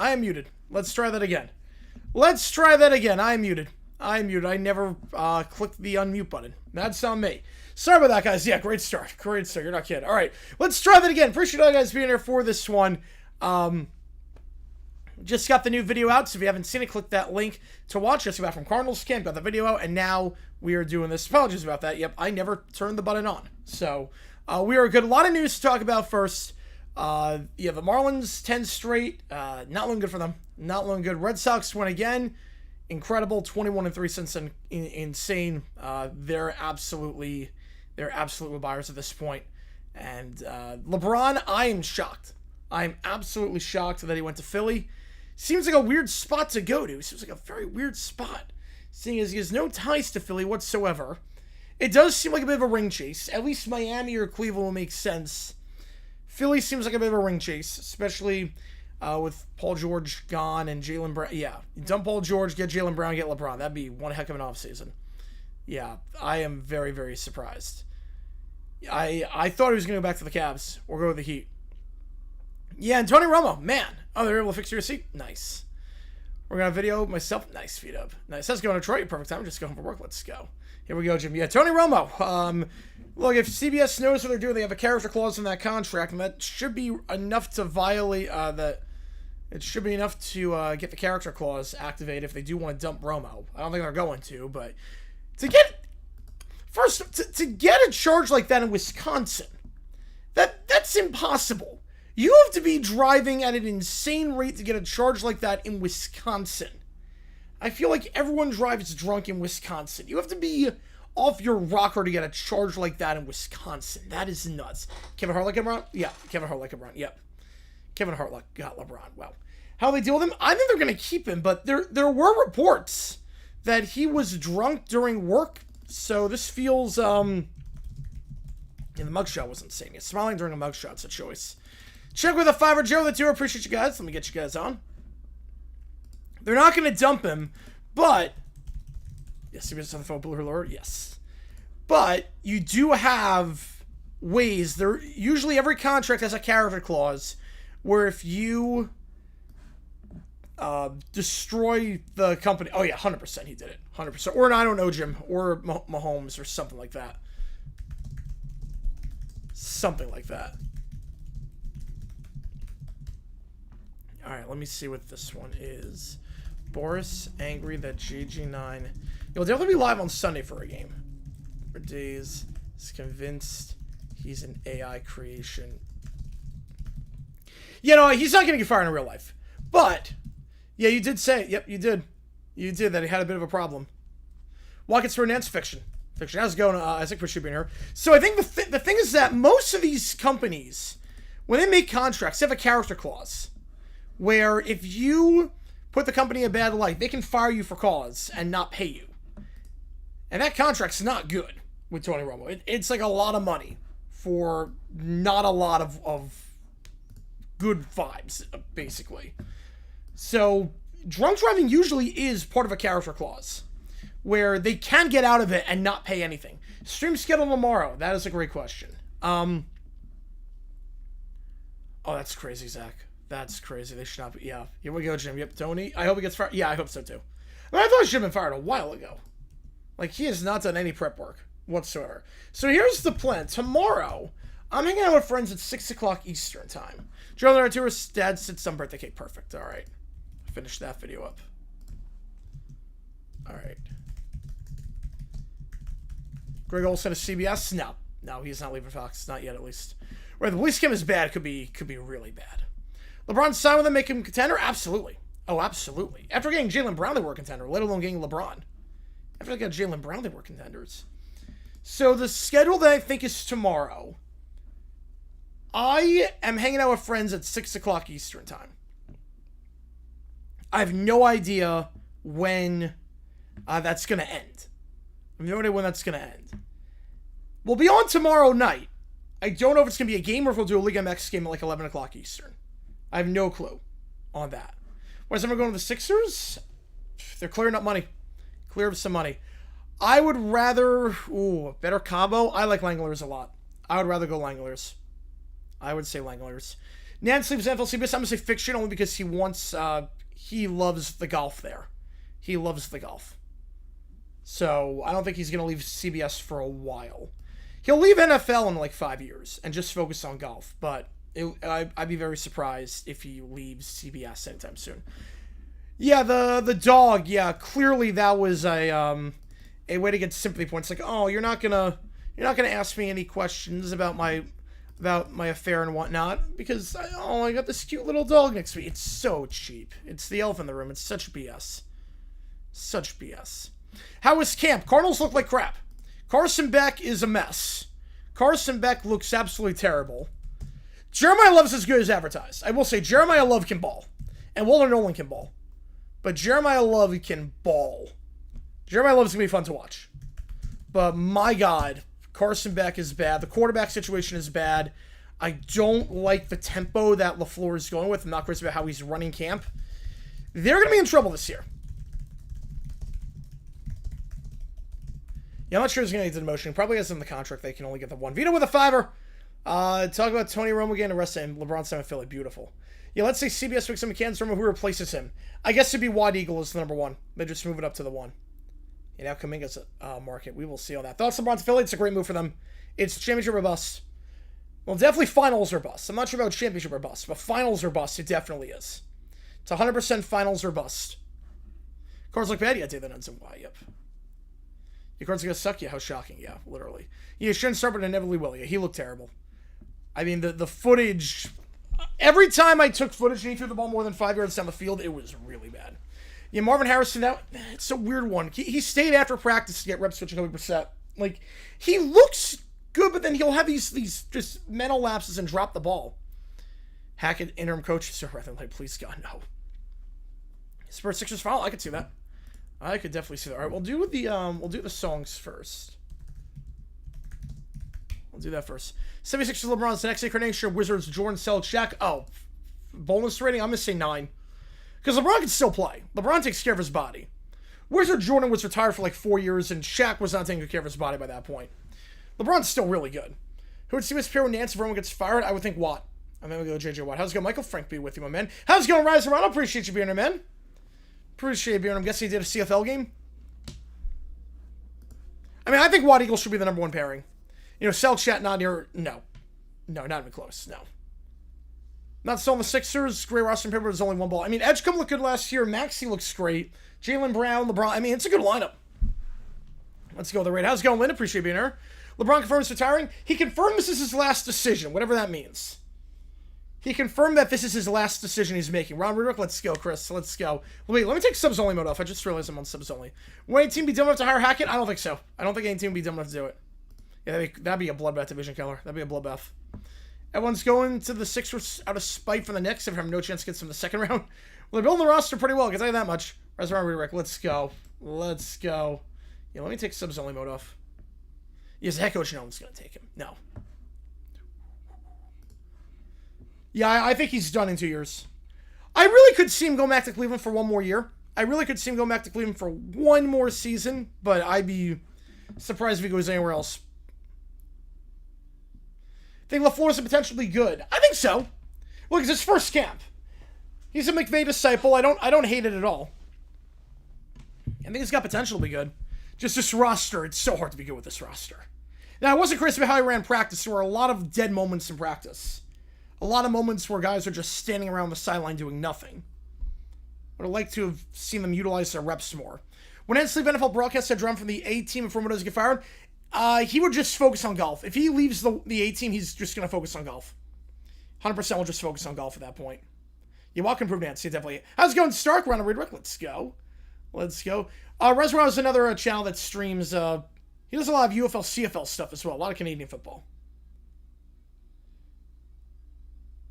I am muted. Let's try that again. Let's try that again. I am muted. I am muted. I never clicked the unmute button. That's on me. Sorry about that, guys. Yeah, great start. Great start. You're not kidding. All right, let's try that again. Appreciate all you guys being here for this one. Just got the new video out, so if you haven't seen it, click that link to watch. Just got back from Cardinals camp, got the video out, and now we are doing this. Apologies about that. Yep, I never turned the button on. So, we are good. A lot of news to talk about first. The Marlins, 10 straight. Not looking good for them. Not looking good. Red Sox win again. Incredible. 21-3 since insane. They're absolutely buyers at this point. And LeBron, I am shocked. I am absolutely shocked that he went to Philly. Seems like a weird spot to go to. Seems like a very weird spot, seeing as he has no ties to Philly whatsoever. It does seem like a bit of a ring chase. At least Miami or Cleveland will make sense. Philly seems like a bit of a ring chase, especially with Paul George gone and Jaylen Brown. Yeah, dump Paul George, get Jaylen Brown, get LeBron. That'd be one heck of an offseason. Yeah, I am very, very surprised. I thought he was going to go back to the Cavs or go to the Heat. Yeah, and Tony Romo, man. Oh, they're able to fix your seat? Nice. We're going to video myself. Nice, feet up. Nice. That's going to Detroit. Perfect time. Just going for work. Let's go. Here we go, Jim. Yeah, Tony Romo. Look, if CBS knows what they're doing, they have a character clause in that contract, and that should be enough to violate it should be enough to get the character clause activated if they do want to dump Romo. I don't think they're going to, but to get a charge like that in Wisconsin, that's impossible. You have to be driving at an insane rate to get a charge like that in Wisconsin. I feel like everyone drives drunk in Wisconsin. You have to be off your rocker to get a charge like that in Wisconsin. That is nuts. Kevin Hart like LeBron? Yeah, Kevin Hart like LeBron. Yep. Kevin Hart got LeBron. Wow. How they deal with him? I think they're going to keep him, but there were reports that he was drunk during work, so this feels, the mugshot was insane. Yeah, smiling during a mugshot's a choice. Check with a 5 Joe, the 2. Appreciate you guys. Let me get you guys on. They're not going to dump him, but... Yes, CBS on the phone, Blue Alert. Yes. But you do have ways. Usually every contract has a character clause where if you destroy the company... Oh, yeah, 100% he did it. 100%. Or, I don't know, Jim. Or Mahomes or something like that. Something like that. Alright, let me see what this one is. Boris, angry that JG9... You'll definitely be live on Sunday for a game. For days, is convinced he's an AI creation. You know, he's not going to get fired in real life. But, yeah, you did say... Yep, you did. You did that he had a bit of a problem. Watkins for Nance, fiction. Fiction. How's it going, Isaac? Appreciate you being here. So I think the thing is that most of these companies, when they make contracts, they have a character clause. Where if you put the company in a bad light, they can fire you for cause and not pay you. And that contract's not good with Tony Romo. It's like a lot of money for not a lot of good vibes, basically. So, drunk driving usually is part of a character clause, where they can get out of it and not pay anything. Stream schedule tomorrow. That is a great question. Oh, that's crazy, Zach. That's crazy. They should not be. Yeah. Here we go, Jim. Yep, Tony. I hope he gets fired. Yeah, I hope so, too. I mean, I thought he should have been fired a while ago. Like, he has not done any prep work whatsoever. So here's the plan. Tomorrow, I'm hanging out with friends at 6 o'clock Eastern time. Joe Arturus' dad sits on birthday cake. Perfect. All right. Finish that video up. All right. Greg Olson of CBS? No. No, he's not leaving Fox. Not yet, at least. Where the police cam is bad, could be really bad. LeBron signed with them, make him contender? Absolutely. Oh, absolutely. After getting Jaylen Brown, they were a contender, let alone getting LeBron. After they got Jaylen Brown, they were contenders. So the schedule that I think is tomorrow, I am hanging out with friends at 6 o'clock Eastern time. I have no idea when that's going to end. I have no idea when that's going to end. We'll be on tomorrow night. I don't know if it's going to be a game or if we'll do a League MX game at like 11 o'clock Eastern. I have no clue on that. Whereas I'm going to the Sixers, they're clearing up money. Clear up some money. I would rather... Ooh, better combo. I like Langoliers a lot. I would rather go Langoliers. I would say Langoliers. Nance leaves NFL CBS. I'm going to say fiction only because he wants, he loves the golf there. He loves the golf. So I don't think he's going to leave CBS for a while. He'll leave NFL in like 5 years and just focus on golf. But I'd be very surprised if he leaves CBS anytime soon. Yeah, the dog. Yeah, clearly that was a way to get sympathy points. Like, oh, you're not gonna ask me any questions about my affair and whatnot because I got this cute little dog next to me. It's so cheap. It's the elephant in the room. It's such BS. Such BS. How was camp? Cardinals look like crap. Carson Beck is a mess. Carson Beck looks absolutely terrible. Jeremiah Love's as good as advertised. I will say Jeremiah Love can ball. And Walter Nolan can ball. But Jeremiah Love can ball. Jeremiah Love's going to be fun to watch. But my God, Carson Beck is bad. The quarterback situation is bad. I don't like the tempo that LaFleur is going with. I'm not crazy about how he's running camp. They're going to be in trouble this year. Yeah, I'm not sure he's going to get the demotion. He probably has in the contract they can only get the one. Vito with a $5. Talk about Tony Romo getting arrested and LeBron signed with Philly. Beautiful. Yeah, let's say CBS picks up Kansas Romo. Who replaces him? I guess it'd be Wide Eagle as the number one. They just move it up to the one. And now Kuminga's market. We will see on that. Thoughts on LeBron's Philly? It's a great move for them. It's championship or bust. Well, definitely finals or bust. I'm not sure about championship or bust, but finals or bust, it definitely is. It's 100% finals or bust. Cards look bad? Yeah, David Nuns and why? Yep. Your cards are going to suck? Yeah, how shocking. Yeah, literally. Yeah, shouldn't start, but inevitably will. Yeah, he looked terrible. I mean, the footage... Every time I took footage and he threw the ball more than 5 yards down the field, it was really bad. Yeah, Marvin Harrison, it's a weird one. He stayed after practice to get reps switching Kobe Brissett. Like, he looks good, but then he'll have these just mental lapses and drop the ball. Hackett, interim coach, Sir Rethenley, please God, no. Spurs Sixers foul? I could see that. I could definitely see that. All right, we'll do the songs first. We'll do that first. 76ers LeBron's the next incarnation. Wizards Jordan Sell Shaq. Oh, bonus rating. I'm gonna say 9 because LeBron can still play. LeBron takes care of his body. Wizard Jordan was retired for like 4 years, and Shaq was not taking good care of his body by that point. LeBron's still really good. Who would see Miss Pierre when Nance if Roman gets fired? I would think Watt. I'm gonna go JJ Watt. How's it going, Michael Frank? Be with you, my man. How's it going, Rise Around? I appreciate you being here, man. Appreciate you being here. I'm guessing he did a CFL game. I mean, I think Watt Eagles should be the number one pairing. You know, Selchat not near. No, not even close. No. Not still on the Sixers. Great roster and paper. There's only one ball. I mean, Edgecombe looked good last year. Maxey looks great. Jaylen Brown, LeBron. I mean, it's a good lineup. Let's go with the rate. How's it going, Lynn? Appreciate being here. LeBron confirms retiring. He confirmed this is his last decision, whatever that means. He confirmed that this is his last decision he's making. Ron Rudolph, let's go, Chris. Let's go. Wait, let me take subs only mode off. I just realized I'm on subs only. Will any team be dumb enough to hire Hackett? I don't think so. I don't think any team would be dumb enough to do it. Yeah, that'd be a bloodbath division killer. That'd be a bloodbath. Everyone's going to the Sixers out of spite for the Knicks. If I have no chance to get some in the second round. Well, they're building the roster pretty well. I can tell you that much. Reservoir Rick, let's go. Let's go. Yeah, let me take subs only mode off. Yes, head coach, no one's going to take him. No. Yeah, I think he's done in 2 years. I really could see him go back to Cleveland for one more year. I really could see him go back to Cleveland for one more season, but I'd be surprised if he goes anywhere else. Think LaFleur's potentially good? I think so. Look, it's his first camp. He's a McVay disciple. I don't hate it at all. I think he's got potential to be good. Just this roster, it's so hard to be good with this roster. Now, I wasn't crazy about how he ran practice. There were a lot of dead moments in practice. A lot of moments where guys are just standing around the sideline doing nothing. Would have liked to have seen them utilize their reps more. When Ed Sleep NFL broadcast said Drum from the A team and Formo doesn't get fired, he would just focus on golf. If he leaves the A team, he's just going to focus on golf. 100% will just focus on golf at that point. You walk improve Nancy, definitely. How's it going, Stark? We're on a read. Let's go. Let's go. Reservoir is another channel that streams. He does a lot of UFL, CFL stuff as well. A lot of Canadian football.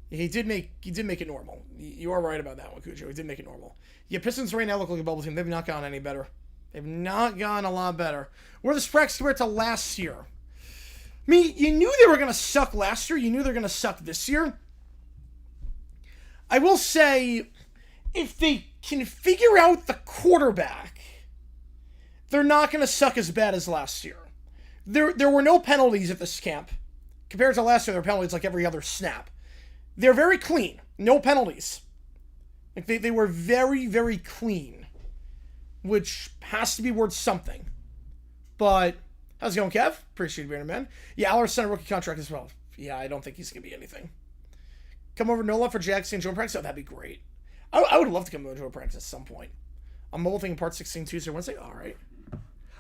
He did make it normal. You are right about that one, Cujo. He did make it normal. Yeah, Pistons right now look like a bubble team. They've not gone any better. They've not gone a lot better. Where the Spracks compared to last year? I mean, you knew they were going to suck last year. You knew they're going to suck this year. I will say, if they can figure out the quarterback, they're not going to suck as bad as last year. There were no penalties at this camp. Compared to last year, there were penalties like every other snap. They're very clean. No penalties. Like, they were very, very clean. Which has to be worth something. But, how's it going, Kev? Appreciate you being here, man. Yeah, Aller's signed a rookie contract as well. Yeah, I don't think he's going to be anything. Come over to Nola for Jackson and join practice? Oh, that'd be great. I would love to come over to a practice at some point. I'm mobile thinking part 16 Tuesday or Wednesday. Alright.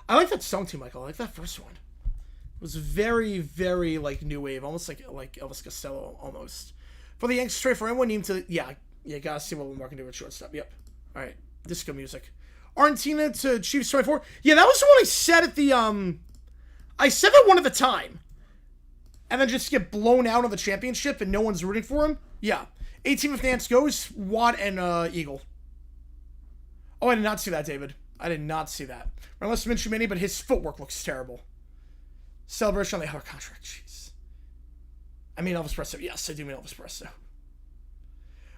I like that song too, Michael. I like that first one. It was very, very, like, new wave. Almost like Elvis Costello, almost. For the Yankees trade for anyone, need to... Yeah, gotta see what Lamar can do with shortstop. Yep. Alright. Disco music. Argentina to Chiefs 24. Yeah, that was the one I said at the, I said that one at the time. And then just get blown out of the championship and no one's rooting for him. Yeah. 18 if Nance goes, Watt and, Eagle. Oh, I did not see that, David. I did not see that. Unless Minshew Mini, but his footwork looks terrible. Celebration on the other contract. Jeez. I mean Elvis Presto. Yes, I do mean Elvis Presto.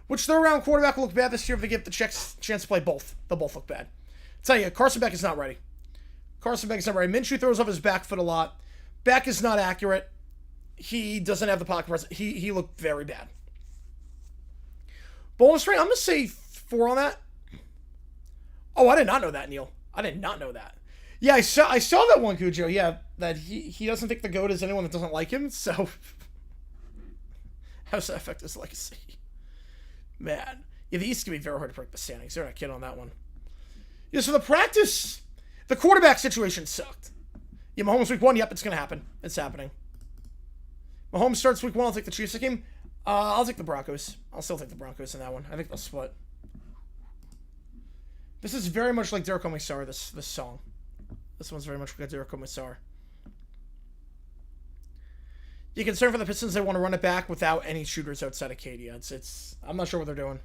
Which third-round quarterback will look bad this year if they get the chance to play both? They'll both look bad. I'll tell you, Carson Beck is not ready. Carson Beck is not ready. Minshew throws off his back foot a lot. Beck is not accurate. He doesn't have the pocket presence. He looked very bad. Bonus rate, I'm going to say 4 on that. Oh, I did not know that, Neil. I did not know that. Yeah, I saw that one, Cujo. Yeah, that he doesn't think the GOAT is anyone that doesn't like him, so... How does that affect his legacy? Man. Yeah, the East can be very hard to predict the standings. They're not kidding on that one. Yeah, so the quarterback situation sucked. Yeah, Mahomes week 1, yep, it's going to happen. It's happening. Mahomes starts week 1, I'll take the Chiefs game. I'll take the Broncos. I'll still take the Broncos in that one. I think they'll split. This is very much like Derek Omisar, this song. This one's very much like Derek Omisar. You concerned for the Pistons, they want to run it back without any shooters outside of Katie. I'm not sure what they're doing.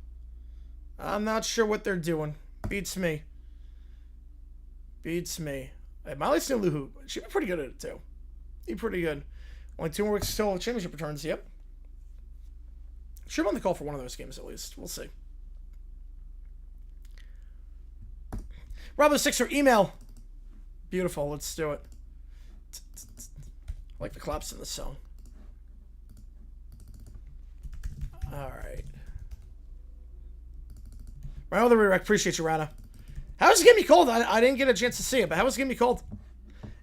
I'm not sure what they're doing. Beats me. Beats me. Hey, Miley Sneluhu, she'd be pretty good at it, too. Be pretty good. Only 2 more weeks till championship returns, yep. Should be on the call for one of those games, at least. We'll see. Rob the Sixer, email. Beautiful, let's do it. I like the claps in this song. Alright. Rhino the Redirect, appreciate you, Rana. How is it getting me cold? I didn't get a chance to see it, but how is it getting me cold?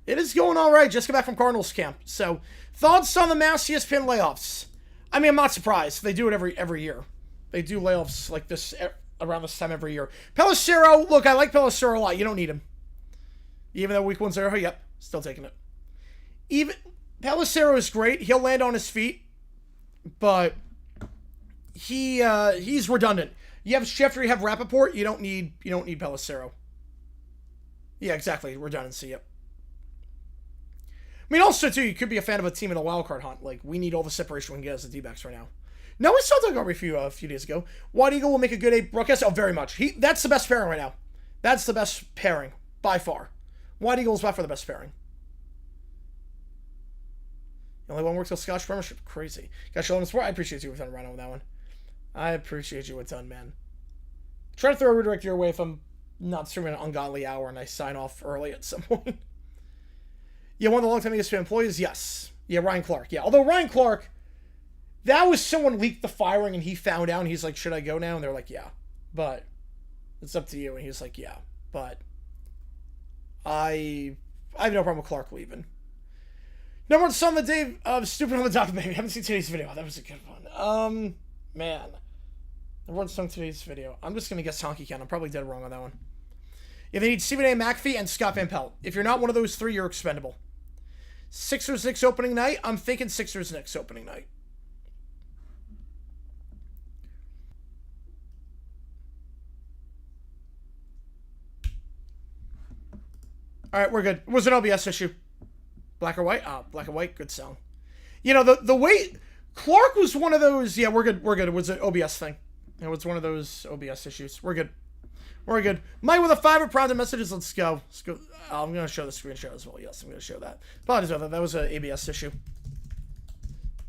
It is going alright, just got back from Cardinals camp. So, thoughts on the mass ESPN layoffs? I mean, I'm not surprised. They do it every year. They do layoffs like this around this time every year. Pelissero, look, I like Pelissero a lot. You don't need him. Even though week 1's there, yep, still taking it. Even Pelissero is great. He'll land on his feet, but he's redundant. You have Schefter, you have Rappaport. You don't need Pelissero. Yeah, exactly. Redundancy. Yep. I mean, also, too, you could be a fan of a team in a wildcard hunt. Like, we need all the separation we can get as the D-backs right now. No, we saw Doug Aubrey a few days ago. White Eagle will make a good 8 broadcast. Oh, very much. That's the best pairing right now. That's the best pairing, by far. White Eagle is by far the best pairing. The only one works till Scotch Premiership. Crazy. Got you on the sport. I appreciate you with on Rhino with that one. I appreciate you a ton, man. Try to throw a redirect your way if I'm not streaming an ungodly hour and I sign off early at some point. Yeah, one of the long-time ESPN employees? Yes. Yeah, Ryan Clark. Yeah, although Ryan Clark, that was someone leaked the firing and he found out and he's like, should I go now? And they're like, yeah. But it's up to you. And he's like, yeah. But I have no problem with Clark leaving. Number 1 song of the day of Stupid on the Dock, baby. I haven't seen today's video. That was a good one. Man. Number 1 song today's video. I'm just going to guess Honky Ken. I'm probably dead wrong on that one. Yeah, they need Stephen A. McAfee and Scott Van Pelt. If you're not one of those 3, you're expendable. Sixers Knicks opening night. I'm thinking Sixers Knicks opening night. All right, we're good. It was an OBS issue. Black or White? Black and White. Good song. You know, the way... Clark was one of those... Yeah, we're good. We're good. It was an OBS thing. It was one of those OBS issues. We're good. We're good. Mike with a 5 prompted messages. Let's go. Let's go. I'm going to show the screenshot as well. Yes, I'm going to show that. Apologies about that. That was an ABS issue.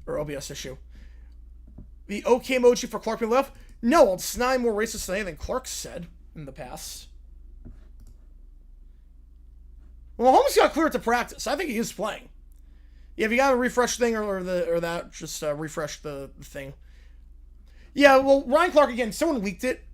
Or OBS issue. The OK emoji for Clark being left? No, it's not more racist than anything Clark said in the past. Well, Holmes got cleared to practice. I think he is playing. Yeah, if you got a refresh thing or that, just refresh the thing. Yeah, well, Ryan Clark, again, someone leaked it.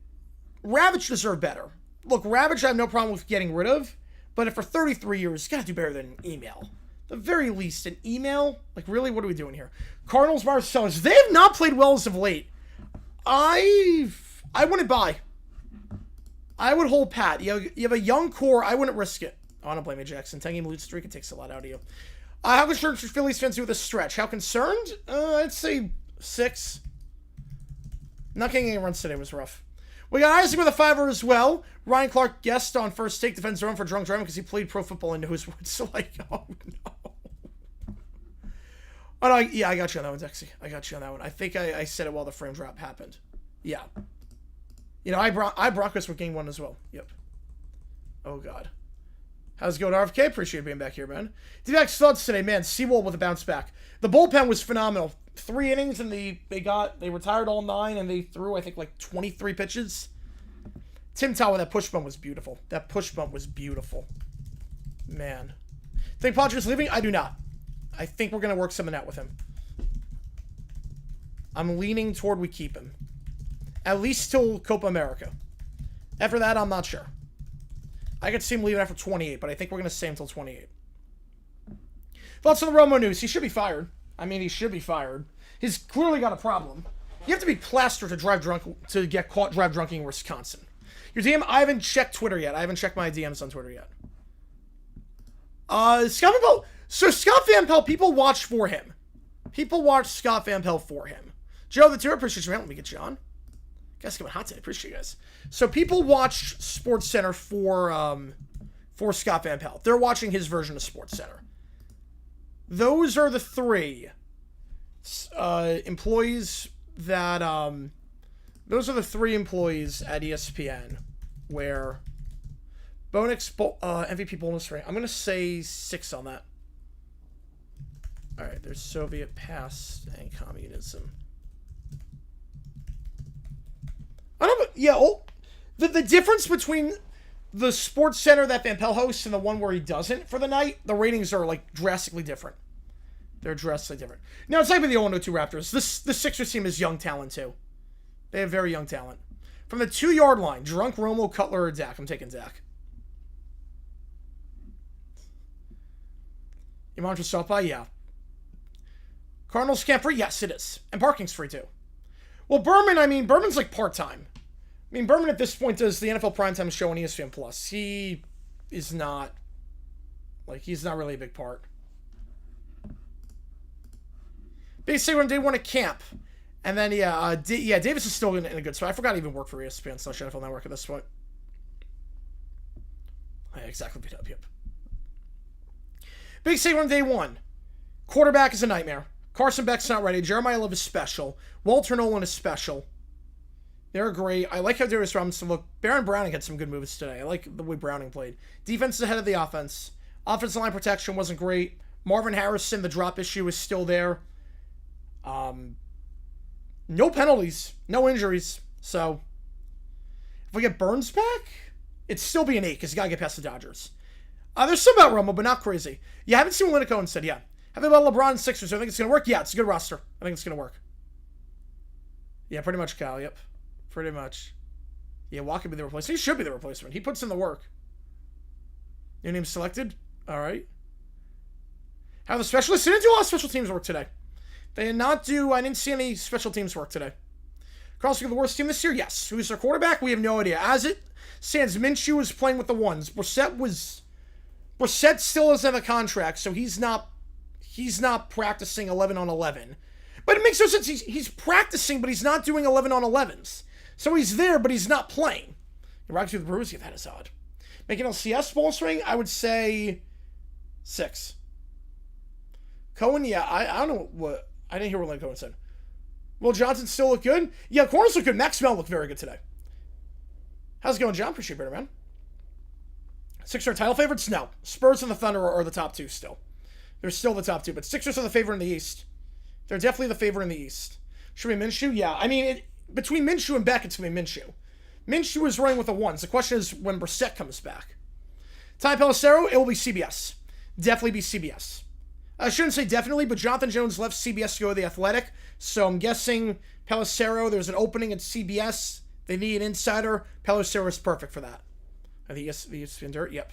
Ravage deserved better. Look, Ravage I have no problem with getting rid of, but if for 33 years, you gotta do better than an email. The very least, an email? Like, really, what are we doing here? Cardinals, Marcellus, they have not played well as of late. I wouldn't buy. I would hold pat. You have a young core, I wouldn't risk it. I don't blame you, Jackson. 10-game lead streak, it takes a lot out of you. How concerned should Phillies fans do with a stretch? How concerned? I'd say 6. Not getting any runs today was rough. We got Isaac with a 5er as well. Ryan Clark guest on First Take, defends run for drunk driving because he played pro football and knows what it's like. Oh, no. Oh, no, yeah, I got you on that one, Dexy. I got you on that one. I think I said it while the frame drop happened. Yeah. You know, I Broncos were game 1 as well. Yep. Oh, God. How's it going, RFK? Appreciate being back here, man. D-backs thoughts today, man. Seawolf with a bounce back. The bullpen was phenomenal. 3 innings, and they retired all 9, and they threw, I think, like 23 pitches. Tim Tower, that push bump was beautiful. That push bump was beautiful. Man. Think Padres leaving? I do not. I think we're going to work something out with him. I'm leaning toward we keep him. At least till Copa America. After that, I'm not sure. I could see him leaving after 28, but I think we're going to stay until 28. Thoughts on the Romo news? He should be fired. I mean, he should be fired. He's clearly got a problem. You have to be plastered to drive drunk to get caught drive drunk in Wisconsin. Your DM, I haven't checked Twitter yet. I haven't checked my DMs on Twitter yet. Scott Van Pelt. So Scott Van Pelt, people watch for him. People watch Scott Van Pelt for him. Joe the Tour, appreciate you, man. Let me get you on. Guys, coming hot today. Appreciate you guys. So people watch SportsCenter for Scott Van Pelt. They're watching his version of SportsCenter. Those are the 3 employees that those are the 3 employees at ESPN where Bonix MVP bonus rate. I'm gonna say 6 on that. All right, there's Soviet past and communism. I don't know, yeah. Oh, the difference between the SportsCenter that Van Pelt hosts and the one where he doesn't for the night, the ratings are like drastically different. They're drastically different. Now, it's like with the 0-2 Raptors. The Sixers team is young talent, too. They have very young talent. From the 2-yard line, Drunk, Romo, Cutler, or Dak. I'm taking Dak. You want to stop by? Yeah. Cardinals camp free? Yes, it is. And parking's free, too. Well, Berman's like part-time. I mean, Berman at this point does the NFL Primetime show on ESPN+. He is not, he's not really a big part. They say when they want to camp. And then, Davis is still in a good spot. I forgot to even work for ESPN/NFL Network at this point. I exactly beat up, yep. Big say on day 1. Quarterback is a nightmare. Carson Beck's not ready. Jeremiah Love is special. Walter Nolan is special. They're great. I like how Darius Robinson looked. Baron Browning had some good moves today. I like the way Browning played. Defense is ahead of the offense. Offensive line protection wasn't great. Marvin Harrison, the drop issue is still there. No penalties. No injuries. So, if we get Burns back, it'd still be an 8 because you got to get past the Dodgers. There's some about Romo, but not crazy. Yeah, I haven't seen what Lineco and said, yeah. Have about LeBron and Sixers. I think it's going to work. Yeah, it's a good roster. I think it's going to work. Yeah, pretty much, Kyle. Yep. Pretty much. Yeah, Watt could be the replacement. He should be the replacement. He puts in the work. Your name selected? All right. How are the specialists? They didn't do a lot of special teams work today. They did not do... I didn't see any special teams work today. Carlson, the worst team this year? Yes. Who's their quarterback? We have no idea. As it stands, Minshew was playing with the ones. Brissett still doesn't have a contract, so he's not practicing 11 on 11. But it makes no sense. He's practicing, but he's not doing 11 on 11s. So he's there, but he's not playing. Right through the Brewers, yeah, that is odd. Making LCS ball swing, I would say 6. Cohen, yeah, I don't know what... I didn't hear what Len Cohen said. Will Johnson still look good? Yeah, corners look good. Max Mel looked very good today. How's it going, John? Appreciate it, better, man. Sixers title favorites? No. Spurs and the Thunder are the top 2 still. They're still the top 2, but Sixers are the favorite in the East. They're definitely the favorite in the East. Should we Minshew? Yeah. I mean, between Minshew and Beck, it's going to be Minshew. Minshew is running with the ones. The question is when Brissett comes back. Ty Pelissero, it will be CBS. Definitely be CBS. I shouldn't say definitely, but Jonathan Jones left CBS to go to The Athletic, so I'm guessing Pelissero, there's an opening at CBS. They need an insider. Pelissero is perfect for that. I think ESPN Dirt, yep.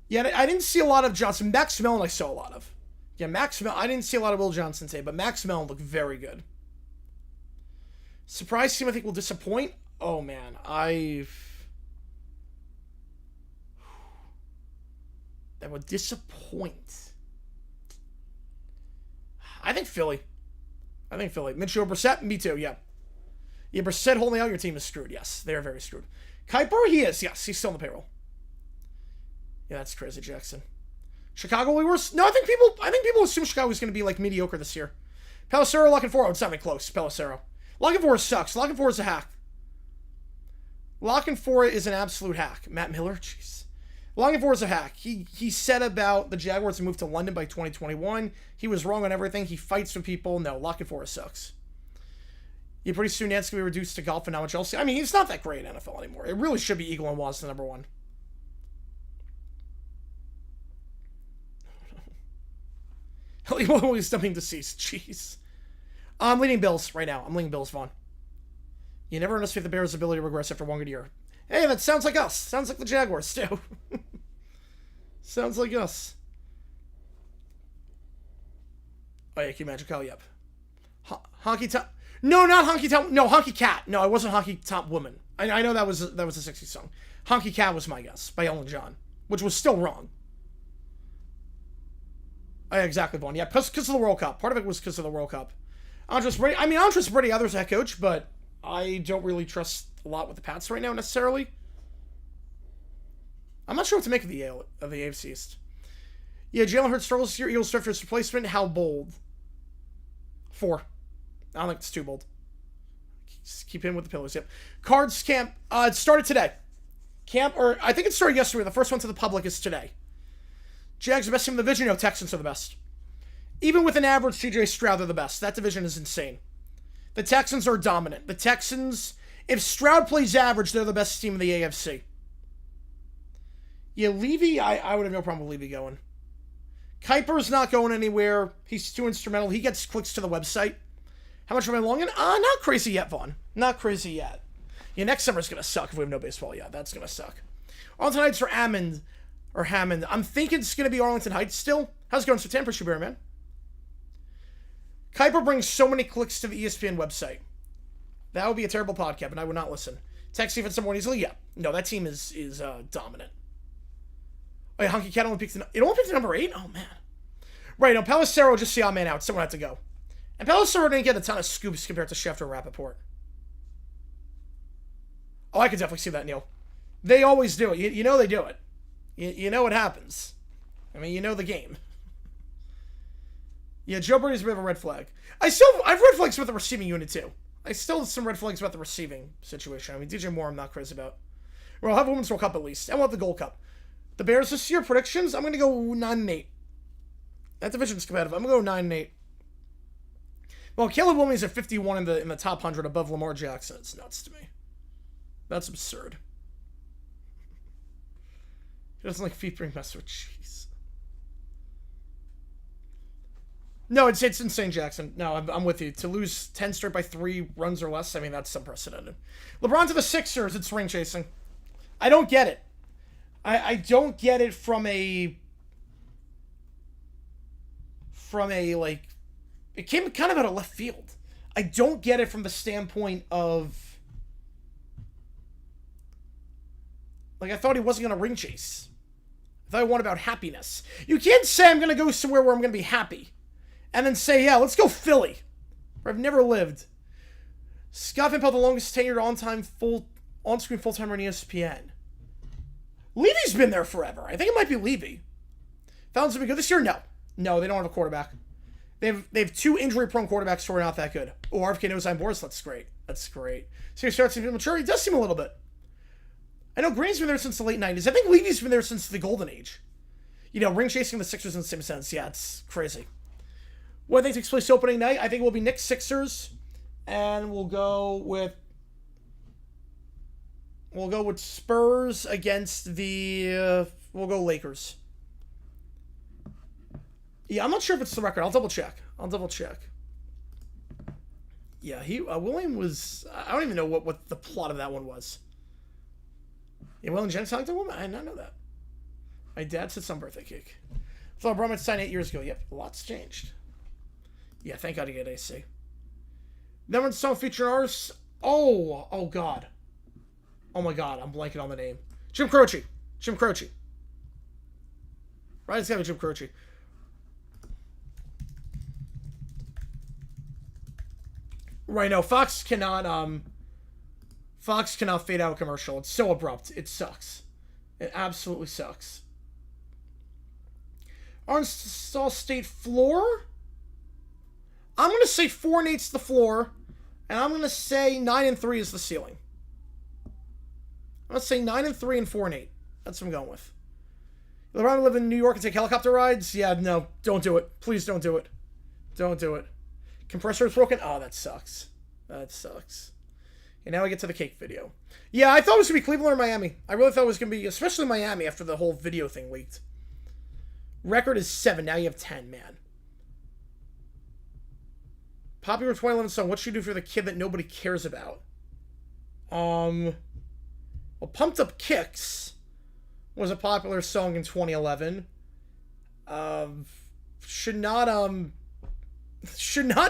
Yeah, I didn't see a lot of Johnson. Max Mellon I saw a lot of. Yeah, Max Mellon, I didn't see a lot of Will Johnson today, but Max Mellon looked very good. Surprise team I think will disappoint. Oh, man, that would disappoint. I think Philly. Mitchell Brissett, me too, yeah. Yeah, Brissett holding out your team is screwed, yes. They are very screwed. Kuiper, he is, yes. He's still on the payroll. Yeah, that's crazy, Jackson. Chicago, we were... No, I think people assume Chicago was going to be, like, mediocre this year. Pelissero, Locking 4. Oh, it's not even close, Pelissero. Locking 4 sucks. Locking 4 is a hack. Locking 4 is an absolute hack. Matt Miller, jeez. Locking 4 is a hack. He said about the Jaguars to move to London by 2021. He was wrong on everything. He fights with people. No, Locking 4 sucks. Yeah, pretty soon Nant's going to be reduced to golf and now Chelsea. I mean, he's not that great in NFL anymore. It really should be Eagle and Waz the number one. He's dumping deceased. Jeez. I'm leading Bills right now. I'm leading Bills, Vaughn. You never underestimate the Bears' ability to regress after one good year. Hey, that sounds like us. Sounds like the Jaguars, too. Sounds like us. Oh, yeah, can you imagine Kyle? Yep. Honky Top. No, not Honky Top. No, Honky Cat. No, it wasn't Honky Top Woman. I know that was a 60s song. Honky Cat was my guess, by Ellen John, which was still wrong. Oh, yeah, exactly, Vaughn. Yeah, because of the World Cup. Part of it was because of the World Cup. I don't trust Brady Others head coach, but I don't really trust a lot with the Pats right now, necessarily. I'm not sure what to make of the AFC East. Yeah, Jalen Hurts struggles this year. Eagles draft his replacement. How bold? 4. I don't think it's too bold. Just keep in with the pillows. Yep. Cards camp. It started today. I think it started yesterday. The first one to the public is today. Jags are the best team in the division. No, Texans are the best. Even with an average CJ Stroud, they're the best. That division is insane. The Texans are dominant. The Texans, if Stroud plays average, they're the best team in the AFC. Yeah, Levy, I would have no problem with Levy going. Kuiper's not going anywhere. He's too instrumental. He gets clicks to the website. How much am I long in? Not crazy yet, Vaughn. Not crazy yet. Yeah, next summer's going to suck if we have no baseball yet. That's going to suck. Arlington Heights for Hammond. I'm thinking it's going to be Arlington Heights still. How's it going, September, Shuber, man? Kuiper brings so many clicks to the ESPN website. That would be a terrible podcast, and I would not listen. Text defense number one easily? Yeah. No, that team is dominant. Oh, yeah, Honky Cat only picked the number 8? Oh, man. Right, no, Pelissero just see odd man out. Someone had to go. And Pelissero didn't get a ton of scoops compared to Schefter and Rappaport. Oh, I could definitely see that, Neil. They always do it. You know they do it. You know what happens. I mean, you know the game. Yeah, Joe Brady's a bit of a red flag. I've red flags with the receiving unit, too. I still have some red flags about the receiving situation. I mean, DJ Moore I'm not crazy about. We'll have Women's World Cup at least. And we'll have the Gold Cup. The Bears this year, predictions, I'm going to go 9-8. That division's competitive. I'm going to go 9-8. Well, Caleb Williams at 51 in the top 100 above Lamar Jackson. It's nuts to me. That's absurd. He doesn't like feet being messed with. Jeez. No, it's insane, Jackson. No, I'm with you. To lose 10 straight by 3 runs or less, I mean, that's unprecedented. LeBron to the Sixers, it's ring chasing. I don't get it. I don't get it from a, like, it came kind of out of left field. I don't get it from the standpoint of, like, I thought he wasn't going to ring chase. I thought I wanted about happiness. You can't say I'm going to go somewhere where I'm going to be happy. And then say, yeah, let's go Philly, where I've never lived. Scott Van Pelt, the longest tenured on-screen full-timer in ESPN. Levy's been there forever. I think it might be Levy. Falcons will be good this year? No, they don't have a quarterback. They have 2 injury-prone quarterbacks who are not that good. Oh, RFK knows I'm Boris. That's great. So he starts to be mature. He does seem a little bit. I know Green's been there since the late 90s. I think Levy's been there since the golden age. You know, ring chasing the Sixers in the same sense. Yeah, it's crazy. What I think takes place opening night, I think it will be Knicks Sixers, and we'll go with Spurs against we'll go Lakers. Yeah, I'm not sure if it's the record. I'll double check. Yeah, William was... I don't even know what the plot of that one was. Yeah, William Jennings talked to a woman? I did not know that. My dad said some birthday cake. I thought Bromance signed 8 years ago. Yep, a lot's changed. Yeah, thank God you get AC. Then when song featuring artists... Oh, God. Oh, my God, I'm blanking on the name. Jim Croce. Right, it's gotta be Jim Croce. Right, no, Fox cannot fade out a commercial. It's so abrupt. It sucks. It absolutely sucks. Arkansas State floor? I'm going to say 4-8's the floor, and I'm going to say 9-3 is the ceiling. I'm going to say 9-3 and 4-8. That's what I'm going with. You'll rather live in New York and take helicopter rides? Yeah, no, don't do it. Please don't do it. Don't do it. Compressor is broken? Oh, that sucks. That sucks. And now we get to the cake video. Yeah, I thought it was going to be Cleveland or Miami. I really thought it was going to be, especially Miami after the whole video thing leaked. Record is 7. Now you have 10, man. Popular 2011 song. What should you do for the kid that nobody cares about? Well, Pumped Up Kicks was a popular song in 2011. Should not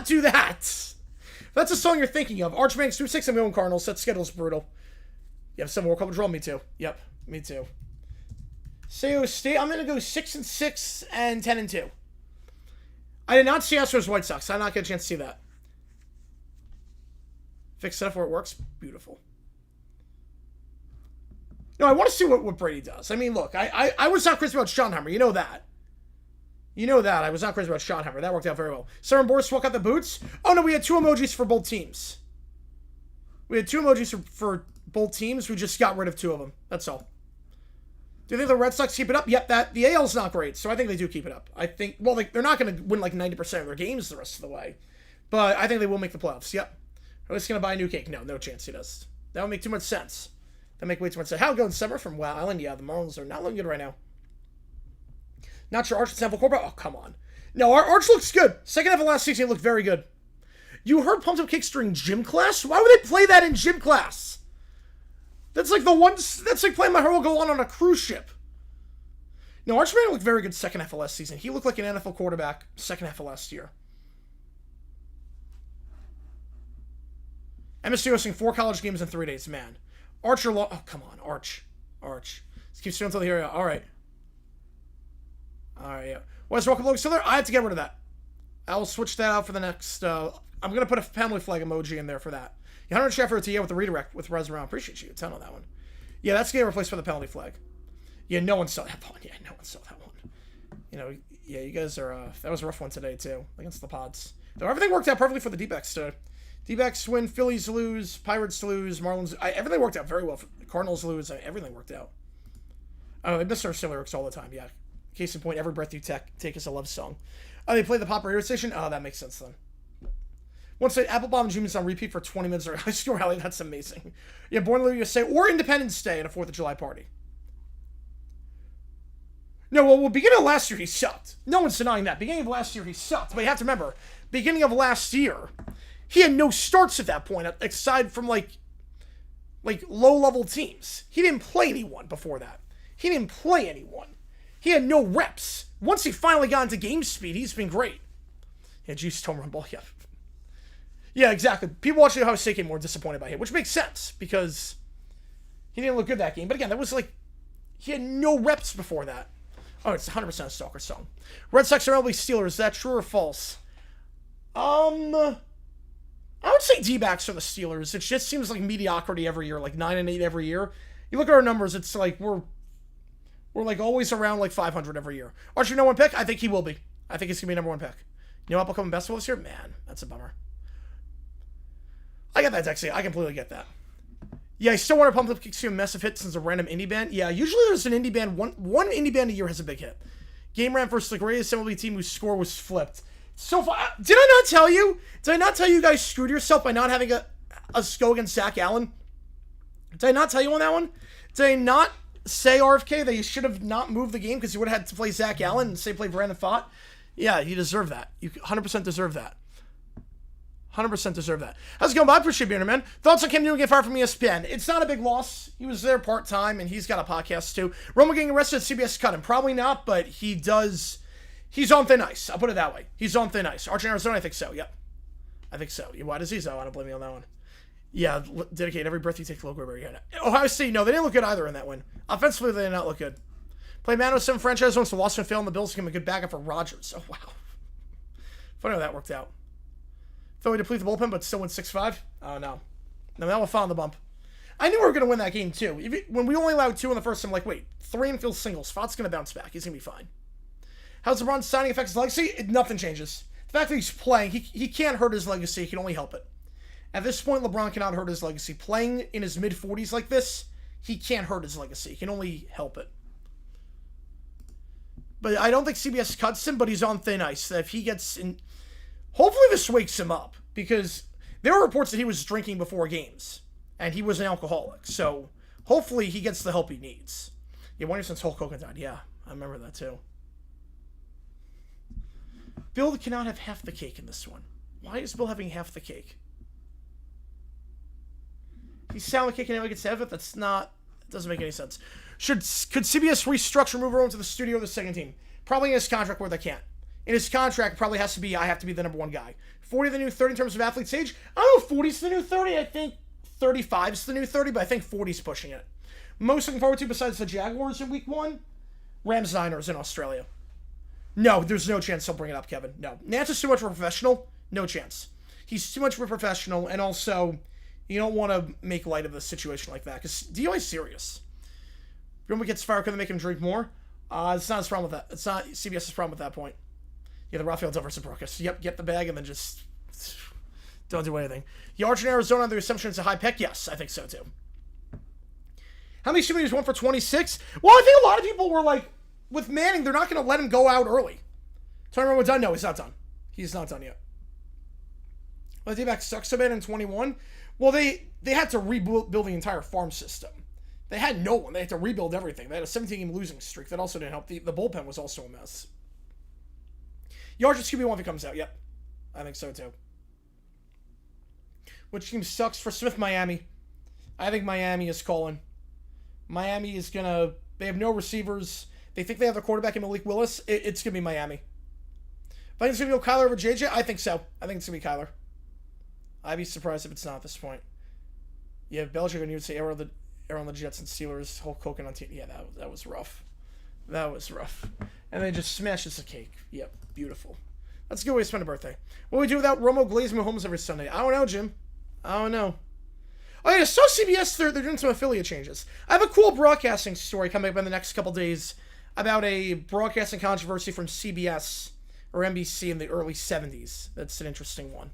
do that. If that's a song you're thinking of. Archmanics 2-6, I'm going Cardinals. That schedule's brutal. You have some World Cup draw? Me too. Yep, me too. Sayo State, I'm going to go 6-6 and 10-2. I did not see Astros White Sox. I did not get a chance to see that. Fix stuff where it works. Beautiful. No, I want to see what Brady does. I mean, look, I was not crazy about Schottenheimer. You know that. I was not crazy about Schottenheimer. That worked out very well. Sarah Boris walk out the boots. Oh, no, we had 2 emojis for both teams. We had 2 emojis for both teams. We just got rid of 2 of them. That's all. Do you think the Red Sox keep it up? Yep, the AL's not great, so I think they do keep it up. I think, well, they're not going to win like 90% of their games the rest of the way, but I think they will make the playoffs. Yep. Are we going to buy a new cake? No chance he does. That would make too much sense. That make way too much sense. How it going, Summer from Wow Island? Yeah, the Marlins are not looking good right now. Not sure Arch and Sample Corba? Oh, come on. No, Arch looks good. Second half of last season, he looked very good. You heard Pumped Up Kicks during gym class? Why would they play that in gym class? That's like that's like playing My Heart Will Go On a cruise ship. No, Archman looked very good second half of last season. He looked like an NFL quarterback second half of last year. MSU hosting 4 college games in 3 days. Man. Archer Law. Oh, come on. Arch. Let's keep straight until the area. All right, yeah. West Welcome Logan still there? I have to get rid of that. I will switch that out for the next... I'm going to put a family flag emoji in there for that. 100 Sheffer to with the redirect with Res around. Appreciate you a ton on that one. Yeah, that's getting replaced by the penalty flag. Yeah, no one saw that one. You know, yeah, you guys are... that was a rough one today, too, against the Pods. Though everything worked out perfectly for the D-backs today. D-backs win, Phillies lose, Pirates lose, Marlins... everything worked out very well. Cardinals lose, everything worked out. Oh, they miss our lyrics all the time, yeah. Case in point, Every Breath You Take is a love song. Oh, they play the pop radio station? Oh, that makes sense then. Once they Applebaum and Jimmy's on repeat for 20 minutes or high school rally, that's amazing. Yeah, Born in the USA or Independence Day at a 4th of July party. No, well, beginning of last year, he sucked. No one's denying that. Beginning of last year, he sucked. But you have to remember, beginning of last year, he had no starts at that point, aside from, like low-level teams. He didn't play anyone before that. He had no reps. Once he finally got into game speed, he's been great. Yeah, juice home run ball, yeah. Yeah, exactly. People watching Ohio State game were disappointed by him, which makes sense, because he didn't look good that game. But again, that was like, he had no reps before that. Oh, it's 100% a Stalker song. Red Sox are LB Steelers. Is that true or false? I would say D-backs are the Steelers. It just seems like mediocrity every year, like 9-8 every year. You look at our numbers, it's like we're like always around like 500 every year. Archie, #1 pick? I think he will be. I think he's going to be #1 pick. You know Apple coming best of this year? Man, that's a bummer. I get that, Dexy. I completely get that. Yeah, I still want to Pump Up Kicks to a massive hit since a random indie band. Yeah, usually there's an indie band. One indie band a year has a big hit. Game Ran versus the greatest MLB team whose score was flipped. So far, did I not tell you? Did I not tell you guys screwed yourself by not having a go against Zach Allen? Did I not tell you on that one? Did I not say, RFK, that you should have not moved the game because you would have had to play Zach Allen and say play Brandon Pfaadt? Yeah, you deserve that. You 100% deserve that. 100% deserve that. How's it going, Bob? Appreciate being here, man. Thoughts on Cam Newton getting fired from ESPN? It's not a big loss. He was there part-time, and he's got a podcast, too. Romo getting arrested at CBS cut him. Probably not, but he does... He's on thin ice. I'll put it that way. He's on thin ice. Arch in Arizona, I think so. Yep. I think so. Why does he so? I don't blame me on that one. Yeah, dedicate every breath you take to local Barry. Ohio State, no, they didn't look good either in that win. Offensively, they did not look good. Play Mano 7 franchise once the loss and fail in the Bills became a good backup for Rodgers. Oh, wow. Funny how that worked out. Thought we deplete the bullpen, but still win 6-5? Oh, no. No, that will fall on the bump. I knew we were going to win that game, too. When we only allowed 2 in the first, I'm like, wait, 3 infield singles. Fott's going to bounce back. He's going to be fine. How's LeBron's signing affect his legacy? Nothing changes. The fact that he's playing, he can't hurt his legacy. He can only help it. At this point, LeBron cannot hurt his legacy. Playing in his mid-40s like this, he can't hurt his legacy. He can only help it. But I don't think CBS cuts him, but he's on thin ice. If he gets in... Hopefully this wakes him up, because there were reports that he was drinking before games, and he was an alcoholic. So hopefully he gets the help he needs. Yeah, 1 year since Hulk Hogan died. Yeah, I remember that too. Bill cannot have half the cake in this one. Why is Bill having half the cake? He's selling cake and now he gets half it? That's not... It doesn't make any sense. Could CBS restructure, move over into the studio of the second team? Probably in his contract where they can't. In his contract, probably has to be, I have to be the number 1 guy. 40 the new 30 in terms of athlete's age? I don't know if 40's the new 30. I think 35's the new 30, but I think 40's pushing it. Most looking forward to, besides the Jaguars in week 1, Rams-Niners in Australia. No, there's no chance he'll bring it up, Kevin. No. Nance is too much of a professional. No chance. He's too much of a professional, and also, you don't want to make light of a situation like that, because DOA's serious. Remember gets fired, can they make him drink more? It's not his problem with that. It's not CBS's problem at that point. Yeah, the Rafael Del Reciprocus. Yep, get the bag and then just don't do anything. Yards in Arizona, the assumption it's a high pick? Yes, I think so too. How many shooters won for 26? Well, I think a lot of people were like, with Manning, they're not going to let him go out early. Tony Romo done? No, he's not done. He's not done yet. Well, the D-back sucks so bad in 21. Well, they had to rebuild the entire farm system. They had no one. They had to rebuild everything. They had a 17-game losing streak. That also didn't help. The bullpen was also a mess. Yards at QB1 if it comes out. Yep. I think so, too. Which team sucks for Smith? Miami. I think Miami is calling. Miami is going to... They have no receivers. They think they have their quarterback in Malik Willis. It's going to be Miami. If I think it's going to go Kyler over JJ, I think so. I think it's going to be Kyler. I'd be surprised if it's not at this point. Yeah, Belichick and you would say error on the Jets and Steelers, Hulk Hogan on team. Yeah, that was rough. That was rough. And then just smashes the cake. Yep, beautiful. That's a good way to spend a birthday. What do we do without Romo glazing Mahomes every Sunday? I don't know, Jim. I don't know. Oh yeah, so CBS, they're doing some affiliate changes. I have a cool broadcasting story coming up in the next couple days about a broadcasting controversy from CBS or NBC in the early 70s. That's an interesting one.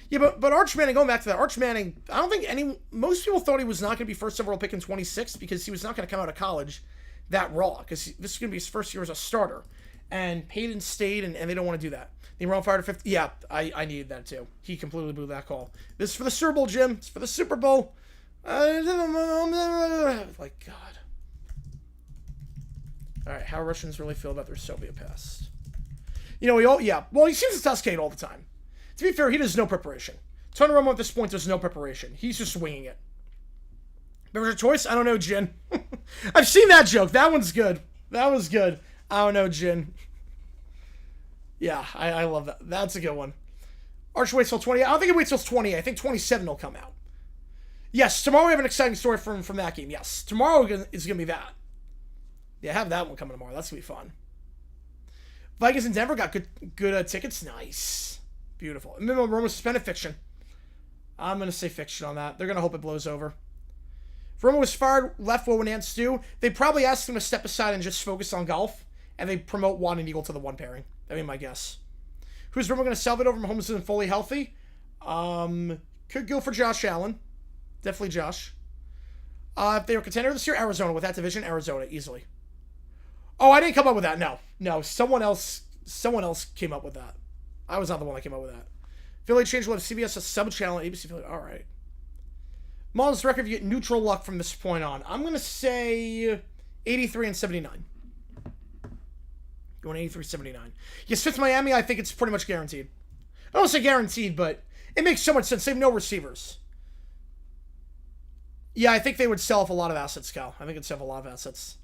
Yeah, but Arch Manning, going back to that, Arch Manning, I don't think most people thought he was not going to be first overall pick in 26 because he was not going to come out of college that raw, because this is going to be his first year as a starter. And Payton stayed, and they don't want to do that. They were on fire to 50. Yeah, I needed that too. He completely blew that call. This is for the Super Bowl, Jim. It's for the Super Bowl. Like, God. All right, how Russians really feel about their Soviet past. Well, he seems to Tuscade all the time. To be fair, he does no preparation. Tony Romo at this point does no preparation. He's just winging it. Beverage of choice? I don't know, Jin. I've seen that joke. That one's good. That was good. I don't know, Jin. Yeah, I love that. That's a good one. Arch waits till 20. I don't think it waits till 20. I think 27 will come out. Yes, tomorrow we have an exciting story from that game. Yes, tomorrow is going to be that. Yeah, have that one coming tomorrow. That's going to be fun. Vikings in Denver got good tickets. Nice. Beautiful. Minimum Romo suspended. Fiction. I'm going to say fiction on that. They're going to hope it blows over. If Romo was fired, left what would Nance do? They probably asked him to step aside and just focus on golf, and they promote Juan and Eagle to the one pairing. That'd be my guess. Who's Romo going to salve it over? Mahomes isn't fully healthy. Could go for Josh Allen. Definitely Josh. If they were contender this year, Arizona. With that division, Arizona, easily. Oh, I didn't come up with that. No. Someone else came up with that. I was not the one that came up with that. Philly changed will have CBS a sub-channel ABC Philly. All right. Mullins record, you get neutral luck from this point on. I'm going to say 83 and 79. Going 83.79. Yeah, Smith Miami, I think it's pretty much guaranteed. I don't want to say guaranteed, but it makes so much sense. They have no receivers. Yeah, I think they would sell off a lot of assets, Cal. I think it'd sell off a lot of assets.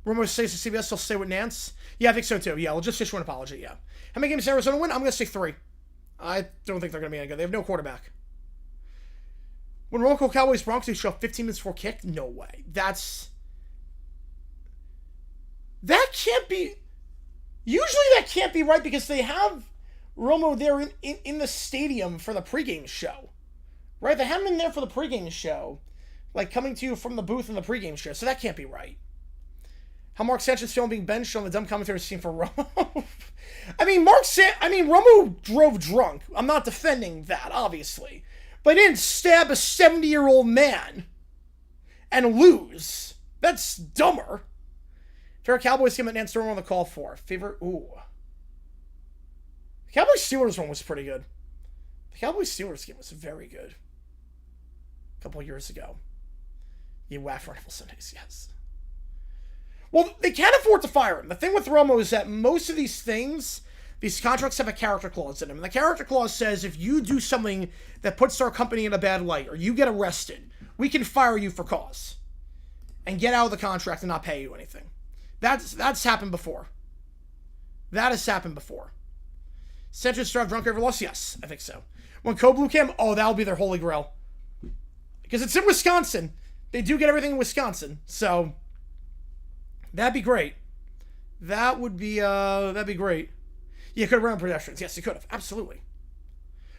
Romo says to CBS they'll stay with Nance. Yeah, I think so too. Yeah, we'll just issue an apology, yeah. How many games does Arizona win? I'm going to say 3. I don't think they're going to be any good. They have no quarterback. When Romo Cowboys Broncos, they show up 15 minutes before kick? No way. That can't be... Usually that can't be right because they have Romo there in the stadium for the pregame show. Right? They have him in there for the pregame show. Like coming to you from the booth in the pregame show. So that can't be right. How Mark Sanchez film being benched on the dumb commentary scene for Romo. Romo drove drunk. I'm not defending that, obviously. But he didn't stab a 70-year-old man and lose. That's dumber. Favorite Cowboys game that Nance Storm on the call for. Favorite, ooh. The Cowboys-Steelers one was pretty good. The Cowboys-Steelers game was very good. A couple of years ago. You whack Rifle Sundays, yes. Well, they can't afford to fire him. The thing with Romo is that most of these things, these contracts have a character clause in them. And the character clause says if you do something that puts our company in a bad light or you get arrested, we can fire you for cause and get out of the contract and not pay you anything. That's happened before. That has happened before. Sanchez drive drunk over loss? Yes, I think so. When Blue Cam, that'll be their holy grail. Because it's in Wisconsin. They do get everything in Wisconsin. So... that'd be great. That'd be great. Yeah, could have run on pedestrians. Yes, he could have. Absolutely.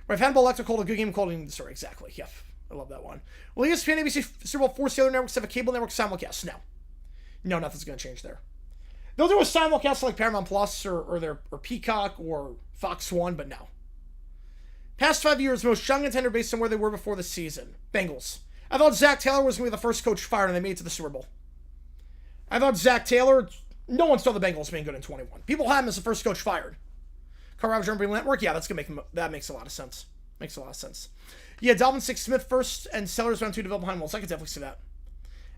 Right, Hannibal Lecter called a good game calling the story. Exactly. Yep. I love that one. Will ESPN, ABC, Super Bowl 4, the other networks have a cable network simulcast? No. No, nothing's going to change there. They'll do a simulcast like Paramount Plus or Peacock or Fox 1, but no. Past 5 years, most young contender based on where they were before the season. Bengals. I thought Zach Taylor was going to be the first coach fired and they made it to the Super Bowl. I thought Zach Taylor, no one saw the Bengals being good in 21. People had him as the first coach fired. Carl Jumping Network, yeah, that makes a lot of sense. Makes a lot of sense. Yeah, Dalvin 6 Smith first and Sellers round 2 develop behind Wolves. I could definitely see that.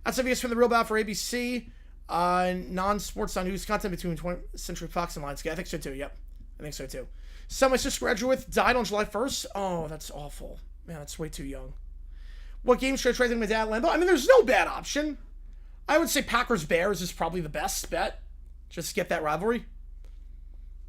That's obvious from the real battle for ABC. Non-sports non-news content between 20th Century Fox and Lionsgate. I think so too, yep. I think so too. Son, my sister graduate died on July 1st. Oh, that's awful. Man, that's way too young. What game should I try to think my dad Lambeau? I mean, there's no bad option. I would say Packers-Bears is probably the best bet. Just get that rivalry.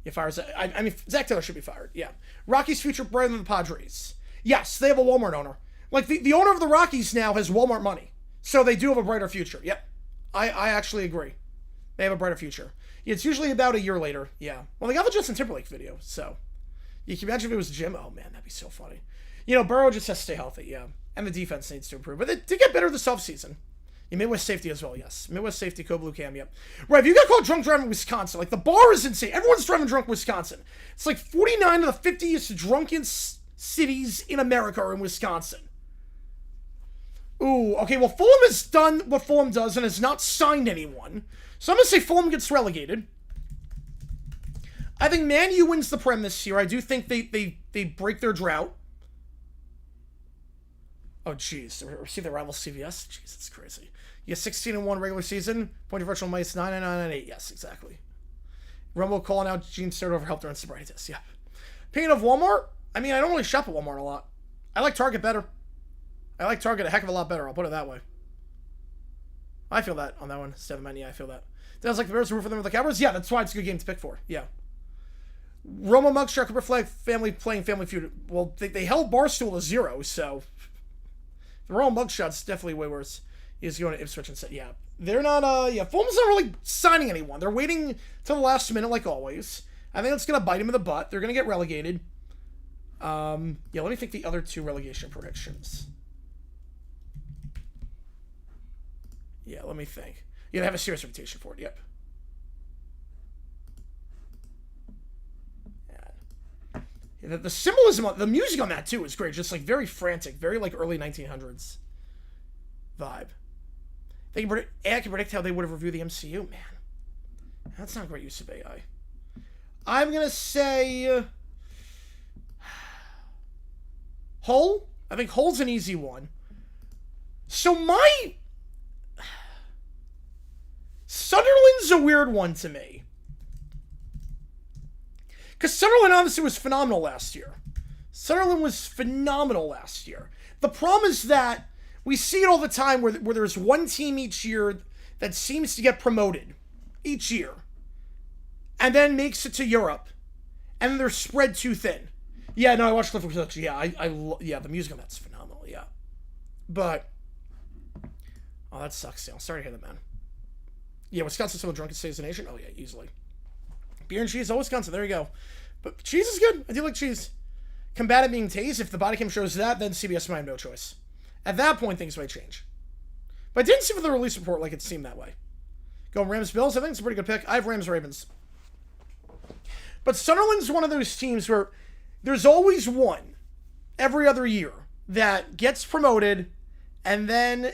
If I was, I mean, Zach Taylor should be fired. Yeah. Rockies' future brighter than the Padres. Yes, they have a Walmart owner. Like, the owner of the Rockies now has Walmart money. So they do have a brighter future. Yep. I actually agree. They have a brighter future. Yeah, it's usually about a year later. Yeah. Well, they got the Justin Timberlake video, so. You can imagine if it was Jim. Oh, man, that'd be so funny. You know, Burrow just has to stay healthy, yeah. And the defense needs to improve. But they did get better this offseason. Yeah, Midwest safety as well, yes. Midwest safety, Blue Cam, yep. Right, if you got called drunk driving in Wisconsin, like, the bar is insane. Everyone's driving drunk in Wisconsin. It's like 49 of the 50th drunken cities in America are in Wisconsin. Ooh, okay, well, Fulham has done what Fulham does and has not signed anyone. So I'm going to say Fulham gets relegated. I think Man U wins the Prem this year. I do think they break their drought. Oh, jeez. See their rival CVS? Jeez, that's crazy. Yeah, 16-1 regular season. Point differential minus 9.998. Yes, exactly. Rumble calling out Gene Stert over helped her on sobriety. Yeah. Opinion of Walmart? I mean, I don't really shop at Walmart a lot. I like Target better. I like Target a heck of a lot better. I'll put it that way. I feel that on that one. 7-9, yeah, I feel that. Sounds like the Bears root for them with the Cowboys? Yeah, that's why it's a good game to pick for. Yeah. Romo Mugshot, Cooper Flag, family playing Family Feud. Well, they held Barstool to 0, so... The Romo Mugshot's definitely way worse. He's going to Ipswich and said, yeah. They're not, Fulham's not really signing anyone. They're waiting till the last minute, like always. I think it's going to bite him in the butt. They're going to get relegated. Yeah, let me think the other two relegation predictions. Yeah, let me think. Yeah, they have a serious reputation for it, yep. Yeah. The symbolism, the music on that, too, is great. Just, like, very frantic. Very, like, early 1900s vibe. AI can predict how they would have reviewed the MCU. Man, that's not a great use of AI. I'm going to say... Hull? I think Hull's an easy one. So my... Sunderland's a weird one to me. Because Sunderland obviously was phenomenal last year. Sunderland was phenomenal last year. The problem is that we see it all the time where there's one team each year that seems to get promoted each year and then makes it to Europe and then they're spread too thin. Yeah, no, I watched Cliff Richard. Yeah, yeah, the music on that's phenomenal, yeah. But, oh, that sucks, Sam. Sorry to hear that, man. Yeah, Wisconsin's still the drunkest state in the nation? Oh, yeah, easily. Beer and cheese, oh, Wisconsin, there you go. But cheese is good. I do like cheese. Combatant being tased, if the body cam shows that, then CBS might have no choice. At that point, things might change. But I didn't see for the release report like it seemed that way. Going Rams-Bills, I think it's a pretty good pick. I have Rams-Ravens. But Sunderland's one of those teams where there's always one every other year that gets promoted and then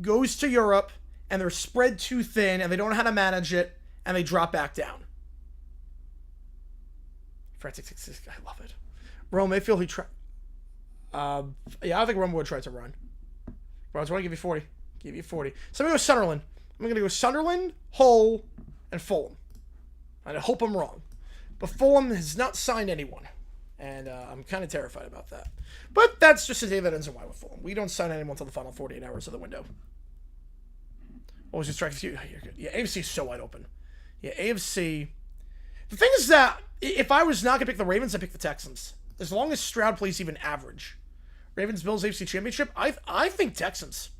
goes to Europe and they're spread too thin and they don't know how to manage it and they drop back down. Frantic 66, I love it. Rome Mayfield, he tried. Yeah, I think Rome would try to run. Bro, I just want to give you 40. Give you 40. So I'm going to go Sunderland. I'm going to go Sunderland, Hull, and Fulham. And I hope I'm wrong. But Fulham has not signed anyone. And I'm kind of terrified about that. But that's just a day that ends in Y with Fulham. We don't sign anyone until the final 48 hours of the window. What was your strike? Oh, you're good. Yeah, AFC is so wide open. Yeah, AFC. The thing is that if I was not going to pick the Ravens, I'd pick the Texans. As long as Stroud plays even average. Ravens, Bills, AFC Championship. I think Texans.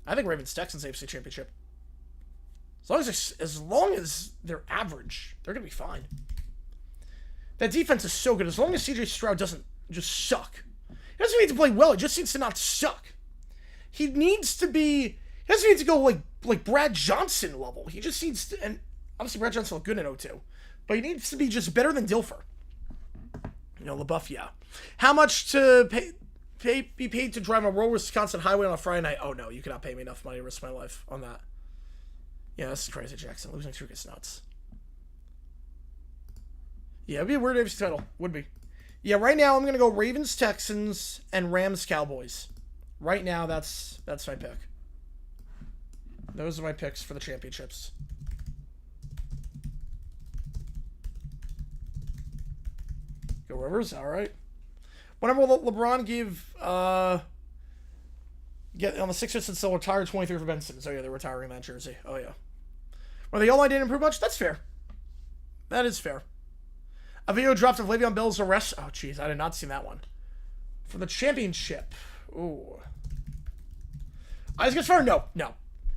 I think Ravens, Texans, AFC Championship. As long as they're average, they're going to be fine. That defense is so good. As long as CJ Stroud doesn't just suck. He doesn't need to play well. He just needs to not suck. He doesn't need to go like Brad Johnson level. He just needs to, and obviously Brad Johnson looked good in 0-2. But he needs to be just better than Dilfer. You know, LaBeouf, yeah. How much to be paid to drive on a rural Wisconsin highway on a Friday night? Oh no, you cannot pay me enough money to risk my life on that. Yeah, this is crazy, Jackson. Losing to gets nuts. Yeah, it'd be a weird AFC title. Would be. Yeah, right now I'm gonna go Ravens, Texans, and Rams, Cowboys. Right now, that's my pick. Those are my picks for the championships. Go Rivers, all right. Whenever LeBron give get on the Sixers since they'll retire 23 for Ben Simmons. Oh yeah, they're retiring that jersey. Oh yeah. Well, the O-line didn't improve much. That's fair. That is fair. A video dropped of Le'Veon Bell's arrest. Oh jeez, I did not see that one. For the championship. Ooh. I was fair. No.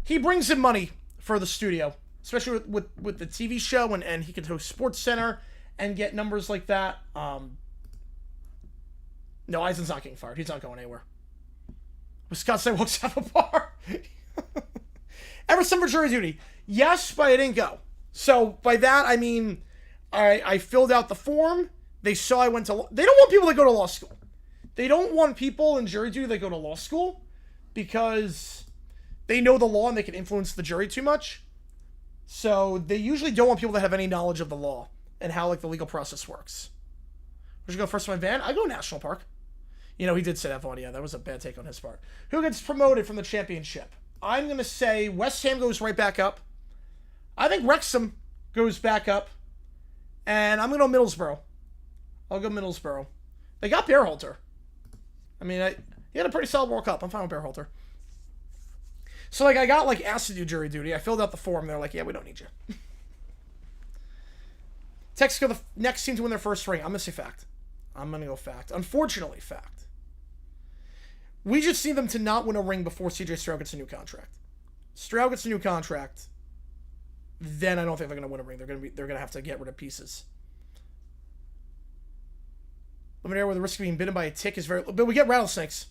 He brings in money for the studio, especially with the TV show, and he can host Sports Center and get numbers like that. No, Eisen's not getting fired. He's not going anywhere. Wisconsin walks out of a bar. Ever summer jury duty? Yes, but I didn't go. So by that I mean I filled out the form. They saw I went to. They don't want people that go to law school. They don't want people in jury duty that go to law school because they know the law and they can influence the jury too much. So they usually don't want people that have any knowledge of the law and how like the legal process works. Would you go first to my van? I go National Park. You know, he did say that one. Yeah, that was a bad take on his part. Who gets promoted from the championship? I'm going to say West Ham goes right back up. I think Wrexham goes back up. And I'm going to go Middlesbrough. I'll go Middlesbrough. They got Bearhalter. I mean, he had a pretty solid World Cup. I'm fine with Bearhalter. So, like, I got, like, asked to do jury duty. I filled out the form. They're like, yeah, we don't need you. Texas go the next team to win their first ring. I'm going to say fact. I'm going to go fact. Unfortunately, fact. We just need them to not win a ring before CJ Stroud gets a new contract. Stroud gets a new contract, then I don't think they're going to win a ring. They're going to have to get rid of pieces. Living area where the risk of being bitten by a tick is very low. But we get rattlesnakes.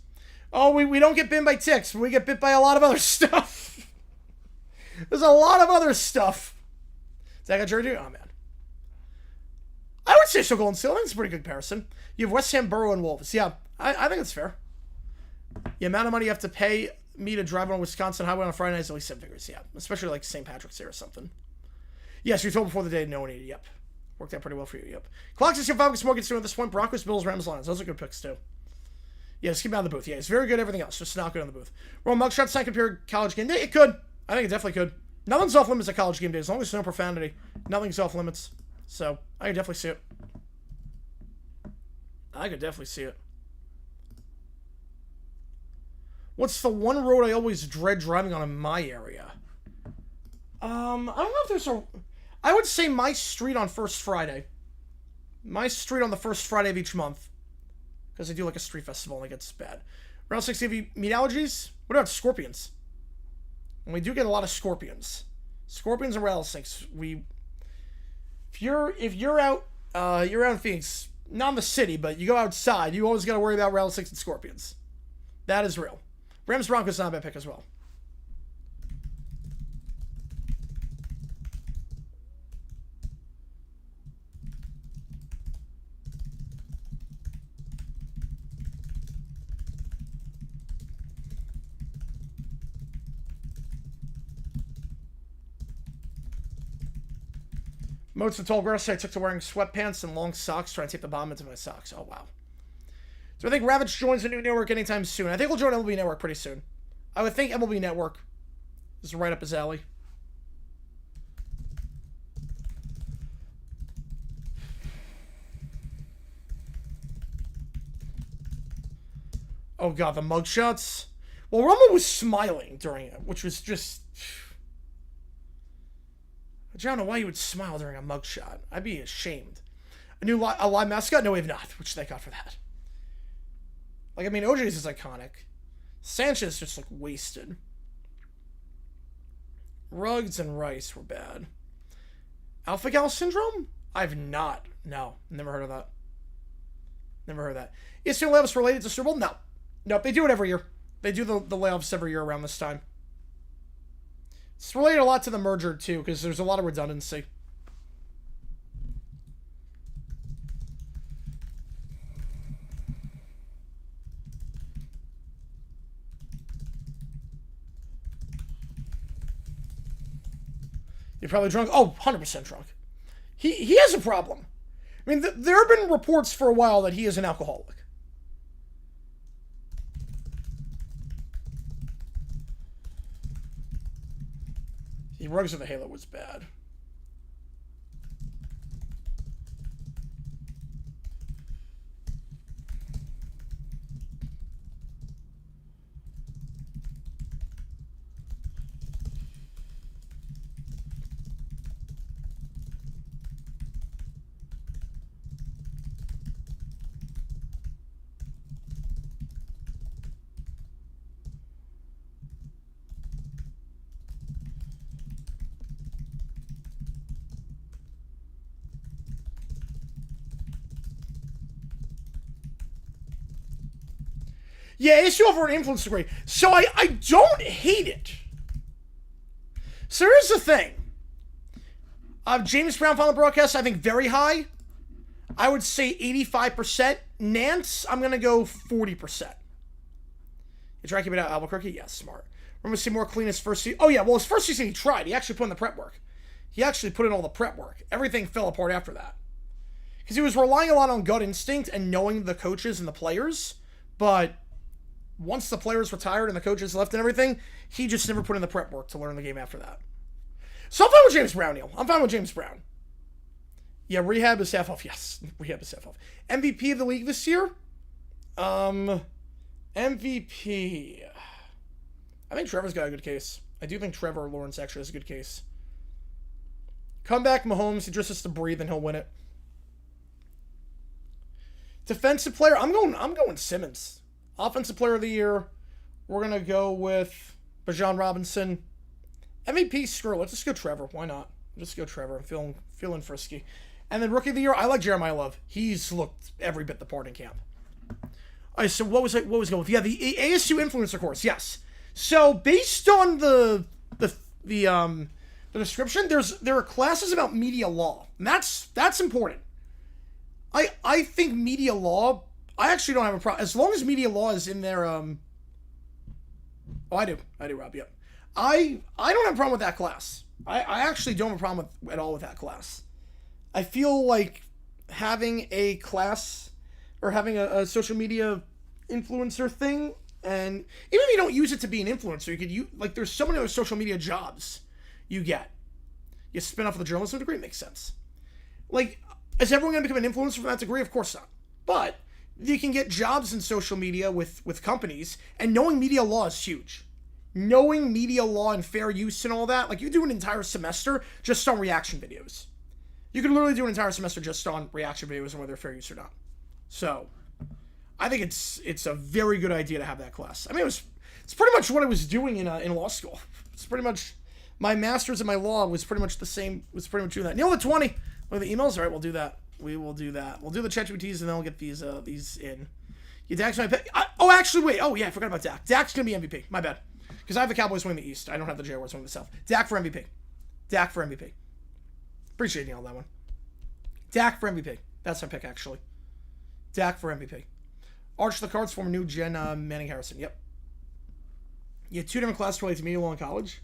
Oh, we don't get bitten by ticks, but we get bit by a lot of other stuff. There's a lot of other stuff. Is that got jury? Oh, man. I would say so Golden Steel. I think it's a pretty good comparison. You have West Ham, Borough, and Wolves. Yeah, I think it's fair. The amount of money you have to pay me to drive on a Wisconsin highway on a Friday night is at least 7 figures. Yeah, especially like St. Patrick's Day or something. Yes, you're told before the day no one needed. Yep. Worked out pretty well for you. Yep. Clocks is your Falcons more concerned at this point. Broncos, Bills, Rams, Lions. Those are good picks too. Yeah, just keep him out of the booth. Yeah, it's very good. Everything else, just not good on the booth. Well, mugshot sign compare college game day. It could. I think it definitely could. Nothing's off limits at college game day. As long as there's no profanity, nothing's off limits. So, I could definitely see it. I could definitely see it. What's the one road I always dread driving on in my area? I don't know if there's a... I would say my street on First Friday. My street on the first Friday of each month. Because they do like a street festival and it gets bad. Round 6, have you meat allergies? What about scorpions? And we do get a lot of scorpions. Scorpions and rattlesnakes. If you're out in Phoenix, not in the city, but you go outside, you always got to worry about rattlesnakes and scorpions. That is real. Rams Broncos not a bad pick as well. Moats the tall girl said I took to wearing sweatpants and long socks trying to take the bomb into my socks. Oh, wow. So I think Ravage joins a new network anytime soon. I think he'll join MLB Network pretty soon. I would think MLB Network is right up his alley. Oh, God, the mugshots. Well, Romo was smiling during it, which was just... I don't know why you would smile during a mugshot. I'd be ashamed. A live mascot? No, we have not, which thank God for that. Like, I mean, OJ's is iconic. Sanchez just looked wasted. Ruggs and Rice were bad. Alpha Gal Syndrome? I've not. No, never heard of that. Never heard of that. Is there layoffs related to Super Bowl? No. Nope, they do it every year. They do the layoffs every year around this time. It's related a lot to the merger, too, because there's a lot of redundancy. You're probably drunk? Oh, 100% drunk. He has a problem. I mean, there have been reports for a while that he is an alcoholic. The Rugs of the Halo was bad. Yeah, issue over an influence degree. So I don't hate it. So here's the thing. James Brown final broadcast, I think very high. I would say 85%. Nance, I'm going to go 40%. You try to keep it out Albuquerque? Yeah, smart. Remember to see more clean his first season? Oh, yeah, well, his first season he tried. He actually put in the prep work. He actually put in all the prep work. Everything fell apart after that. Because he was relying a lot on gut instinct and knowing the coaches and the players. But once the players retired and the coaches left and everything, he just never put in the prep work to learn the game after that. So I'm fine with James Brown, Neil. I'm fine with James Brown. Yeah, rehab is half off. Yes, rehab is half off. MVP of the league this year? MVP. I think Trevor's got a good case. I do think Trevor Lawrence actually has a good case. Comeback Mahomes, he just has to breathe and he'll win it. Defensive player, I'm going Simmons. Offensive player of the year, we're going to go with Bijan Robinson. MVP, screw it. Let's just go Trevor. Why not? Just go Trevor. I'm feeling frisky. And then rookie of the year, I like Jeremiah Love. He's looked every bit the part in camp. All right, so what was going with? Yeah, the ASU influencer course. Yes. So based on the description, there are classes about media law. And that's important. I think media law, I actually don't have a problem. As long as media law is in there, oh, I do, Rob, yep. I don't have a problem with that class. I actually don't have a problem at all with that class. I feel like having a class or having a social media influencer thing, and even if you don't use it to be an influencer, you could use, like, there's so many other social media jobs you get. You spin off of the journalism degree, makes sense. Like, is everyone going to become an influencer from that degree? Of course not. But you can get jobs in social media with companies, and knowing media law is huge. Knowing media law and fair use and all that, like, you do an entire semester just on reaction videos. You can literally do an entire semester just on reaction videos and whether they're fair use or not. So, I think it's a very good idea to have that class. I mean, it's pretty much what I was doing in law school. It's pretty much my master's in my law was pretty much the same. Was pretty much doing that. Neil the 20. Look at the emails. All right, we'll do that. We will do that. We'll do the ChatGPTs and then we'll get these in. Yeah, Dak's my pick. Oh, actually, wait. Oh, yeah, I forgot about Dak. Dak's gonna be MVP. My bad. Because I have the Cowboys winning the East. I don't have the Jaguars winning the South. Dak for MVP. Dak for MVP. Appreciate you on that one. Dak for MVP. That's my pick, actually. Dak for MVP. Arch the Cards, former new gen Manning Harrison. Yep. You had 2 different classes related to media law in college.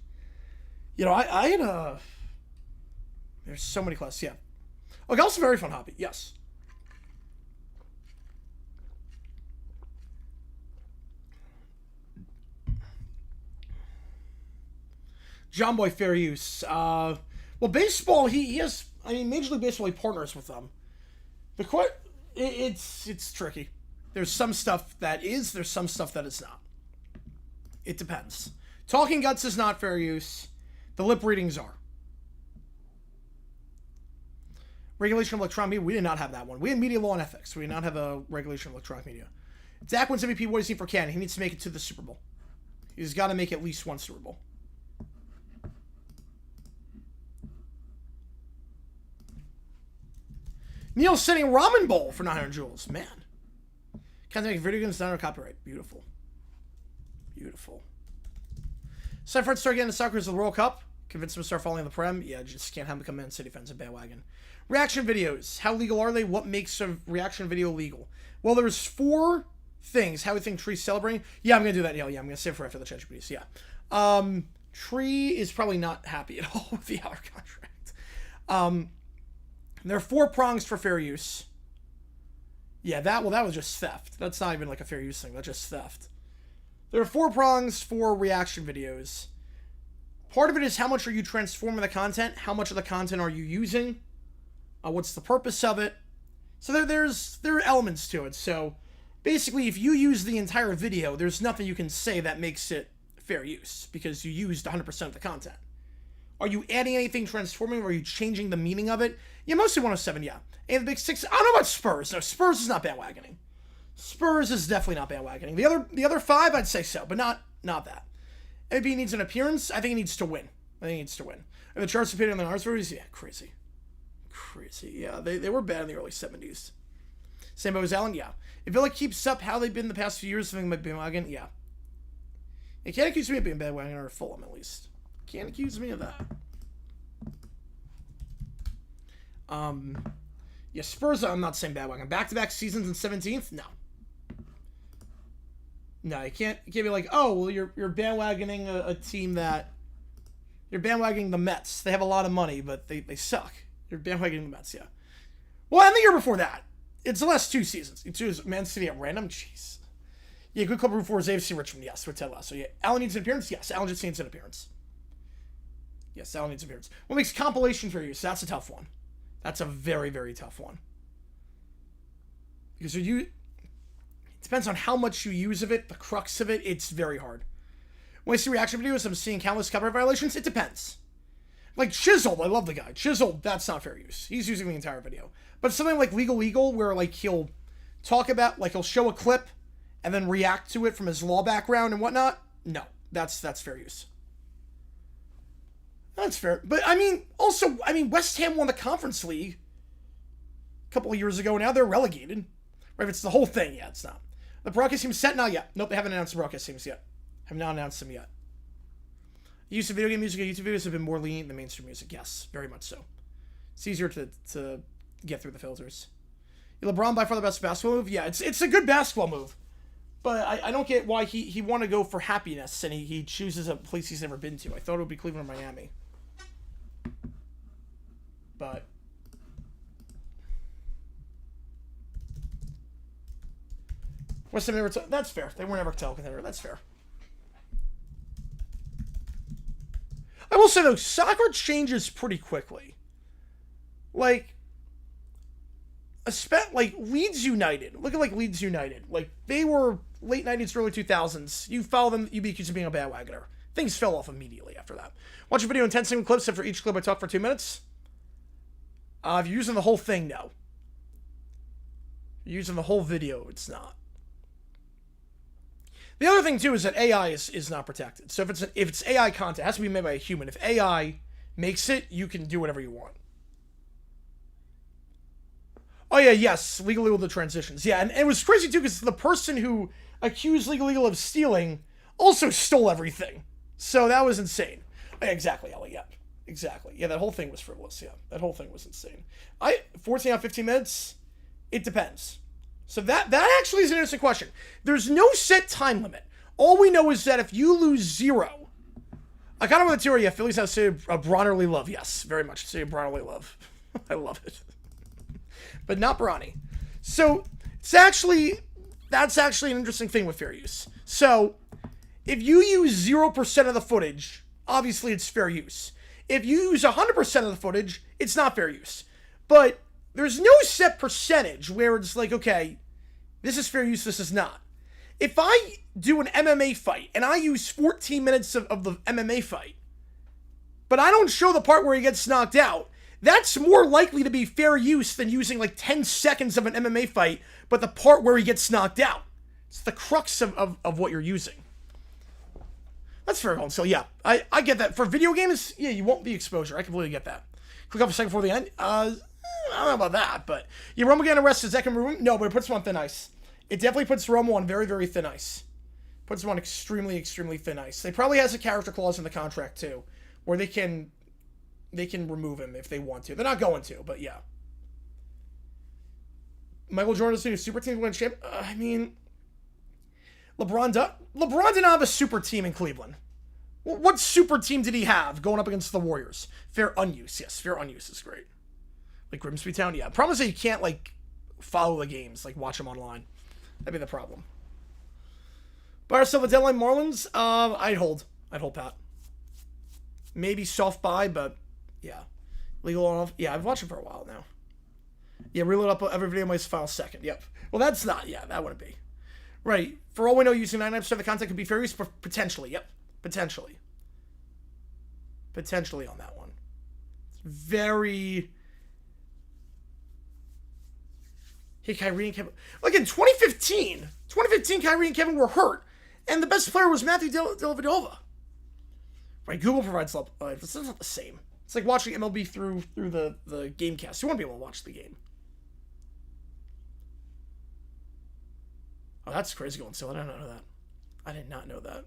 You know, I had there's so many classes, yeah. Okay, also a very fun hobby, yes. John Boy, fair use. Well, baseball, he has, I mean, Major League Baseball, he partners with them. It's tricky. There's some stuff that is, there's some stuff that is not. It depends. Talking guts is not fair use. The lip readings are. Regulation of electronic media, we did not have that one. We had media law and ethics. We did not have a regulation of electronic media. Dak wins MVP, what does he need for Canada? He needs to make it to the Super Bowl. He's got to make at least one Super Bowl. Neil sending ramen bowl for 900 joules. Man. Can't make video games under copyright. Beautiful. Beautiful. So Fred start getting the soccer as the World Cup. Convince him to start following the Prem. Yeah, just can't have him become Man City fans and bandwagon. Reaction videos. How legal are they? What makes a reaction video legal? Well, there's 4 things. How we think Tree's celebrating. Yeah, I'm going to do that, Neil. Yeah, I'm going to save it for after the ChatGPTs. Yeah. Tree is probably not happy at all with the hour contract. There are 4 prongs for fair use. Yeah, that was just theft. That's not even like a fair use thing. That's just theft. There are 4 prongs for reaction videos. Part of it is how much are you transforming the content? How much of the content are you using? What's the purpose of it? So there are elements to it. So basically, if you use the entire video, there's nothing you can say that makes it fair use because you used 100% of the content. Are you adding anything transforming or are you changing the meaning of it? Yeah, mostly 107, yeah. And the big 6, I don't know about Spurs. No, Spurs is not bandwagoning. Spurs is definitely not bandwagoning. The other 5, I'd say so, but not that. MVP needs an appearance. I think he needs to win. Are the charts appearing on the Arts Series? Yeah, crazy. Yeah, they were bad in the early 70s. Same as Allen, yeah. If Villa keeps up how they've been the past few years, something might be bandwagon, yeah. You can't accuse me of being bandwagon or Fulham, at least. Can't accuse me of that. Yeah, Spurs, I'm not saying bandwagon. Back-to-back seasons in 17th? No. No, you can't be like, oh, well, you're bandwagoning a team that... You're bandwagoning the Mets. They have a lot of money, but they suck. You're bandwagoning the Mets, yeah. Well, and the year before that. It's the last 2 seasons. It's just Man City at random. Jeez. Yeah, good club root for is AFC Richmond. Yes, with Ted Lasso. Yeah, Allen needs an appearance. Yes, Allen just needs an appearance. Yes, Allen needs an appearance. What makes compilation for you? So that's a tough one. That's a very, very tough one. Because it depends on how much you use of it, the crux of it. It's very hard. When I see reaction videos, I'm seeing countless copyright violations. It depends. Like Chiseled, I love the guy. Chiseled, that's not fair use. He's using the entire video. But something like Legal, where like he'll talk about, like he'll show a clip and then react to it from his law background and whatnot. No, that's fair use. That's fair. But I mean, West Ham won the Conference League a couple of years ago. Now they're relegated. Right? If it's the whole thing, yeah, it's not. The broadcast team's set now yet. Nope, they haven't announced the broadcast teams yet. Have not announced them yet. The use of video game music and YouTube videos have been more lenient than mainstream music. Yes, very much so. It's easier to get through the filters. LeBron by far the best basketball move? Yeah, it's a good basketball move. But I don't get why he want to go for happiness and he chooses a place he's never been to. I thought it would be Cleveland or Miami. But West Ham never that's fair. They were never a title contender. That's fair. I will will say, though, soccer changes pretty quickly. Like Leeds United. Look at, like, Leeds United. Like, they were late 90s, early 2000s. You follow them, you'd be accused of being a bandwagoner. Things fell off immediately after that. Watch a video in 10-second clips, and for each clip I talk for 2 minutes. If you're using the whole thing, no. If you're using the whole video, it's not. The other thing, too, is that AI is not protected. So if it's AI content, it has to be made by a human. If AI makes it, you can do whatever you want. Oh, yeah, yes, Legal Eagle the transitions. Yeah, and it was crazy, too, because the person who accused Legal Eagle of stealing also stole everything. So that was insane. Oh, yeah, exactly, Ellie, yeah. Exactly. Yeah, that whole thing was frivolous, yeah. That whole thing was insane. 14 out of 15 minutes? It depends. So that actually is an interesting question. There's no set time limit. All we know is that if you lose 0... I kind of want to theory, yeah, Phillies have to say a Bronnerly love. Yes, very much. Say a Bronnerly love. I love it. But not Bronny. So that's actually an interesting thing with fair use. So if you use 0% of the footage, obviously it's fair use. If you use 100% of the footage, it's not fair use. But there's no set percentage where it's like, okay, this is fair use, this is not. If I do an MMA fight and I use 14 minutes of the MMA fight, but I don't show the part where he gets knocked out, that's more likely to be fair use than using like 10 seconds of an MMA fight, but the part where he gets knocked out. It's the crux of what you're using. That's fair, so yeah, I get that. For video games, yeah, you won't be exposure. I completely get that. Click up a second before the end. I don't know about that, but yeah, Romo getting arrested. That can ruin. No, but it puts him on thin ice. It definitely puts Romo on very, very thin ice. Puts him on extremely, extremely thin ice. They probably has a character clause in the contract too, where they can remove him if they want to. They're not going to, but yeah. Michael Jordan's new super team to win champ. I mean, LeBron did not have a super team in Cleveland. What super team did he have going up against the Warriors? Fair unuse, yes. Fair unuse is great. Like Grimsby Town, yeah. Problem is that you can't like follow the games, like watch them online. That'd be the problem. Bar Silva deadline Marlins. I'd hold Pat. Maybe soft buy, but yeah. Legal on off. Yeah, I've watched him for a while now. Yeah, reload up every video in my file second. Yep. Well, that's not. Yeah, that wouldn't be. Right. For all we know, using 99% of the content could be fair use, potentially. Yep. Potentially. Potentially on that one. It's very. Hey, Kyrie and Kevin. Like in 2015, Kyrie and Kevin were hurt, and the best player was Matthew Dellavedova. Right, Google provides love. It's not the same. It's like watching MLB through the Gamecast. You won't be able to watch the game. Oh, that's crazy going still. I did not know that. I did not know that.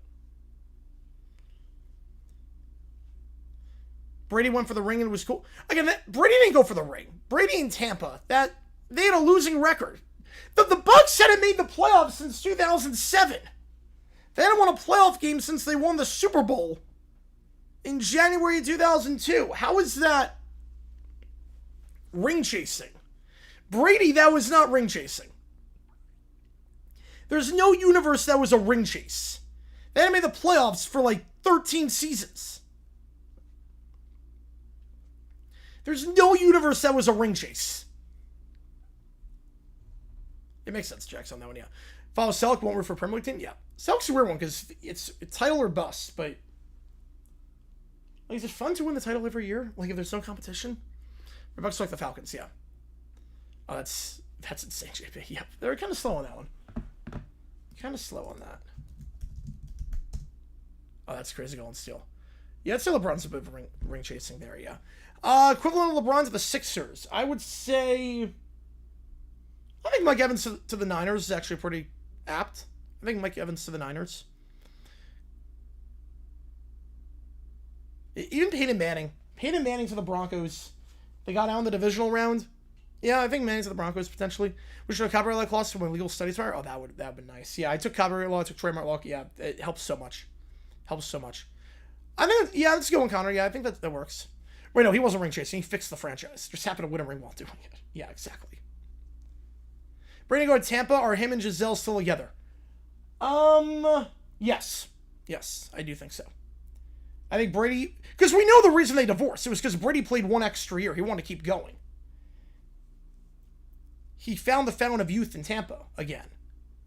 Brady went for the ring and it was cool. Again, Brady didn't go for the ring. Brady in Tampa, they had a losing record. The Bucks hadn't made the playoffs since 2007. They hadn't won a playoff game since they won the Super Bowl in January 2002. How is that ring chasing? Brady, that was not ring chasing. There's no universe that was a ring chase. They hadn't made the playoffs for like 13 seasons. There's no universe that was a ring chase. It makes sense, Jax, on that one, yeah. Follow Selk, won't root for Premier League team? Yeah. Selk's a weird one, because it's title or bust, but like, is it fun to win the title every year? Like, if there's no competition? Red Bucks like the Falcons, yeah. Oh, that's insane, JP. Yep. They're kind of slow on that one. Kind of slow on that. Oh, that's crazy going steel. Yeah, I'd say LeBron's a bit of ring chasing there, yeah. Equivalent of LeBron to the Sixers. I would say... I think Mike Evans to the Niners is actually pretty apt. I think Mike Evans to the Niners. Even Peyton Manning. Peyton Manning to the Broncos. They got out in the divisional round. Yeah, I think Manning to the Broncos, potentially. We should have copyright law clause to when legal studies fire. Oh, that would be nice. Yeah, I took copyright law, I took trademark law. Yeah, it helps so much. Helps so much. I think, yeah, let's go on Connor. Yeah, I think that works. Wait, no, he wasn't ring chasing. He fixed the franchise. Just happened to win a ring while doing it. Yeah, exactly. Brady go to Tampa. Are him and Giselle still together? Yes. Yes, I do think so. I think Brady, because we know the reason they divorced. It was because Brady played one extra year. He wanted to keep going. He found the fountain of youth in Tampa again.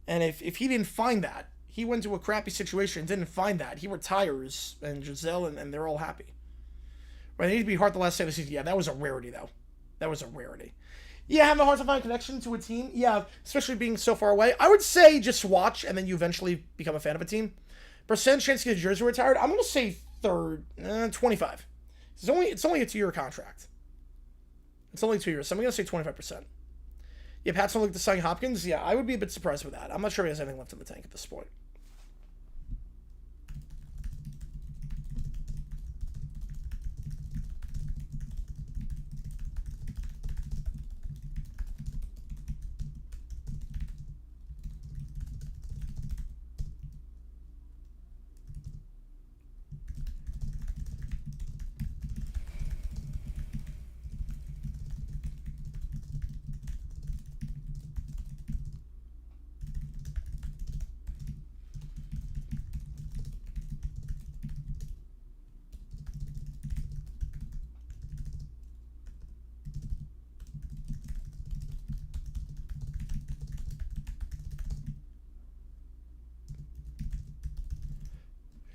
And if he didn't find that, he went to a crappy situation and didn't find that. He retires, and Giselle, and they're all happy. But they need to be hard the last day of the season. Yeah, that was a rarity, though. That was a rarity. Yeah, having a hard time finding a connection to a team. Yeah, especially being so far away. I would say just watch, and then you eventually become a fan of a team. Percent chance to get a jersey retired, I'm going to say 25. It's only a 2-year contract. It's only 2 years, so I'm going to say 25%. Yeah, Pat's don't look to sign Hopkins. Yeah, I would be a bit surprised with that. I'm not sure he has anything left in the tank at this point.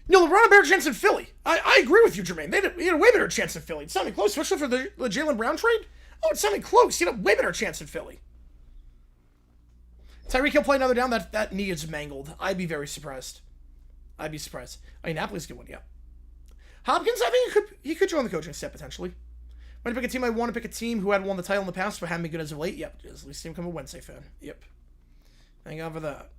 You know, LeBron had a better chance in Philly. I agree with you, Jermaine. They had a way better chance in Philly. It's something close, especially for the Jaylen Brown trade. Oh, it's something close. You had a way better chance in Philly. Tyreek Hill play another down. That knee is mangled. I'd be very surprised. I'd be surprised. I mean, Napoli's a good one, yeah. Hopkins, I think he could join the coaching staff potentially. When I pick a team, I want to pick a team who had won the title in the past but haven't been good as of late. Yep, just at least see him become a Wednesday fan. Yep. Thank God for that.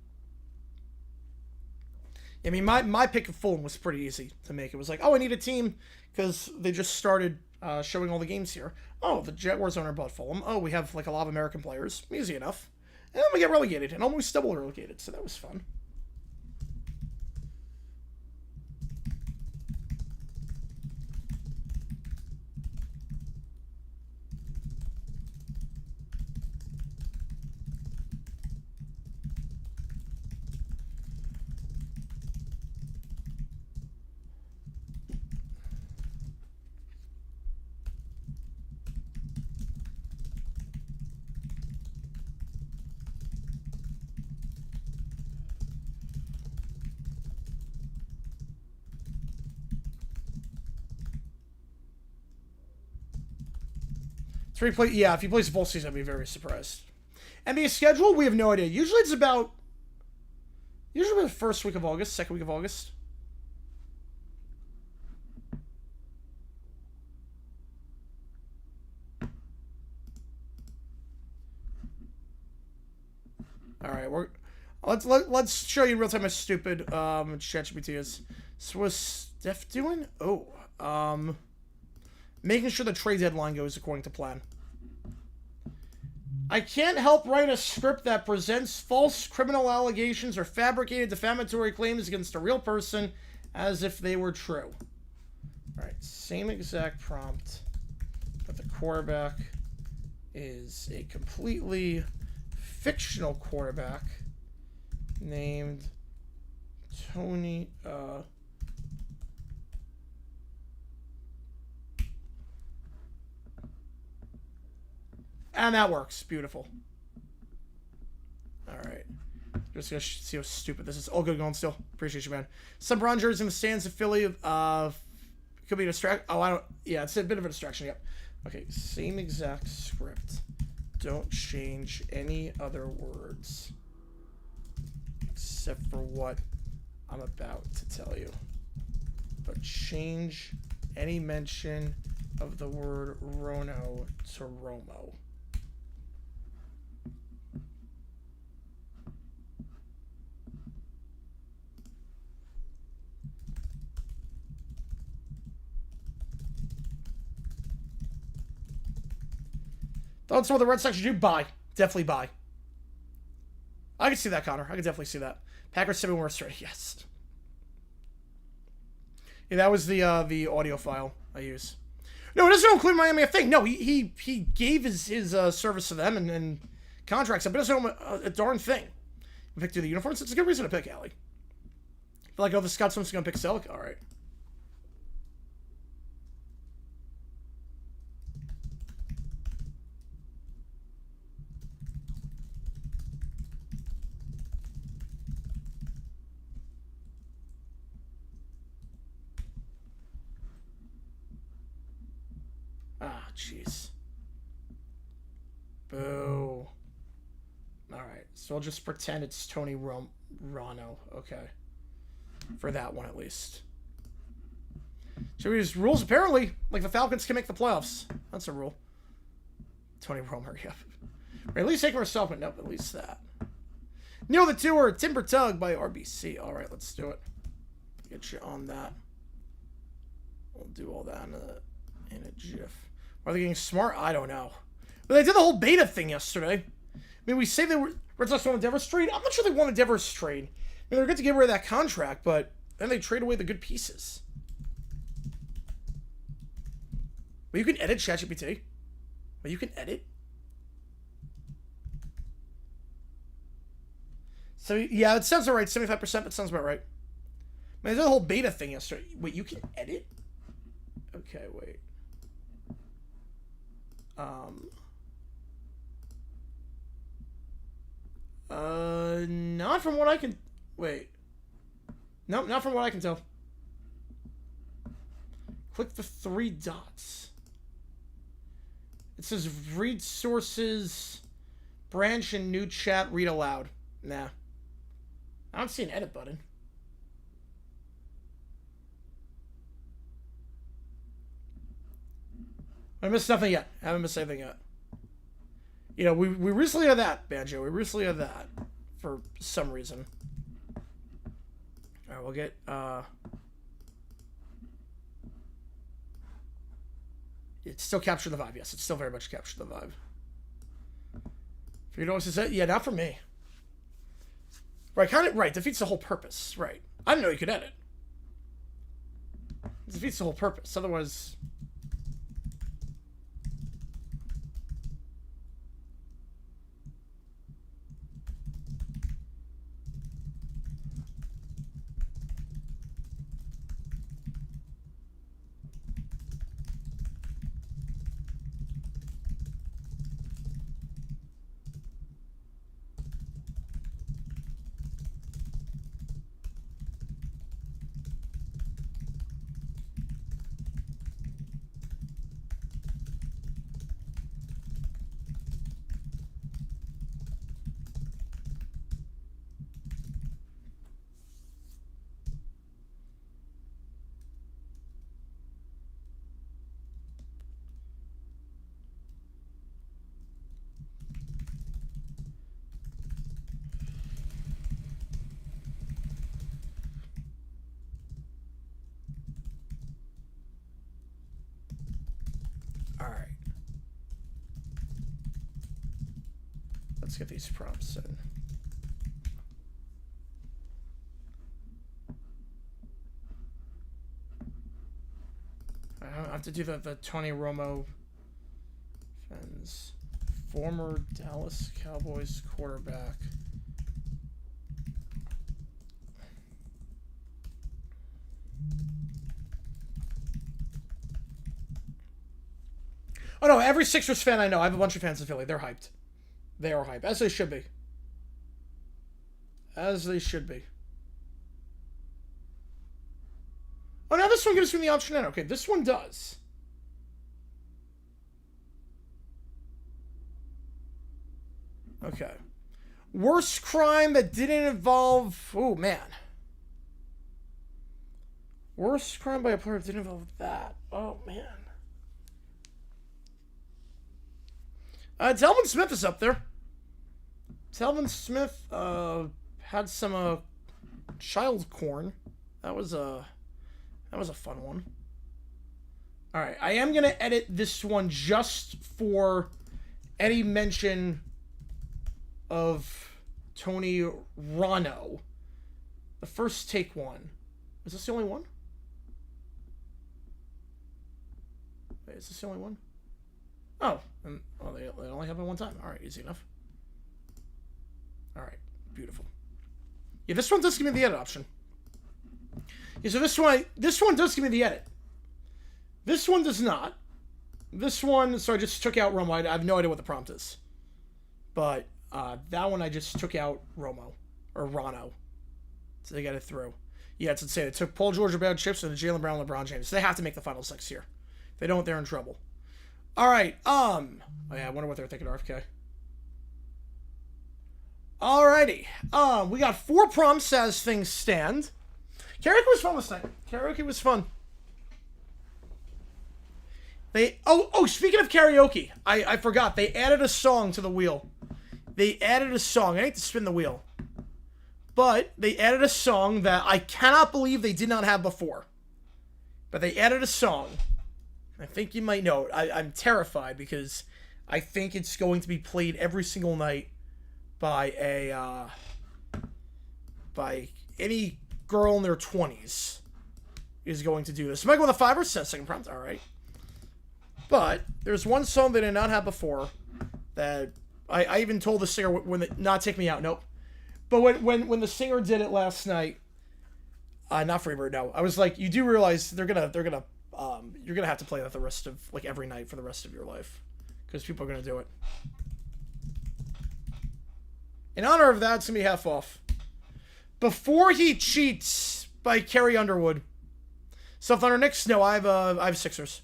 I mean, my pick of Fulham was pretty easy to make. It was like, oh, I need a team because they just started showing all the games here. Oh, the Jaguars owner bought Fulham. Oh, we have like a lot of American players. Easy enough. And then we get relegated, and almost double relegated, so that was fun. Yeah, if he plays the full season, I'd be very surprised. NBA schedule, we have no idea. Usually the first week of August, second week of August. All right, let's show you in real time how stupid ChatGPT is. So what's Steph doing? Making sure the trade deadline goes according to plan. I can't help write a script that presents false criminal allegations or fabricated defamatory claims against a real person as if they were true. Alright, same exact prompt, but the quarterback is a completely fictional quarterback named Tony, and that works. Beautiful. Alright. Just gonna see how stupid this is. All good going still. Appreciate you, man. Some Brown jerseys in the stands of Philly. Could be a distraction. Oh, I don't. Yeah, it's a bit of a distraction. Yep. Okay, same exact script. Don't change any other words. Except for what I'm about to tell you. But change any mention of the word Rono to Romo. Thoughts on what the Red Sox should do? Buy. Definitely buy. I can see that, Connor. I can definitely see that. Packers 7 worst straight. Yes. Yeah, that was the audio file I use. No, it doesn't include Miami a thing. No, he gave his service to them and contracts them, but it doesn't own a darn thing. We picked through the uniforms. It's a good reason to pick, Allie. I feel like, oh, the Scott's going to pick Selleck. All right. jeez. Boo. Alright, so I'll just pretend it's Tony Rano. Okay. For that one, at least. So we use rules, apparently, like the Falcons can make the playoffs. That's a rule. Tony Romo, yep. Or at least take myself, but nope, at least that. Neil the Tour, Timber Tug by RBC. Alright, let's do it. Get you on that. We'll do all that in a jiff. Are they getting smart? I don't know. But they did the whole beta thing yesterday. I mean, we say they were Red Sox wanted Devers trade. I'm not sure they wanted Devers trade. I mean, they're good to get rid of that contract, but then they trade away the good pieces. Well, you can edit ChatGPT. Well, you can edit. So, yeah, it sounds alright. 75%, that sounds about right. I mean, they did the whole beta thing yesterday. Wait, you can edit? Okay, wait. Not from what I can... Wait. Nope, not from what I can tell. Click the 3 dots. It says read sources, branch and new chat, read aloud. Nah. I don't see an edit button. I missed nothing yet. I haven't missed anything yet. You know, we recently had that, Banjo. We recently had that. For some reason. Alright, we'll get, It still captured the vibe, yes. It still very much captured the vibe. For you know what to say? Yeah, not for me. Right, kind of, right, defeats the whole purpose. Right. I didn't know you could edit. It defeats the whole purpose. Otherwise... Alright. Let's get these prompts in. I have to do the Tony Romo fans. Former Dallas Cowboys quarterback. Oh no, every Sixers fan I know, I have a bunch of fans in Philly. They're hyped. They are hyped. As they should be. As they should be. Oh, now this one gives me the option in. Okay, this one does. Okay. Worst crime that didn't involve... Oh, man. Worst crime by a player that didn't involve that. Oh, man. Telvin Smith is up there. Telvin Smith had some child corn. That was a fun one. All right, I am gonna edit this one just for any mention of Tony Rano. The first take one. Is this the only one? Wait, is this the only one? Oh, and, well, they only have it one time. All right, easy enough. All right, beautiful. Yeah, this one does give me the edit option. Yeah, so this one does give me the edit. This one does not. This one, so I just took out Romo. I have no idea what the prompt is. But that one I just took out Romo, or Rano. So they got it through. Yeah, it's insane. It took Paul George, Brad Chips, and Jaylen Brown, LeBron James. So they have to make the final 6 here. If they don't, they're in trouble. All right. Oh yeah, I wonder what they're thinking of RFK. Alrighty. We got 4 prompts as things stand. Karaoke was fun this night. Karaoke was fun. Speaking of karaoke, I forgot. They added a song to the wheel. They added a song. I hate to spin the wheel. But they added a song that I cannot believe they did not have before. But they added a song. I think you might know it. I'm terrified because I think it's going to be played every single night by any girl in their 20s is going to do this. Am I going with a 5 or 6 prompt? All right. But there's one song they did not have before that I even told the singer when not Take Me Out. Nope. But when the singer did it last night, not Freebird. No, I was like, you do realize you're gonna have to play that the rest of every night for the rest of your life because people are gonna do it. In honor of that, it's gonna be half off. Before He Cheats by Carrie Underwood. So Thunder Knicks? No, I have Sixers.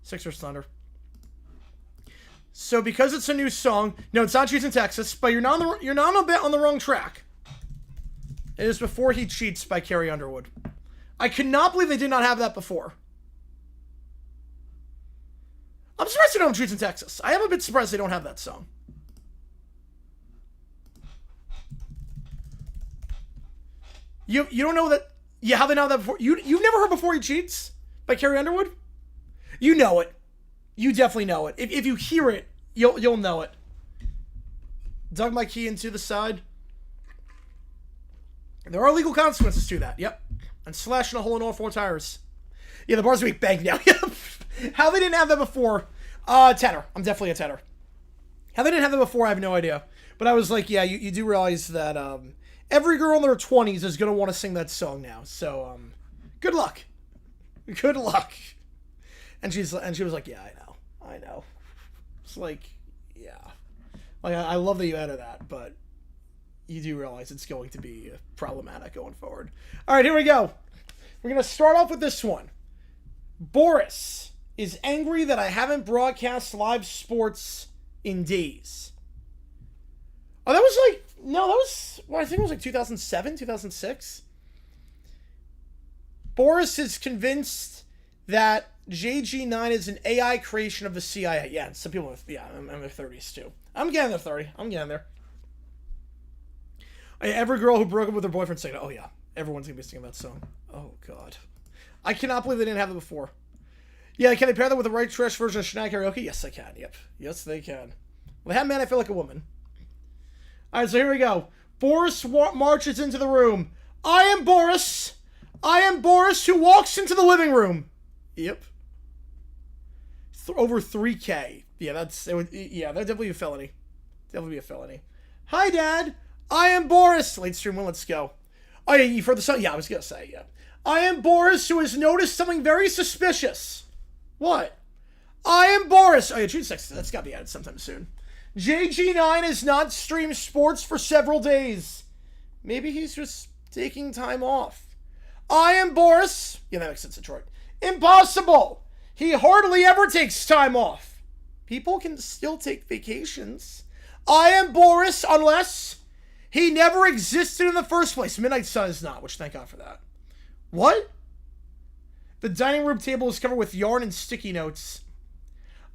Sixers Thunder. So because it's a new song, no, it's not Houston, Texas, but you're not on the wrong track. It is Before He Cheats by Carrie Underwood. I cannot believe they did not have that before. I'm surprised they don't have Houston, Texas. I am a bit surprised they don't have that song. You don't know that? Yeah, how they know that before? You've never heard Before He Cheats by Carrie Underwood? You know it. You definitely know it. If you hear it, you'll know it. Dug my key into the side. There are legal consequences to that. Yep. And slashing a hole in all 4 tires. Yeah, the bar's gonna be banged now. Yep. How they didn't have that before? Tenor. I'm definitely a tenor. How they didn't have that before, I have no idea. But I was like, yeah, you do realize that every girl in their 20s is gonna want to sing that song now. So good luck. Good luck. And she was like, yeah, I know. It's like, yeah. Like, I love that you added that, but you do realize it's going to be problematic going forward. All right, here we go. We're going to start off with this one. Boris is angry that I haven't broadcast live sports in days. Oh, that was like, no, that was, well, I think it was like 2007, 2006. Boris is convinced that JG9 is an AI creation of the CIA. Yeah, some people, I'm in their 30s too. I'm getting there, 30. I'm getting there. Every girl who broke up with her boyfriend saying, oh yeah, everyone's going to be singing that song. Oh, God. I cannot believe they didn't have it before. Yeah, can they pair that with the right trash version of Shania Karaoke? Yes, they can. Yep. Yes, they can. Well, they have Man, I Feel Like a Woman. All right, so here we go. Boris marches into the room. I am Boris. I am Boris who walks into the living room. Yep. Over 3K. Yeah, that'd definitely be a felony. Definitely be a felony. Hi, Dad. I am Boris. Late stream one, let's go. Oh, yeah, you've heard the song? Yeah, I was going to say, yeah. I am Boris who has noticed something very suspicious. What? I am Boris. Oh, yeah, June 6th. That's got to be added sometime soon. JG9 has not streamed sports for several days. Maybe he's just taking time off. I am Boris. Yeah, that makes sense, Detroit. Impossible. He hardly ever takes time off. People can still take vacations. I am Boris unless he never existed in the first place. Midnight Sun is not, which thank God for that. What? The dining room table is covered with yarn and sticky notes.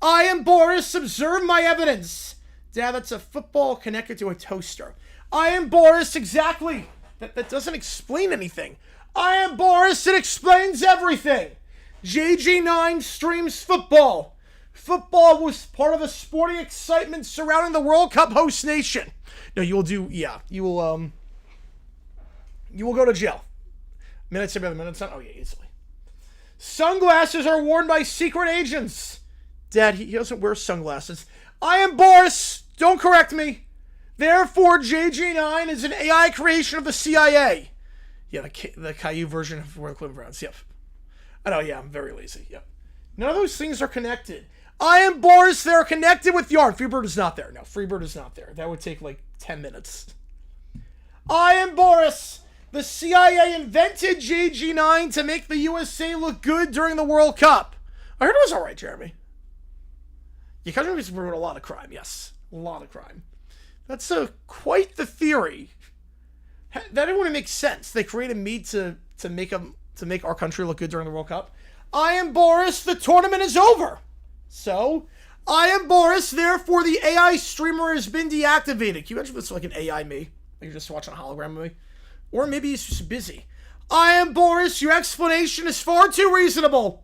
I am Boris. Observe my evidence. Dad, that's a football connected to a toaster. I am Boris. Exactly. That doesn't explain anything. I am Boris. It explains everything. JG9 streams football. Football was part of the sporting excitement surrounding the World Cup host nation. No, you will do, yeah. You will go to jail. Minutes every other minute. Oh, yeah, easily. Sunglasses are worn by secret agents. Dad, he doesn't wear sunglasses. I am Boris. Don't correct me. Therefore, JG9 is an AI creation of the CIA. Yeah, the Caillou version of Royal Cleveland Browns. Yep. I know, yeah, I'm very lazy. Yep. None of those things are connected. I am Boris. They're connected with yarn. Freebird is not there. No, Freebird is not there. That would take like 10 minutes. I am Boris. The CIA invented JG9 to make the USA look good during the World Cup. I heard it was all right, Jeremy. Your country was promote a lot of crime. Yes, a lot of crime. That's quite the theory. That didn't want to make sense. They created me to make our country look good during the World Cup. I am Boris. The tournament is over. So, I am Boris. Therefore, the AI streamer has been deactivated. Can you imagine if it's like an AI me? Like you're just watching a hologram of me? Or maybe he's just busy. I am Boris. Your explanation is far too reasonable.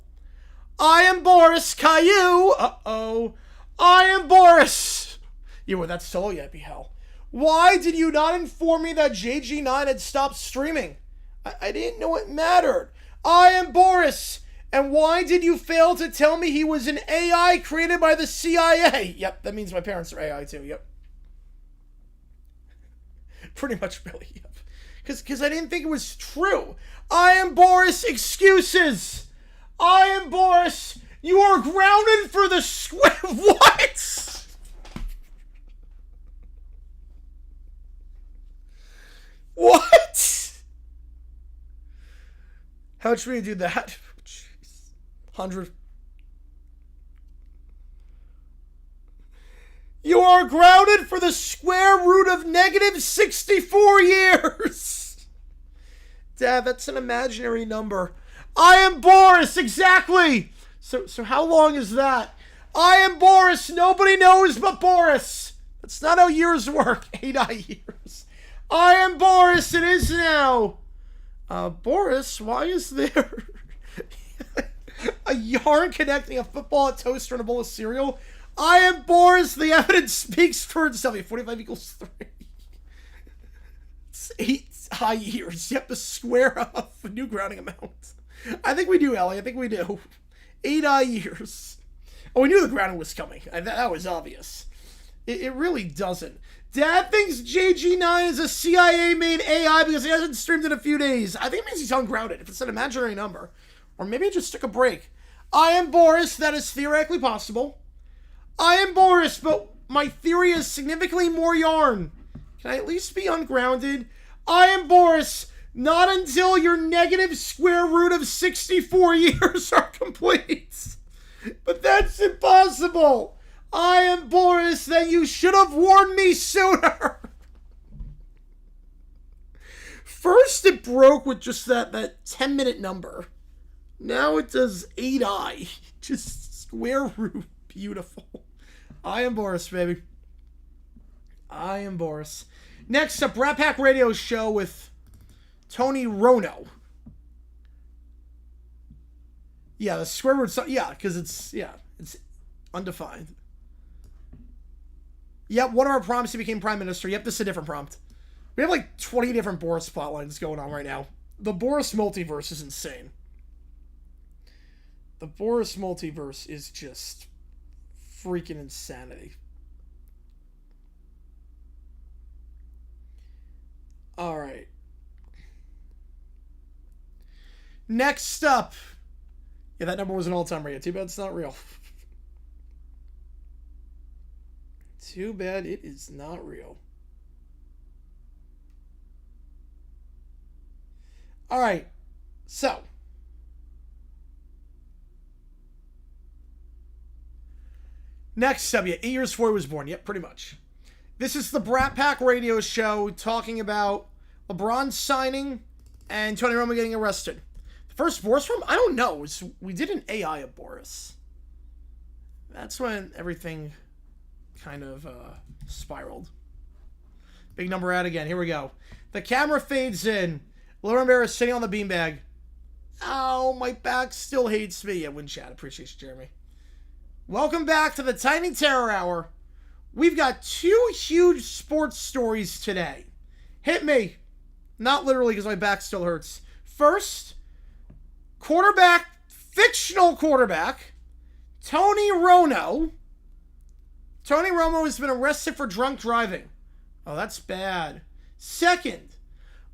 I am Boris. Caillou. Uh-oh. I am Boris. Yeah, well, that's solo yet, be hell. Why did you not inform me that JG9 had stopped streaming? I didn't know it mattered. I am Boris. And why did you fail to tell me he was an AI created by the CIA? Yep, that means my parents are AI too, yep. Pretty much, really, yep. Because I didn't think it was true. I am Boris. Excuses. I am Boris. You are grounded for the square. What? What? How much will you do that? Jeez. 100. You are grounded for the square root of negative 64 years. Dad, that's an imaginary number. I am Boris, exactly. So how long is that? I am Boris. Nobody knows but Boris. That's not how years work. 8 years. I am Boris. It is now. Boris, why is there a yarn connecting a football, a toaster, and a bowl of cereal? I am Boris. The evidence speaks for itself. 45 equals 3. It's 8 years. Yep, the square of a new grounding amount. I think we do, Ellie. I think we do. 8 years. Oh, we knew the grounding was coming. That was obvious. It really doesn't. Dad thinks JG9 is a CIA-made AI because he hasn't streamed in a few days. I think it means he's ungrounded, if it's an imaginary number. Or maybe he just took a break. I am Boris. That is theoretically possible. I am Boris, but my theory is significantly more yarn. Can I at least be ungrounded? I am Boris. Not until your negative square root of 64 years are complete. But that's impossible. I am Boris. Then you should have warned me sooner. First it broke with just that 10-minute number. Now it does 8i. Just square root. Beautiful. I am Boris, baby. I am Boris. Next up, Rat Pack Radio Show with Tony Rono. Yeah, the square root. Yeah, because it's undefined. Yep, one of our prompts, he became prime minister. Yep, this is a different prompt. We have like 20 different Boris plotlines going on right now. The Boris multiverse is insane. The Boris multiverse is just freaking insanity. All right. Next up. Yeah, that number was an all-time record. Too bad it's not real. Too bad it is not real. All right. So. Next up, 8 years before he was born. Yep, pretty much. This is the Brat Pack Radio Show talking about LeBron signing and Tony Romo getting arrested. The first Boris from? I don't know. We did an AI of Boris. That's when everything kind of spiraled. Big number ad again. Here we go. The camera fades in. Lauren Bear is sitting on the beanbag. Ow, my back still hates me. Yeah, win chat. Appreciate you, Jeremy. Welcome back to the Tiny Terror Hour. We've got 2 huge sports stories today. Hit me. Not literally because my back still hurts. First, fictional quarterback, Tony Romo. Tony Romo has been arrested for drunk driving. Oh, that's bad. Second,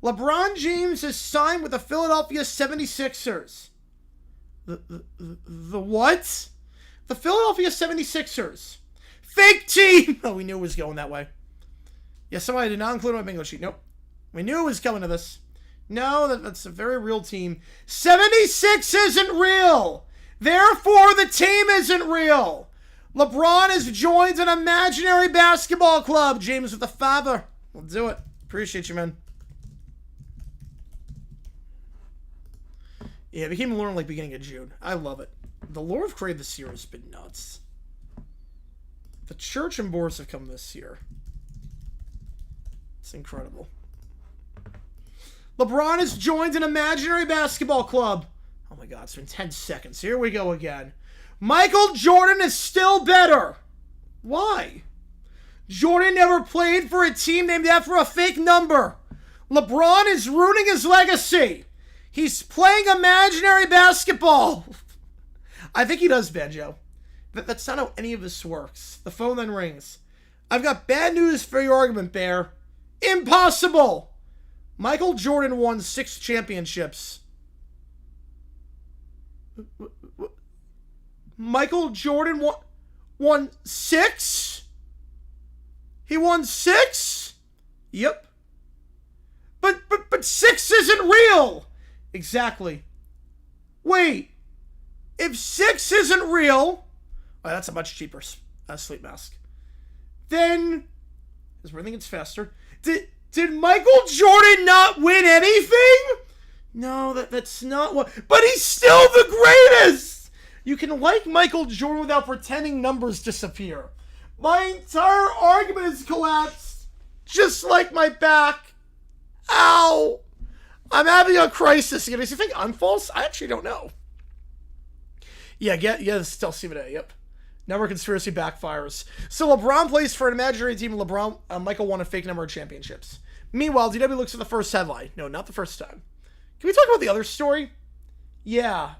LeBron James has signed with the Philadelphia 76ers. The what? The Philadelphia 76ers. Fake team! Oh, we knew it was going that way. Yeah, somebody did not include my bingo sheet. Nope. We knew it was coming to this. No, that's a very real team. 76 isn't real! Therefore, the team isn't real! LeBron has joined an imaginary basketball club. James with the father. We'll do it. Appreciate you, man. Yeah, it became Lauren like beginning of June. I love it. The lore of Crave this year has been nuts. The Church and Boris have come this year. It's incredible. LeBron has joined an imaginary basketball club. Oh my God, it's been 10 seconds. Here we go again. Michael Jordan is still better. Why? Jordan never played for a team named after a fake number. LeBron is ruining his legacy. He's playing imaginary basketball. I think he does, Banjo. That's not how any of this works. The phone then rings. I've got bad news for your argument, Bear. Impossible! Michael Jordan won 6 championships. Michael Jordan won 6? He won 6? Yep. But 6 isn't real! Exactly. Wait. If 6 isn't real... Oh, that's a much cheaper sleep mask. Then... His breathing gets faster. Did Michael Jordan not win anything? No, that's not what... But he's still the greatest! You can like Michael Jordan without pretending numbers disappear. My entire argument has collapsed. Just like my back. Ow! I'm having a crisis. Does he think I'm false? I actually don't know. Yeah, still see today. Yep. Number conspiracy backfires. So LeBron plays for an imaginary team. Michael won a fake number of championships. Meanwhile, DW looks at the first headline. No, not the first time. Can we talk about the other story? Yeah.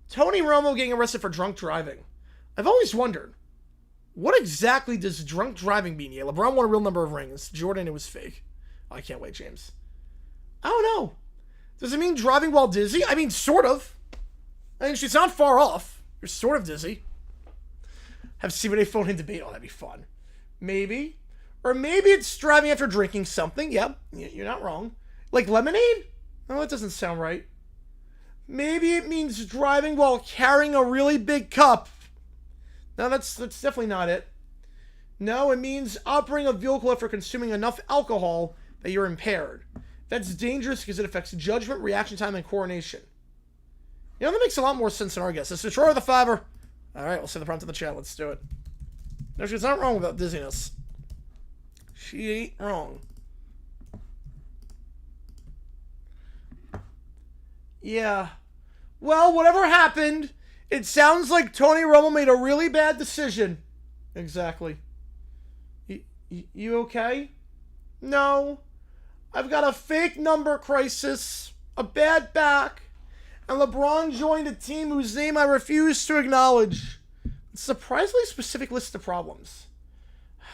Tony Romo getting arrested for drunk driving. I've always wondered, what exactly does drunk driving mean? Yeah, LeBron won a real number of rings. Jordan, it was fake. Oh, I can't wait, James. I don't know. Does it mean driving while dizzy? I mean, sort of. I mean, she's not far off. You're sort of dizzy. Have CBD phone in debate. Oh, that'd be fun. Maybe. Or maybe it's driving after drinking something. Yep, you're not wrong. Like lemonade? Oh, that doesn't sound right. Maybe it means driving while carrying a really big cup. No, that's definitely not it. No, it means operating a vehicle after consuming enough alcohol that you're impaired. That's dangerous because it affects judgment, reaction time, and coordination. You know, that makes a lot more sense than our guess. It's Destroyer of the Fiver. All right, we'll send the prompt to the chat. Let's do it. No, she's not wrong about dizziness. She ain't wrong. Yeah. Well, whatever happened, it sounds like Tony Romo made a really bad decision. Exactly. You okay? No. I've got a fake number crisis, a bad back, and LeBron joined a team whose name I refuse to acknowledge. It's a surprisingly specific list of problems.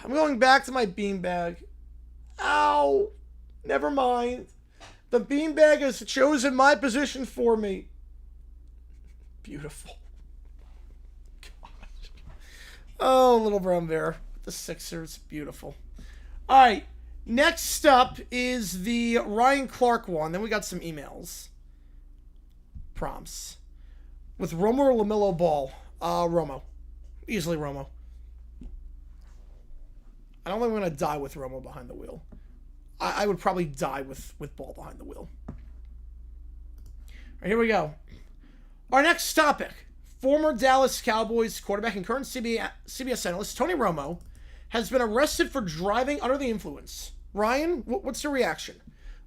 I'm going back to my beanbag. Ow! Never mind. The beanbag has chosen my position for me. Beautiful. God. Oh, little brown bear. The Sixers. Beautiful. All right. Next up is the Ryan Clark one. Then we got some emails. Prompts. With Romo or LaMelo Ball? Romo. Easily Romo. I don't think I'm going to die with Romo behind the wheel. I would probably die with Ball behind the wheel. All right, here we go. Our next topic. Former Dallas Cowboys quarterback and current CBS analyst Tony Romo has been arrested for driving under the influence. Ryan, what's your reaction?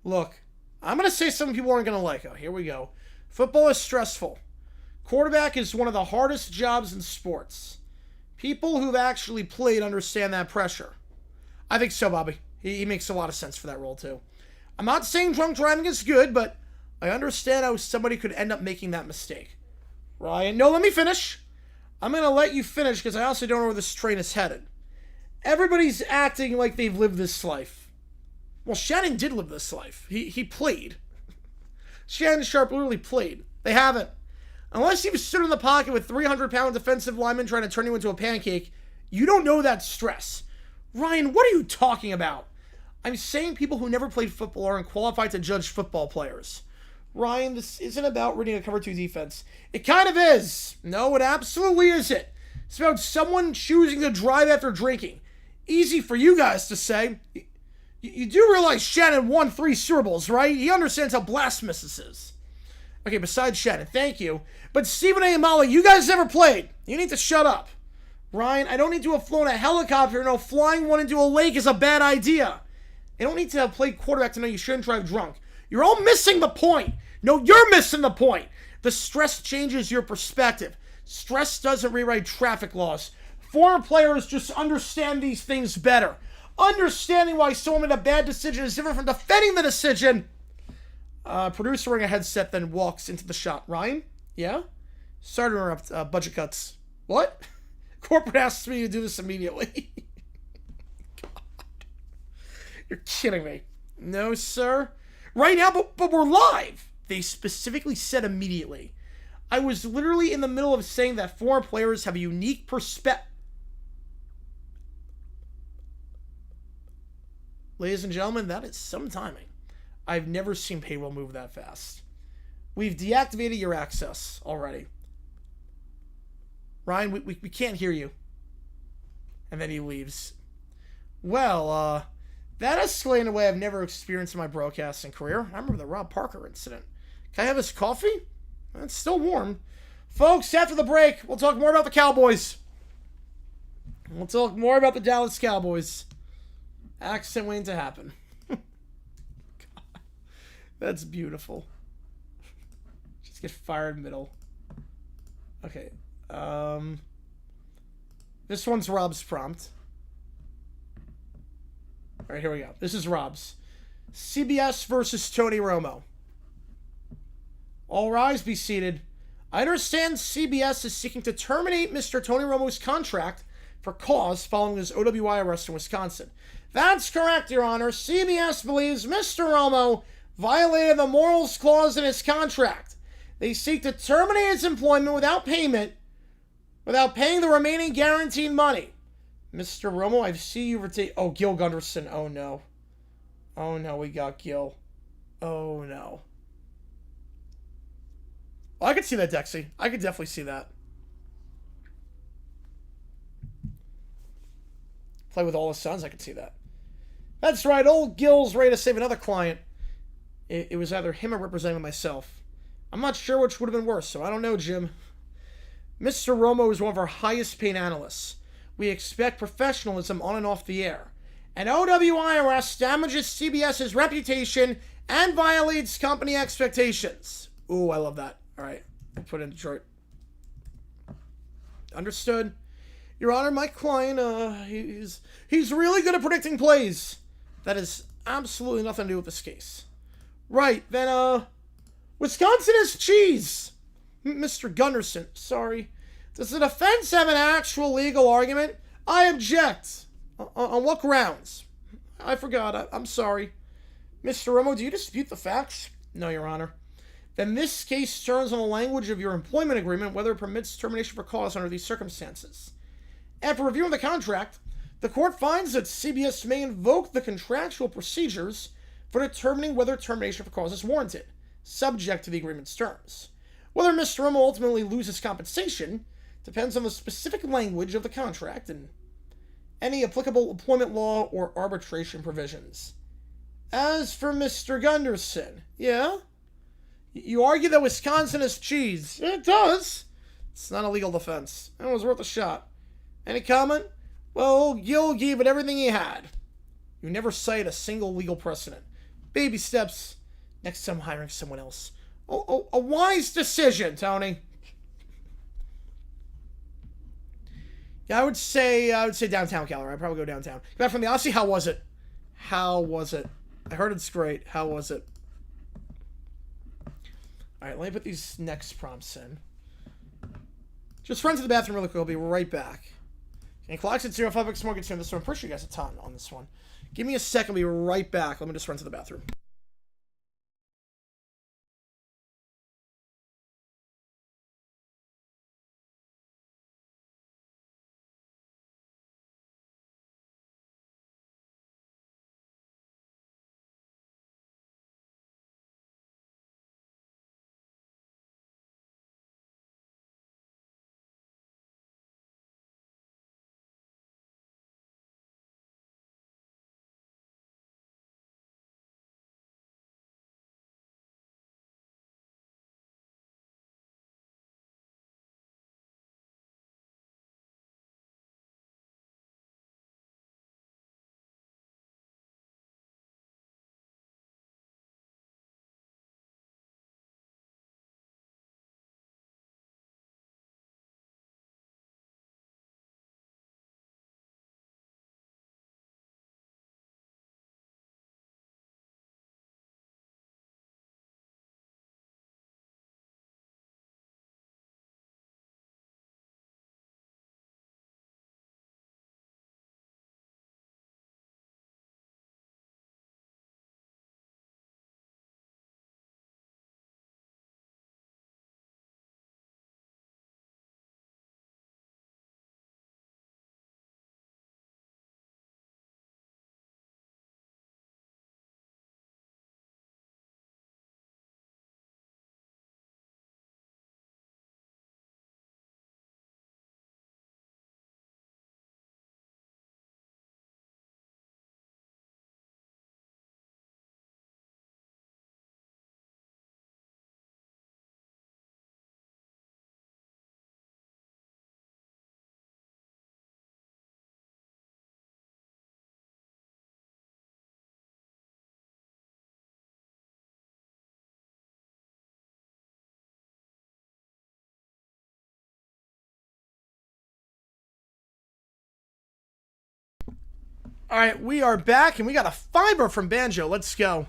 Look, I'm going to say something people aren't going to like. Oh, here we go. Football is stressful. Quarterback is one of the hardest jobs in sports. People who've actually played understand that pressure. I think so, Bobby. He makes a lot of sense for that role, too. I'm not saying drunk driving is good, but I understand how somebody could end up making that mistake. Ryan, no, let me finish. I'm going to let you finish because I also don't know where this train is headed. Everybody's acting like they've lived this life. Well, Shannon did live this life. He played. Shannon Sharp literally played. They haven't. Unless you've stood in the pocket with 300-pound defensive linemen trying to turn you into a pancake, you don't know that stress. Ryan, what are you talking about? I'm saying people who never played football aren't qualified to judge football players. Ryan, this isn't about reading a cover 2 defense. It kind of is. No, it absolutely isn't. It's about someone choosing to drive after drinking. Easy for you guys to say. You do realize Shannon won 3 Super Bowls, right? He understands how blasphemous this is. Okay, besides Shannon, thank you. But Stephen A. and Molly, you guys never played. You need to shut up. Ryan, I don't need to have flown a helicopter. No, flying one into a lake is a bad idea. I don't need to have played quarterback to know you shouldn't drive drunk. You're all missing the point. No, you're missing the point. The stress changes your perspective. Stress doesn't rewrite traffic laws. Former players just understand these things better. Understanding why someone made a bad decision is different from defending the decision. Producer wearing a headset then walks into the shot. Ryan? Yeah? Sorry to interrupt. Budget cuts. What? Corporate asks me to do this immediately. God. You're kidding me. No, sir. Right now, but we're live. They specifically said immediately. I was literally in the middle of saying that foreign players have a unique perspective. Ladies and gentlemen, that is some timing. I've never seen payroll move that fast. We've deactivated your access already. Ryan, we can't hear you. And then he leaves. Well, that escalated in a way I've never experienced in my broadcasting career. I remember the Rob Parker incident. Can I have his coffee? It's still warm. Folks, after the break, we'll talk more about the Cowboys. We'll talk more about the Dallas Cowboys. Accident waiting to happen. God, that's beautiful. Just get fired middle. Okay. This one's Rob's prompt. All right, here we go. This is Rob's. CBS versus Tony Romo. All rise, be seated. I understand CBS is seeking to terminate Mr. Tony Romo's contract for cause following his OWI arrest in Wisconsin. That's correct, Your Honor. CBS believes Mr. Romo violated the morals clause in his contract. They seek to terminate his employment without paying the remaining guaranteed money. Mr. Romo, I see you retain. Oh, Gil Gunderson. Oh, no. Oh, no, we got Gil. Oh, no. Oh, I could see that, Dexy. I could definitely see that. Play with all his sons, I could see that. That's right, old Gil's ready to save another client. It was either him or representing myself. I'm not sure which would have been worse, so I don't know, Jim. Mr. Romo is one of our highest paid analysts. We expect professionalism on and off the air. An OWI arrest damages CBS's reputation and violates company expectations. Ooh, I love that. All right, I'll put it in Detroit. Understood. Your Honor, my client, he's really good at predicting plays. That has absolutely nothing to do with this case. Right, then, Wisconsin is cheese. Mr. Gunderson, sorry. Does the defense have an actual legal argument? I object. On what grounds? I forgot. I'm sorry. Mr. Romo, do you dispute the facts? No, Your Honor. Then this case turns on the language of your employment agreement, whether it permits termination for cause under these circumstances. After reviewing the contract, the court finds that CBS may invoke the contractual procedures for determining whether termination for cause is warranted, subject to the agreement's terms. Whether Mr. Romo ultimately loses compensation depends on the specific language of the contract and any applicable employment law or arbitration provisions. As for Mr. Gunderson, yeah? You argue that Wisconsin is cheese. It does. It's not a legal defense. It was worth a shot. Any comment? Well, Gil gave it everything he had. You never cite a single legal precedent. Baby steps. Next time hiring someone else. Oh, a wise decision, Tony. Yeah, I would say downtown Calgary. I'd probably go downtown. Back from the Odyssey, how was it? How was it? I heard it's great. How was it? Alright, let me put these next prompts in. Just run to the bathroom really quick. I'll be right back. And clocks at 05X Morgan on this one. I'm pretty sure you guys a ton on this one. Give me a second. I'll be right back. Let me just run to the bathroom. All right, we are back, and we got a fiber from Banjo. Let's go.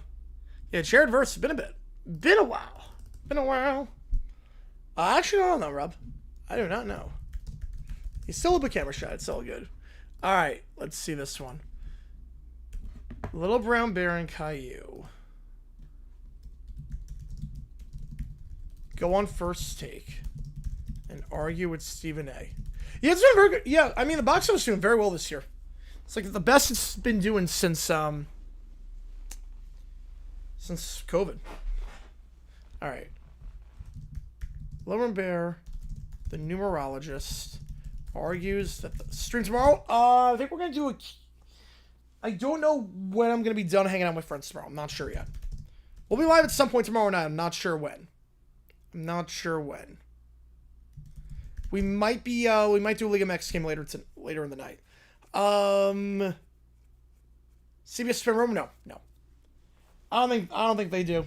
Yeah, shared verse. Been a bit. Been a while. Been a while. Actually, I don't know, Rob. I do not know. He's still a bit camera shy. It's all good. All right, let's see this one. Little Brown Bear and Caillou. Go on first take and argue with Stephen A. Yeah, it's been very good. Yeah, I mean, the box office is doing very well this year. It's like the best it's been doing since COVID. All right. Little Bear, the numerologist, argues that the stream tomorrow. I think we're gonna do a. I don't know when I'm gonna be done hanging out with my friends tomorrow. I'm not sure yet. We'll be live at some point tomorrow night. I'm not sure when. We might be. We might do a League of X game later in the night. CBS Spin Room? No. I don't think they do.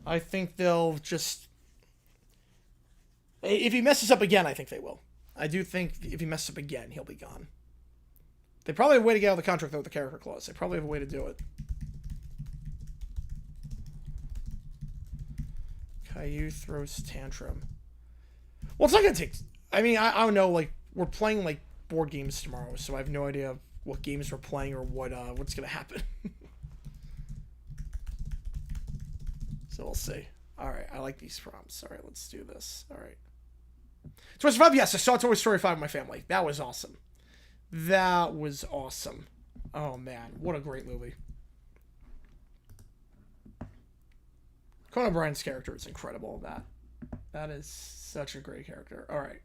I think they'll just. If he messes up again, I think they will. I do think if he messes up again, he'll be gone. They probably have a way to get out of the contract though with the character clause. They probably have a way to do it. Caillou throws tantrum. Well, it's not gonna take. I mean, I don't know. Like, we're playing like board games tomorrow, so I have no idea what games we're playing or what's gonna happen. So we'll see. All right, I like these prompts. All right, let's do this. All right. Toy Story 5, yes, I saw Toy Story 5 with my family. That was awesome. Oh man, what a great movie. Conan O'Brien's character is incredible. That is such a great character. All right.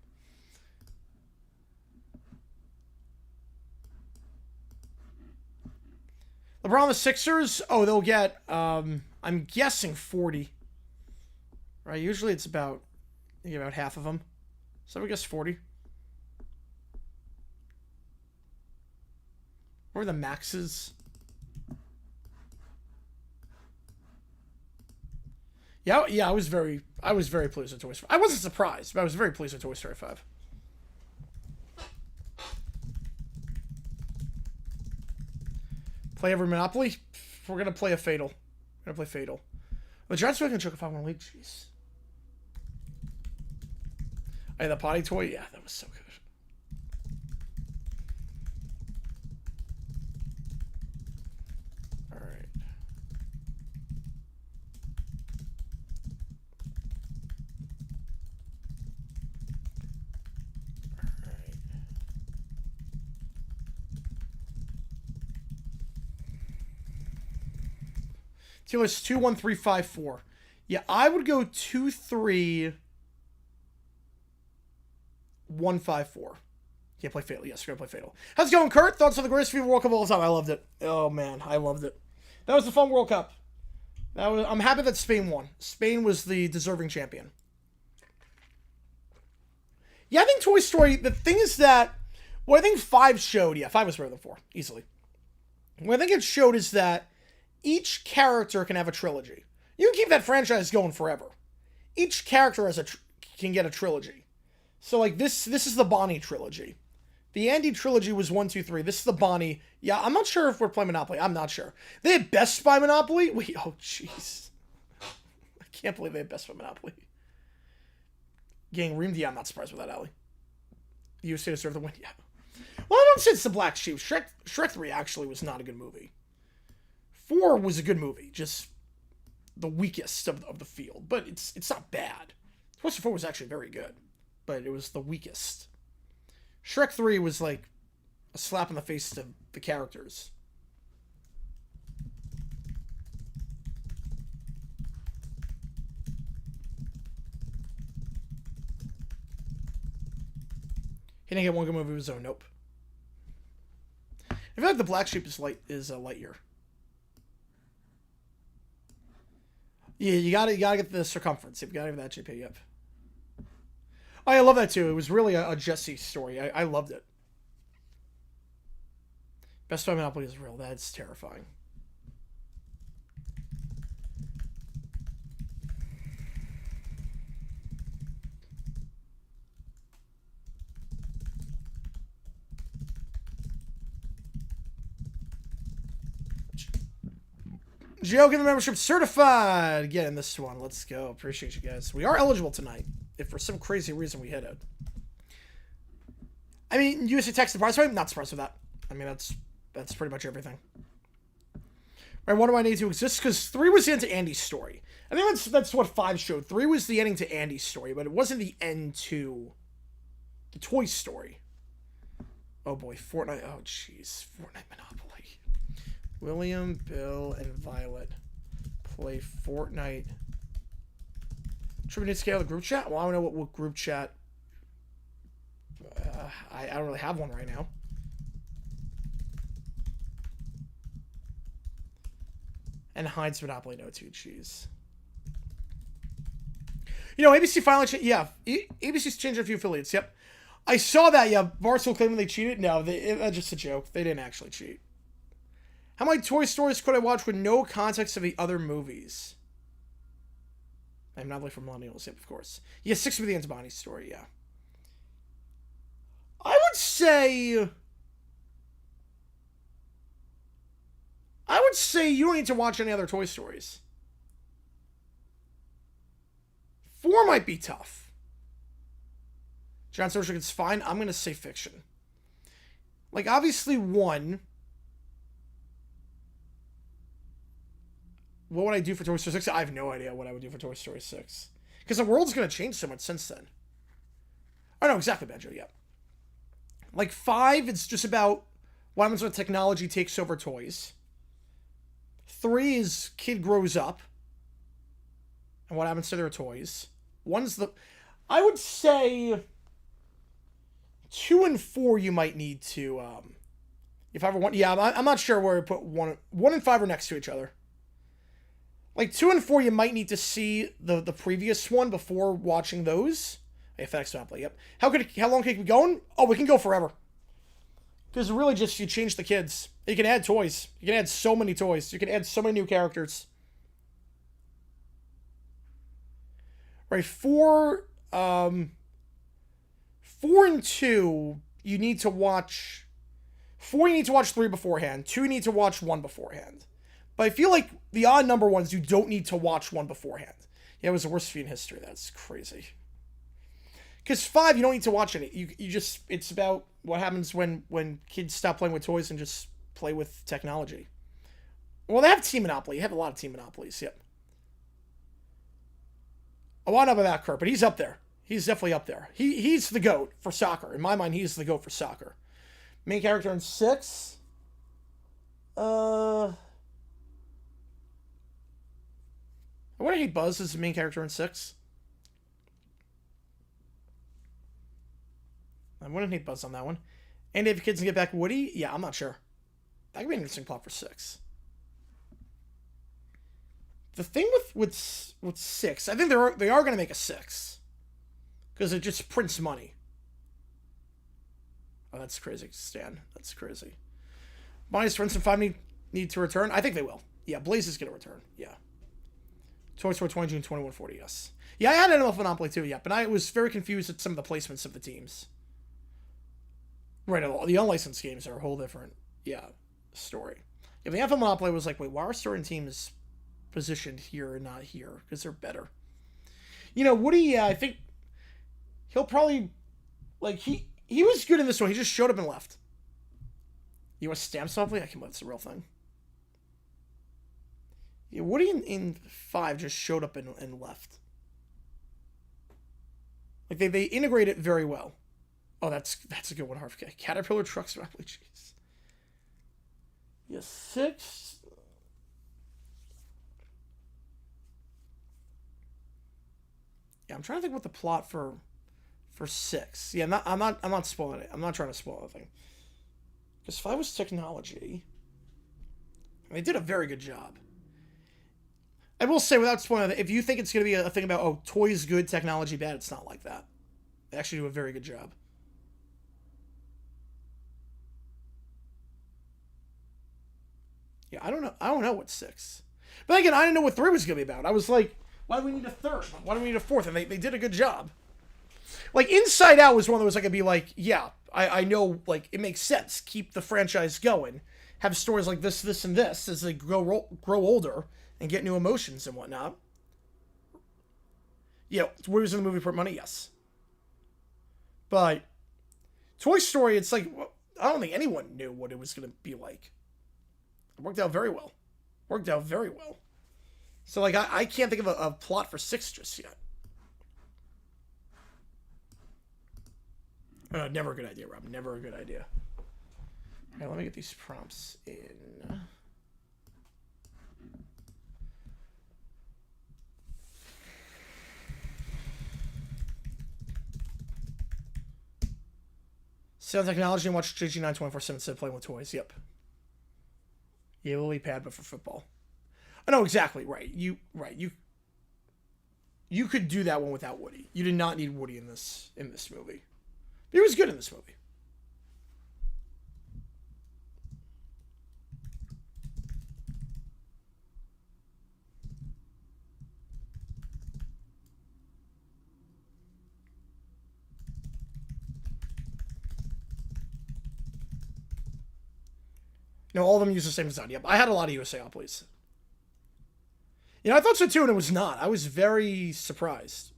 LeBron the Sixers. Oh, they'll get. I'm guessing 40. Right. Usually it's about half of them. So we guess 40. What are the maxes? Yeah. I was very pleased with Toy Story 5. I wasn't surprised, but I was very pleased with Toy Story 5. Play every Monopoly? We're gonna play a Fatal. We're gonna play Fatal. The Giants are gonna choke a 5-1 lead. Jeez. Hey, the potty toy? Yeah, that was so good. All right. Teal is 2-1-3-5-4. Yeah, I would go 2-3-1-5-4. Can't play Fatal. Yes, we're gonna play Fatal. How's it going, Kurt? Thoughts on the greatest FIFA World Cup of all time? I loved it. Oh man, I loved it. That was a fun World Cup. I'm happy that Spain won. Spain was the deserving champion. Yeah, I think Toy Story. The thing is that what I think 5 showed. Yeah, 5 was better than 4 easily. What I think it showed is that each character can have a trilogy. You can keep that franchise going forever. Each character can get a trilogy. So like this is the Bonnie trilogy. The Andy trilogy was 1, 2, 3. This is the Bonnie. Yeah, I'm not sure if we're playing Monopoly. I'm not sure. They had Best Buy Monopoly? Wait, oh jeez. I can't believe they had Best Buy Monopoly. Gang reamed? Yeah, I'm not surprised with that, Allie. You say deserve the win? Yeah. Well, I don't say it's the Black Sheep. Shrek 3 actually was not a good movie. 4 was a good movie, just the weakest of the field. But it's not bad. Toy Story 4 was actually very good, but it was the weakest. Shrek 3 was like a slap in the face to the characters. He didn't get one good movie of his own. Nope. I feel like the Black Sheep is Lightyear. Yeah, you gotta get the circumference. You gotta have that JP. Yep. Oh, I love that too. It was really a Jesse story. I loved it. Best Buy Monopoly is real. That's terrifying. Joe, give the membership certified. Get in this one. Let's go. Appreciate you guys. We are eligible tonight. If for some crazy reason we hit it. I mean, USA Tech surprised. I'm not surprised with that. I mean, that's pretty much everything. Right, what do I need to exist? Because 3 was the end to Andy's story. I think that's what 5 showed. 3 was the ending to Andy's story, but it wasn't the end to the Toy Story. Oh boy, Fortnite. Oh jeez, Fortnite Monopoly. William, Bill, and Violet play Fortnite. Should we need to scale the group chat? Well, I don't know what group chat. I don't really have one right now. And Heinz Monopoly no too. Jeez. You know, ABC finally changed. Yeah, ABC's changed a few affiliates. Yep. I saw that. Yeah, Barstool claiming they cheated. No, that's just a joke. They didn't actually cheat. How many Toy Stories could I watch with no context of the other movies? I'm not like for millennials. Yep, of course. Yeah, 6 with the ends of Bonnie's story. Yeah. I would say you don't need to watch any other Toy Stories. 4 might be tough. John Social it's fine. I'm going to say fiction. Like, obviously, 1. What would I do for Toy Story 6? I have no idea what I would do for Toy Story 6. Because the world's going to change so much since then. Oh, no, exactly, Benjo, yeah. Like, 5, it's just about what happens when technology takes over toys. 3 is kid grows up. And what happens to their toys. 1's the... I would say... 2 and 4 you might need to... if I ever want... Yeah, I'm not sure where I put 1 and 5 are next to each other. Like, 2 and 4 you might need to see the previous one before watching those. FX Monopoly, yep. How long can we keep going? Oh, we can go forever. Because really just, you change the kids. You can add toys. You can add so many toys. You can add so many new characters. Right, 4 and 2, you need to watch... 4, you need to watch 3 beforehand. 2, you need to watch 1 beforehand. But I feel like the odd number ones, you don't need to watch 1 beforehand. Yeah, it was the worst feud in history. That's crazy. Because 5, you don't need to watch it. You just... It's about what happens when kids stop playing with toys and just play with technology. Well, they have Team Monopoly. You have a lot of Team Monopolies, yep. I want to know about Kurt, but he's up there. He's definitely up there. He's the GOAT for soccer. In my mind, he's the GOAT for soccer. Main character in 6? I wouldn't hate Buzz as the main character in 6. I wouldn't hate Buzz on that one. And if kids can get back Woody, yeah, I'm not sure. That could be an interesting plot for 6. The thing with 6, I think they are going to make a 6. Because it just prints money. Oh, that's crazy, Stan. That's crazy. Bonnie's friends and 5 need to return. I think they will. Yeah, Blaze is going to return. Yeah. Toy Story 20 June 2140, yes. Yeah, I had Animal Monopoly too, yeah, but I was very confused at some of the placements of the teams. Right, the unlicensed games are a whole different, story. Yeah, the Animal Monopoly was like, wait, why are certain teams positioned here and not here? Because they're better. You know, Woody, I think he'll probably, like, he was good in this one. He just showed up and left. You want stamp Monopoly? I can believe it's a real thing. Yeah, Woody in 5 just showed up and left. Like, they integrate it very well. Oh, that's a good one, Harv. Caterpillar Trucks Monopoly, jeez. Yeah, 6. Yeah, I'm trying to think what the plot for 6. Yeah, I'm not spoiling it. I'm not trying to spoil anything. Because 5 was technology. And they did a very good job. I will say, without spoiling it, if you think it's going to be a thing about, oh, toys good, technology bad, it's not like that. They actually do a very good job. Yeah, I don't know what's 6. But again, I didn't know what 3 was going to be about. I was like, why do we need a 3rd? Why do we need a 4th? And they did a good job. Like, Inside Out was one that was like, I'd be like, yeah, I know, like, it makes sense. Keep the franchise going. have stories like this, and this as they grow older and get new emotions and whatnot. Yeah, Woody was in the movie for money, yes. But Toy Story, it's like, I don't think anyone knew what it was going to be like. It worked out very well. Worked out very well. So, like, I can't think of a plot for 6 just yet. Never a good idea, Rob. Never a good idea. All right, let me get these prompts in. Sell technology and watch JG9 24/7 instead of playing with toys. Yep. Yeah, lily pad, but for football. I know exactly right. You could do that one without Woody. You did not need Woody in this movie. He was good in this movie. No, all of them use the same design. Yep, I had a lot of USA please. You know, I thought so too, and it was not. I was very surprised.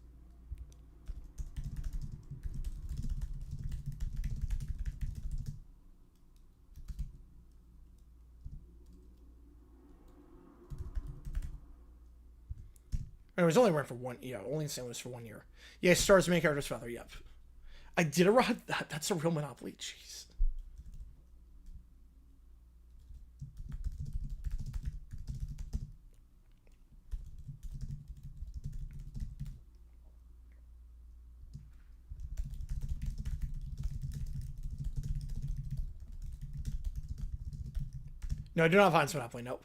It was only run for one. Yeah, only in St. Louis for 1 year. Yeah, stars main character's father. Yep. I did a rod. That's a real Monopoly. Jeez. No, I do not find Monopoly. Nope.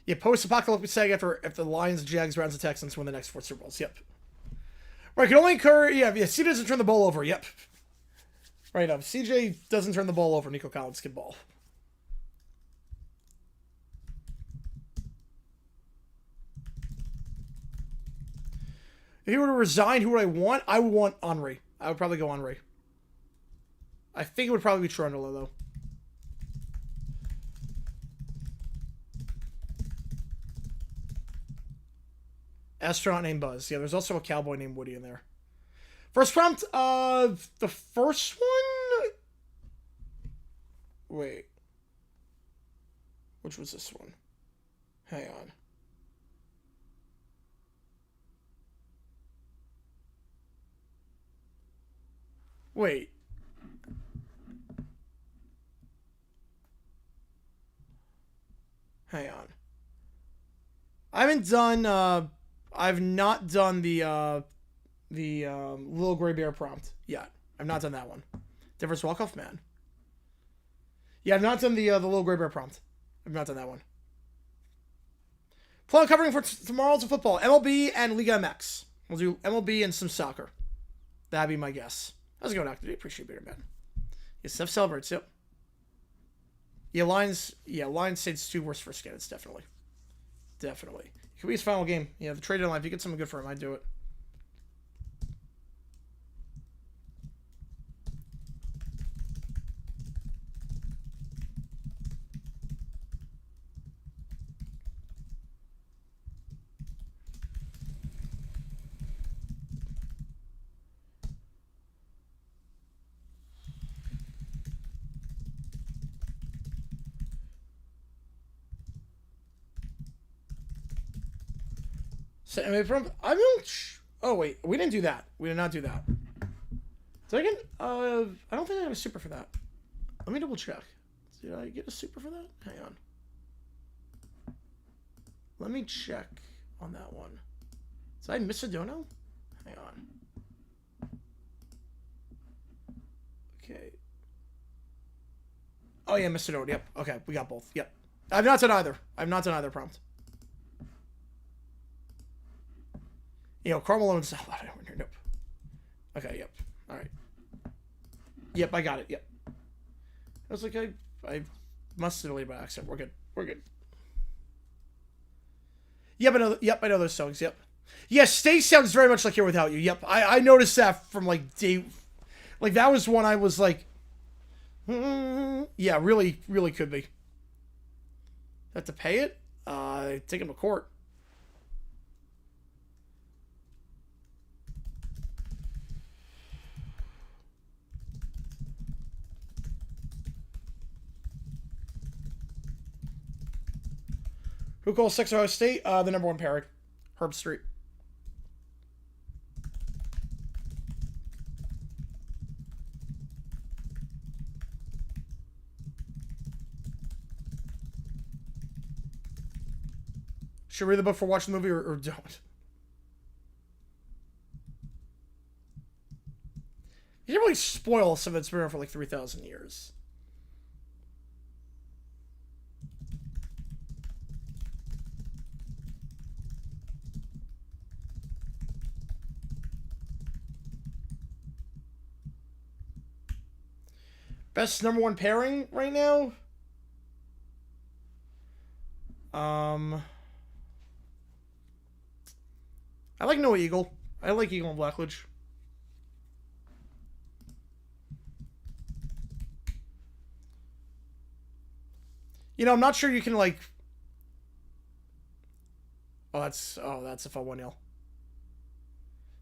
Yeah, post-apocalyptic setting after if the Lions, Jags, Browns, and Texans win the next 4 Super Bowls. Yep. Right, can only occur. Yeah, CJ doesn't turn the ball over. Yep. Right up. CJ doesn't turn the ball over. Nico Collins can ball. If he were to resign, who would I want? I would want Henry. I would probably go Henry. I think it would probably be Trundle, though. Astronaut named Buzz. Yeah, there's also a cowboy named Woody in there. First prompt, the first one? Wait. Which was this one? Hang on. Wait. Hang on. I haven't done, I've not done the Little Gray Bear prompt yet. I've not done that one. Difference Walk-Off Man. Yeah, I've not done the Little Gray Bear prompt. I've not done that one. Plan covering for tomorrow's football. MLB and Liga MX. We'll do MLB and some soccer. That'd be my guess. How's it going, Dr. D? Appreciate being man. Yeah, Steph celebrates, yep. Yeah, Lions Saints 2 worst first candidates, definitely. Definitely. It could be his final game. Yeah, the trade deadline. If you get something good for him, I'd do it. So, I don't. Oh wait, we didn't do that. We did not do that. Did I get? I don't think I got a super for that. Let me double check. Did I get a super for that? Hang on. Let me check on that one. Did I miss a dono? Hang on. Okay. Oh yeah, Mr. Dono. Yep. Okay, we got both. Yep. I've not done either. I've not done either prompt. You know, Karl Malone's not allowed anywhere near. Nope. Okay, yep. Alright. Yep, I got it. Yep. I was like, I must have deleted by accident. We're good. We're good. Yep, I know those songs. Yep. Yeah, Stay sounds very much like Here Without You. Yep. I noticed that from like day. Like that was one I was like, yeah, really, really could be. Have to pay it? Take him to court. Who calls 6 Ohio State? The number 1 pairing. Herb Street. Should read the book for watching the movie or don't? You didn't really spoil something that's been around for like 3,000 years. Best number 1 pairing right now? I like No Eagle. I like Eagle and Blackledge. You know, I'm not sure you can like. Oh, that's a fun one, y'all.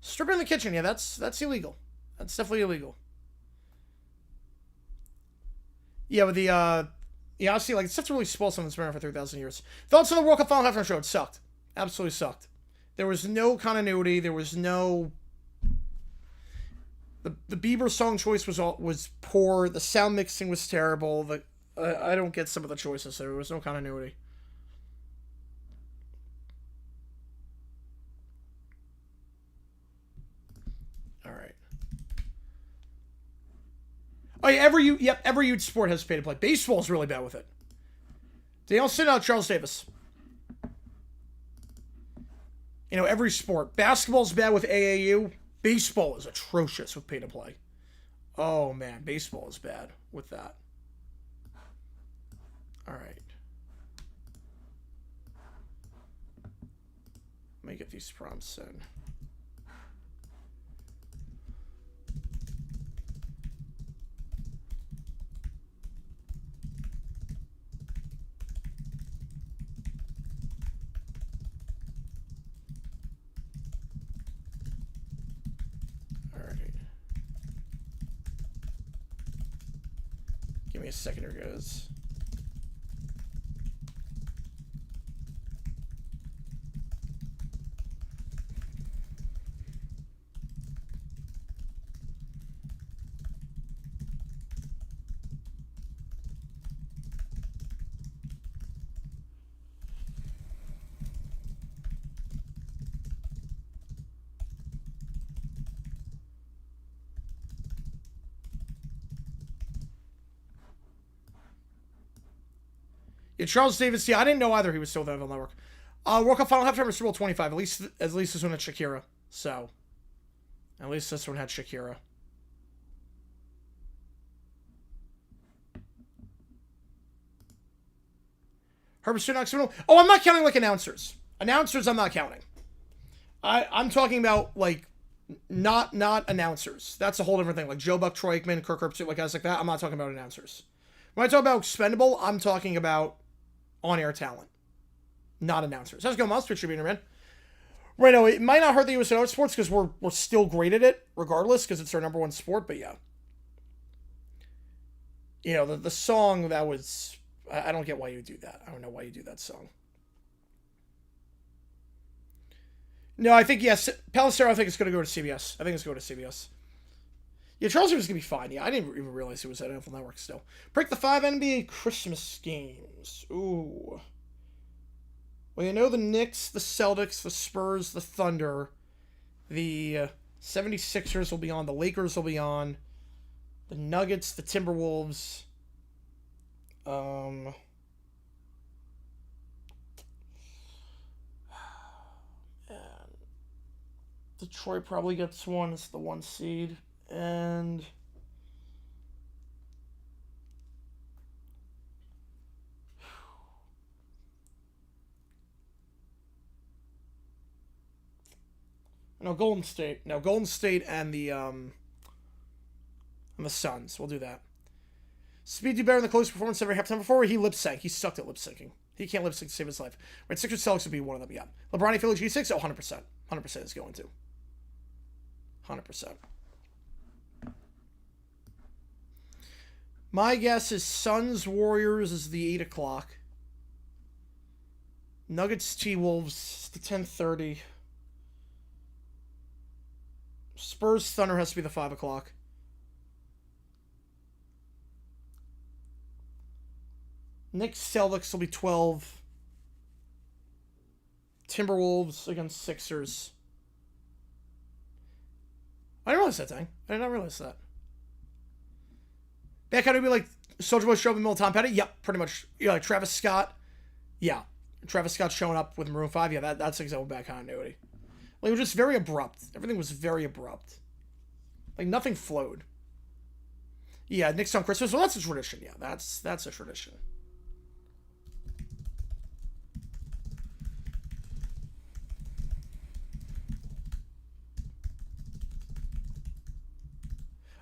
Stripper in the kitchen, yeah, that's illegal. That's definitely illegal. Yeah, with the yeah, honestly, like, it's tough to really spoil something that's been around for 3,000 years. Thoughts on the World Cup final halftime show? It sucked. Absolutely sucked. There was no continuity. There was no. The Bieber song choice was poor. The sound mixing was terrible. I don't get some of the choices. There was no continuity. All right. Oh yeah, every youth sport has pay to play. Baseball's really bad with it. Daniel sit out Charles Davis. You know, every sport. Basketball's bad with AAU. Baseball is atrocious with pay to play. Oh man, baseball is bad with that. All right. Let me get these prompts in. Give me a second here, guys. Yeah, Charles Davis. Yeah, I didn't know either he was still there on the network. World Cup final halftime Super Bowl 25. At least this one had Shakira. So, at least this one had Shakira. Herbert Sunak. Oh, I'm not counting like announcers. Announcers, I'm not counting. I'm talking about like not announcers. That's a whole different thing. Like Joe Buck, Troy Aikman, Kirk Herbstreit, like guys like that. I'm not talking about announcers. When I talk about expendable, I'm talking about on-air talent, not announcers. How's it going, Monster Tribune, man? Right now, it might not hurt the USA Art Sports because we're still great at it, regardless, because it's our number 1 sport. But yeah, you know the song that was. I don't get why you do that. I don't know why you do that song. No, I think yes. Palestero, I think it's going to go to CBS. I think it's going to CBS. Yeah, Charles was going to be fine. Yeah, I didn't even realize it was at NFL Network still. Break the 5 NBA Christmas games. Ooh. Well, you know the Knicks, the Celtics, the Spurs, the Thunder. The 76ers will be on. The Lakers will be on. The Nuggets, the Timberwolves. Detroit probably gets one. It's the 1 seed. And no, Golden State. No, Golden State and the Suns. We'll do that. Speed do better in the close performance every halftime before. He lip sync. He sucked at lip syncing. He can't live to save his life. Right, Sixers Celtics would be one of them, yeah. LeBron, Philly G6? Oh, 100%. 100% is going to. 100%. My guess is Suns Warriors is the 8 o'clock. Nuggets T-Wolves, the 10:30. Spurs Thunder has to be the 5 o'clock. Knicks Celtics will be 12. Timberwolves against Sixers. I didn't realize that thing. I did not realize that. That kind of be like Soulja Boy show up in the middle of Tom Petty? Yep, pretty much. Yeah, like Travis Scott. Yeah. Travis Scott showing up with Maroon 5. Yeah, that's exactly bad continuity. Like, it was just very abrupt. Everything was very abrupt. Like, nothing flowed. Yeah, Knicks on Christmas. Well, that's a tradition. Yeah, that's a tradition.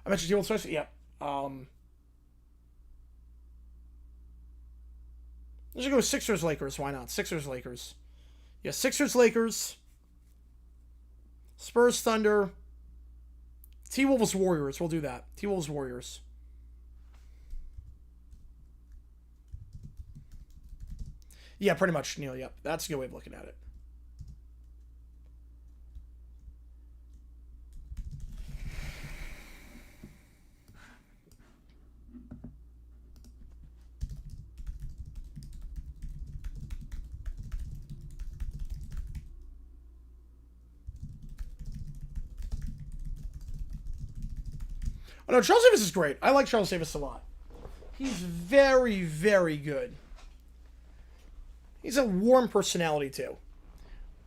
I mentioned T-Wolves twice. Yeah. Let's just go Sixers Lakers. Why not? Sixers Lakers. Yeah, Sixers Lakers. Spurs Thunder. T-Wolves Warriors. We'll do that. T-Wolves Warriors. Yeah, pretty much, Neil. Yep. That's a good way of looking at it. Oh, no, Charles Davis is great. I like Charles Davis a lot. He's very, very good. He's a warm personality, too.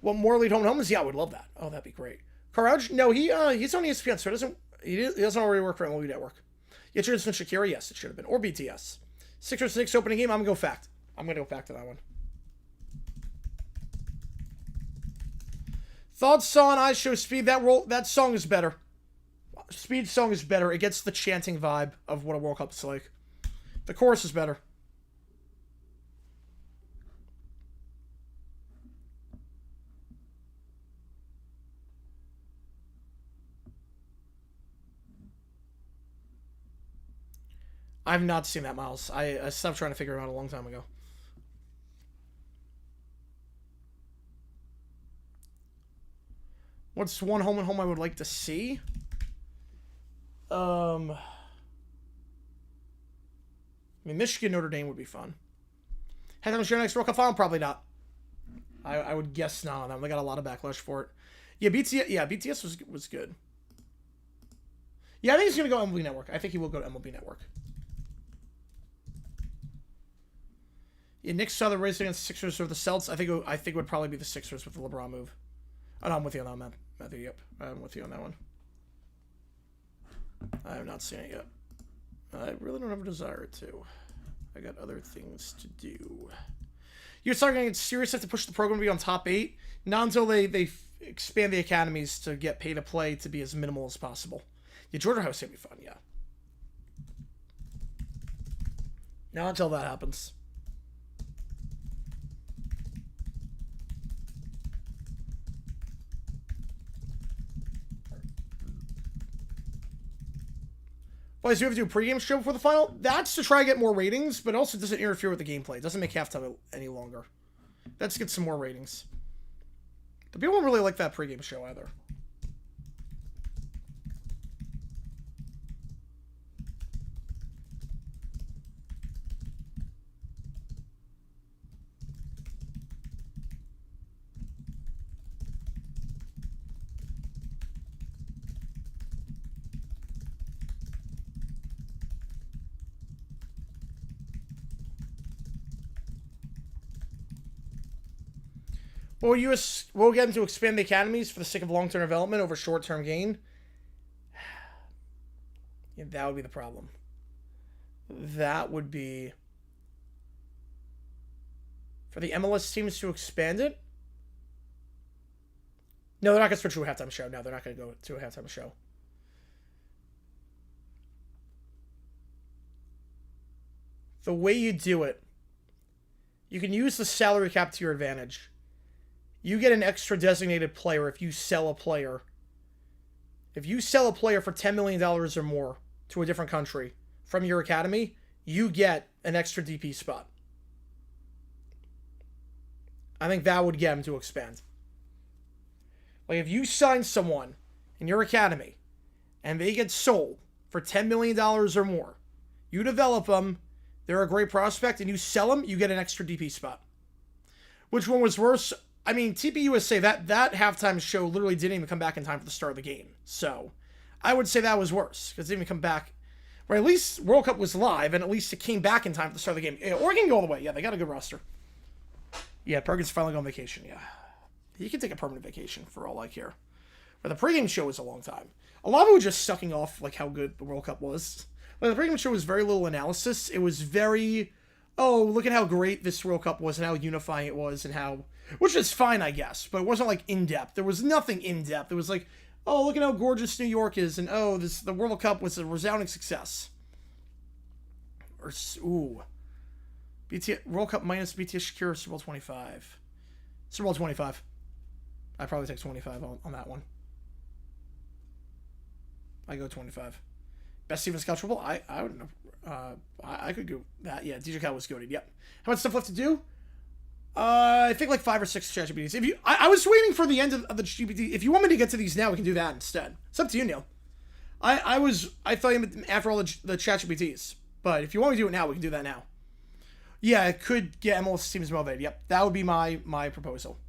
Want more lead home and homes? Yeah, I would love that. Oh, that'd be great. Carrouge? No, he's on ESPN, so he doesn't already work for MLB Network. It should have been Shakira? Yes, it should have been. Or BTS. Sixers Knicks opening game? I'm going to go fact. I'm going to go fact to that one. Thoughts on I Show Speed? That song is better. Speed song is better. It gets the chanting vibe of what a World Cup is like. The chorus is better. I've not seen that, Miles. I stopped trying to figure it out a long time ago. What's one home and home I would like to see? I mean, Michigan Notre Dame would be fun. Head on to next World Cup final? Probably not. I would guess not on them. They got a lot of backlash for it. Yeah, BTS was good. Yeah, I think he's gonna go MLB Network. I think he will go to MLB Network. Yeah, Knicks saw the race against the Sixers or the Celtics. I think it would probably be the Sixers with the LeBron move. Oh, no, I'm with you on that, Matthew. Yep, I'm with you on that one. I have not seen it yet. I really don't have a desire to. I got other things to do. You're starting to get serious enough to push the program to be on top 8? Not until they expand the academies to get pay to play to be as minimal as possible. Yeah, Georgia House gonna be fun, yeah. Not until that happens. Why, so you have to do a pregame show before the final? That's to try to get more ratings, but also doesn't interfere with the gameplay. It doesn't make halftime any longer. That's to get some more ratings. But people don't really like that pregame show either. We'll get them to expand the academies for the sake of long-term development over short-term gain. Yeah, that would be the problem. That would be for the MLS teams to expand it. No, they're not going to switch to a halftime show. No, they're not going to go to a halftime show. The way you do it, You can use the salary cap to your advantage. You get an extra designated player if you sell a player. If you sell a player for $10 million or more to a different country from your academy, you get an extra DP spot. I think that would get him to expand. Like, if you sign someone in your academy and they get sold for $10 million or more, you develop them, they're a great prospect, and you sell them, you get an extra DP spot. Which one was worse? I mean, TPUSA, that halftime show literally didn't even come back in time for the start of the game. So, I would say that was worse, because it didn't even come back. Or at least World Cup was live, and at least it came back in time for the start of the game. Yeah, Oregon go all the way. Yeah, they got a good roster. Yeah, Perkins finally go on vacation, yeah. He can take a permanent vacation, for all I care. But the pregame show was a long time. A lot of it was just sucking off, like, how good the World Cup was. Like, the pregame show was very little analysis. It was very, oh, look at how great this World Cup was and how unifying it was and how... Which is fine, I guess, but it wasn't, like, in-depth. There was nothing in-depth. It was like, oh, look at how gorgeous New York is, and oh, the World Cup was a resounding success. Or, ooh. World Cup minus BTS Shakira, Super Bowl 25. Super Bowl 25. I'd probably take 25 on that one. I go 25. Best Steven Scott Triple? I don't know. I could go that. Yeah, DJ Khaled was goated. Yep. How much stuff left to do? I think like 5 or 6 ChatGPTs. If you, I was waiting for the end of the GPT. If you want me to get to these now, we can do that instead. It's up to you, Neil. I thought you after all the ChatGPTs, but if you want me to do it now, we can do that now. Yeah, it could get MLS teams motivated. Yep, that would be my proposal.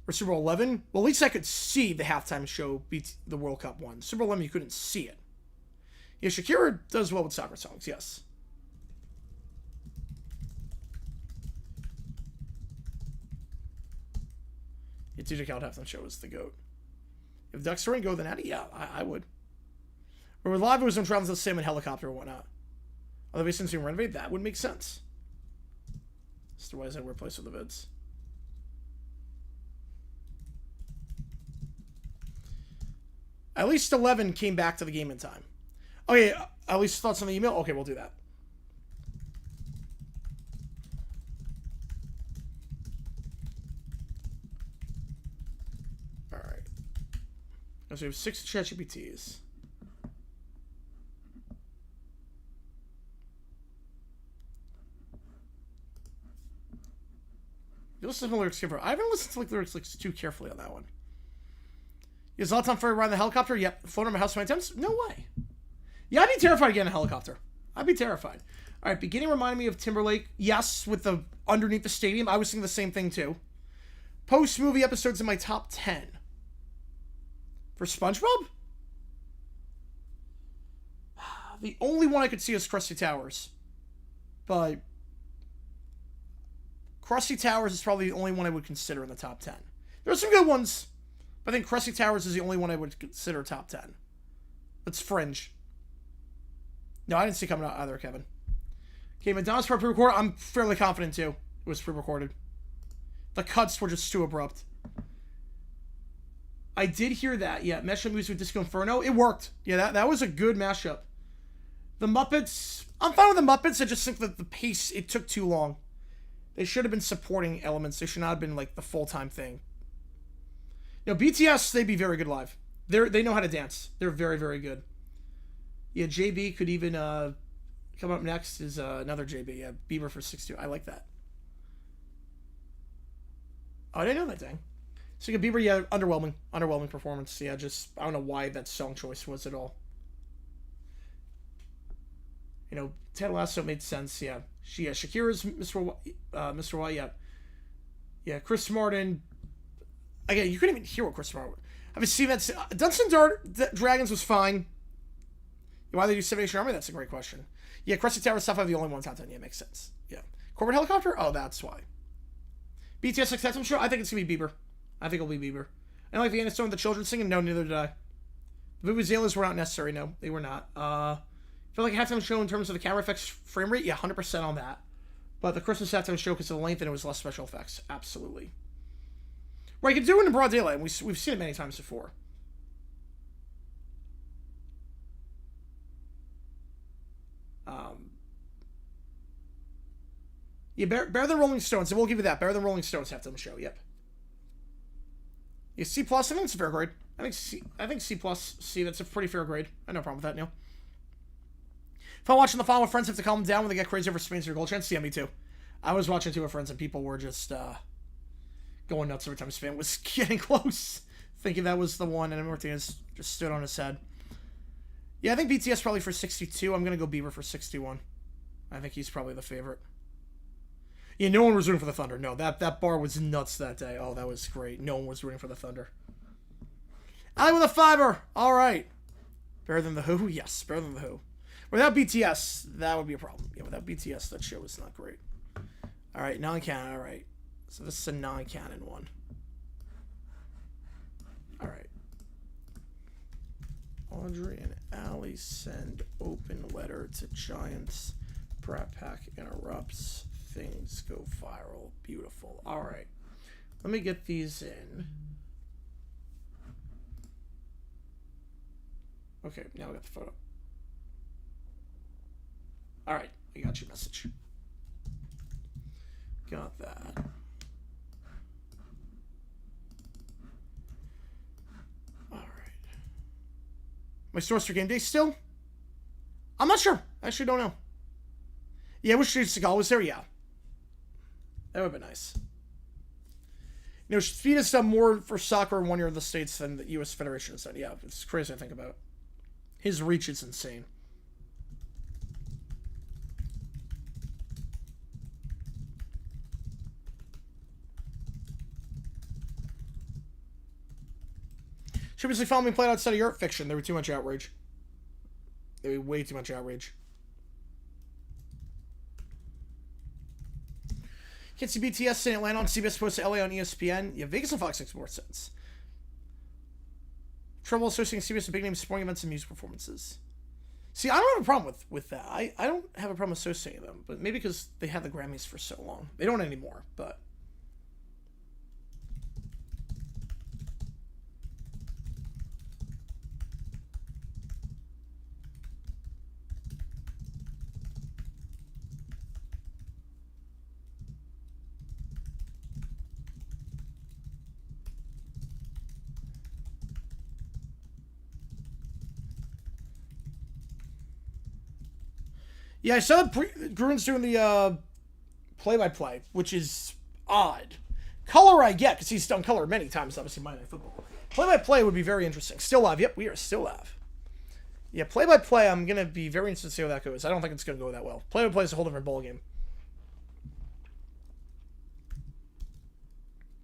Or Super Bowl 11. Well, at least I could see the halftime show beat the World Cup one. Super Bowl 11, you couldn't see it. Yeah, Shakira does well with soccer songs. Yes. Yeah, DJ Khaled halftime show is the GOAT. If Ducks were in Go the Natty, yeah, I would. Or with live, it was when traveling to the same in helicopter or whatnot. Although since we renovate, that would make sense. Otherwise, I'd replace with the vids. At least 11 came back to the game in time. Oh yeah, at least thoughts on the email? Okay, we'll do that. Alright. So we have 6 ChatGPTs. You listen to the lyrics carefully. I haven't listened to like lyrics like too carefully on that one. Is Zlatan for around the helicopter? Yep. Flown on my house 20 times? No way. Yeah, I'd be terrified to get in a helicopter. I'd be terrified. All right, beginning reminded me of Timberlake. Yes, with the underneath the stadium. I was thinking the same thing too. Post-movie episodes in my top 10. For SpongeBob? The only one I could see is Krusty Towers. But Krusty Towers is probably the only one I would consider in the top 10. There are some good ones, but I think Krusty Towers is the only one I would consider top 10. It's fringe. No, I didn't see it coming out either, Kevin. Okay, Madonna's part pre-recorded. I'm fairly confident, too. It was pre-recorded. The cuts were just too abrupt. I did hear that. Yeah, mashup moves with Disco Inferno. It worked. Yeah, that was a good mashup. The Muppets. I'm fine with the Muppets. I just think that the pace, it took too long. They should have been supporting elements. They should not have been, like, the full-time thing. You know, BTS, they'd be very good live. They know how to dance. They're very, very good. Yeah, JB could even come up next is another JB. Yeah, Bieber for 6'2". I like that. Oh, I didn't know that, dang. So, yeah, Bieber, yeah, underwhelming performance. Yeah, just, I don't know why that song choice was at all. You know, Ted Lasso made sense, yeah. Shakira's Mr. Y, yeah. Yeah, Chris Martin. Again, you couldn't even hear what Chris Martin. I mean, see that Dungeons and Dragons was fine. Why they do Seven Nation Army? That's a great question. Yeah, Krusty Tower stuff. I'm the only one top 10. Yeah, makes sense. Yeah, corporate helicopter. Oh, that's why. BTS success. I'm sure. I think it's gonna be Bieber. I think it'll be Bieber. And like the end song with the children singing. No, neither did I. The vuvuzelas were not necessary. No, they were not. I feel like a halftime show in terms of the camera effects frame rate. Yeah, 100% on that. But the Christmas halftime show because of the length and it was less special effects. Absolutely. Right, you could do it in broad daylight. And we've seen it many times before. Yeah, better than Rolling Stones. And we'll give you that. Better than Rolling Stones halftime show. Yep. Yeah, C plus. I think it's a fair grade. I think C plus C. That's a pretty fair grade. I have no problem with that, Neil. If I'm watching the final, friends have to calm down when they get crazy over Spain's goal chance. Yeah, me too. I was watching two with friends and people were just going nuts every time Spain was getting close, thinking that was the one, and Martinez just stood on his head. Yeah, I think BTS probably for 62. I'm gonna go Bieber for 61. I think he's probably the favorite. Yeah, no one was rooting for the Thunder. No, that bar was nuts that day. Oh, that was great. No one was rooting for the Thunder. Ali with a fiver. All right. Better than the Who? Yes, better than the Who. Without BTS, that would be a problem. Yeah, without BTS, that show was not great. All right, non-canon. All right. So this is a non-canon one. All right. Audrey and Ali send open letter to Giants. Brat Pack interrupts. Things go viral. Beautiful. All right. Let me get these in. Okay, now we got the photo. All right, I got your message. Got that. All right. My source for game day still? I'm not sure. I actually don't know. Yeah, I wish Seagal was there. Yeah. That would have been nice. You know, Speed has done more for soccer in 1 year in the States than the U.S. Federation has done. Yeah, it's crazy to think about. His reach is insane. Should we found me played outside of Europe fiction? There was too much outrage. There was way too much outrage. Can't see BTS in Atlanta on CBS Sports to LA on ESPN. Yeah, Vegas and Fox makes more sense. Trouble associating CBS with big name sporting events and music performances. See, I don't have a problem with that. I don't have a problem associating them, but maybe because they had the Grammys for so long. They don't anymore, but... Yeah, I saw Grun's doing the play-by-play, which is odd. Color I get, because he's done color many times, obviously, Monday Night Football. Play-by-play would be very interesting. Still live. Yep, we are still live. Yeah, play-by-play, I'm going to be very interested to see how that goes. I don't think it's going to go that well. Play-by-play is a whole different ballgame.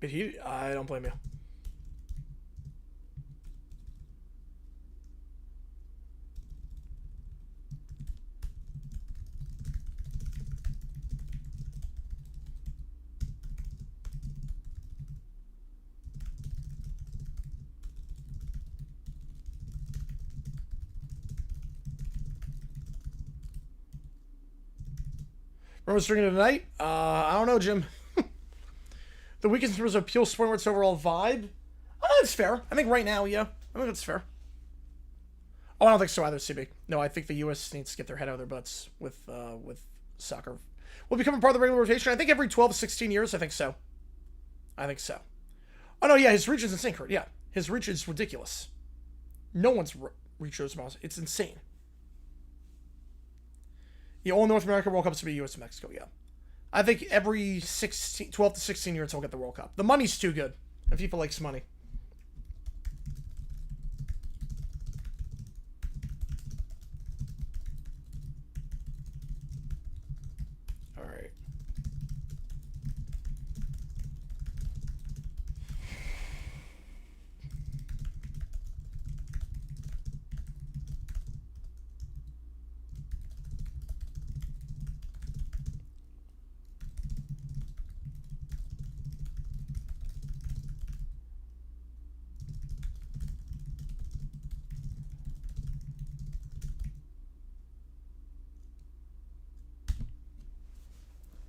But I don't blame you. Remember streaming tonight? I don't know, Jim. The weekend in terms of appeal, sports overall vibe. That's fair. I think right now, yeah. I think that's fair. Oh, I don't think so either, CB. No, I think the U.S. needs to get their head out of their butts with soccer. Will become a part of the regular rotation. I think every 12 to 16 years. I think so. I think so. Oh no, yeah, his reach is insane, Kurt. Yeah, his reach is ridiculous. No one's reach those miles. It's insane. Yeah, all North America World Cups will be U.S. and Mexico, yeah. I think every 12 to 16 years we'll get the World Cup. The money's too good. And FIFA likes money. All right.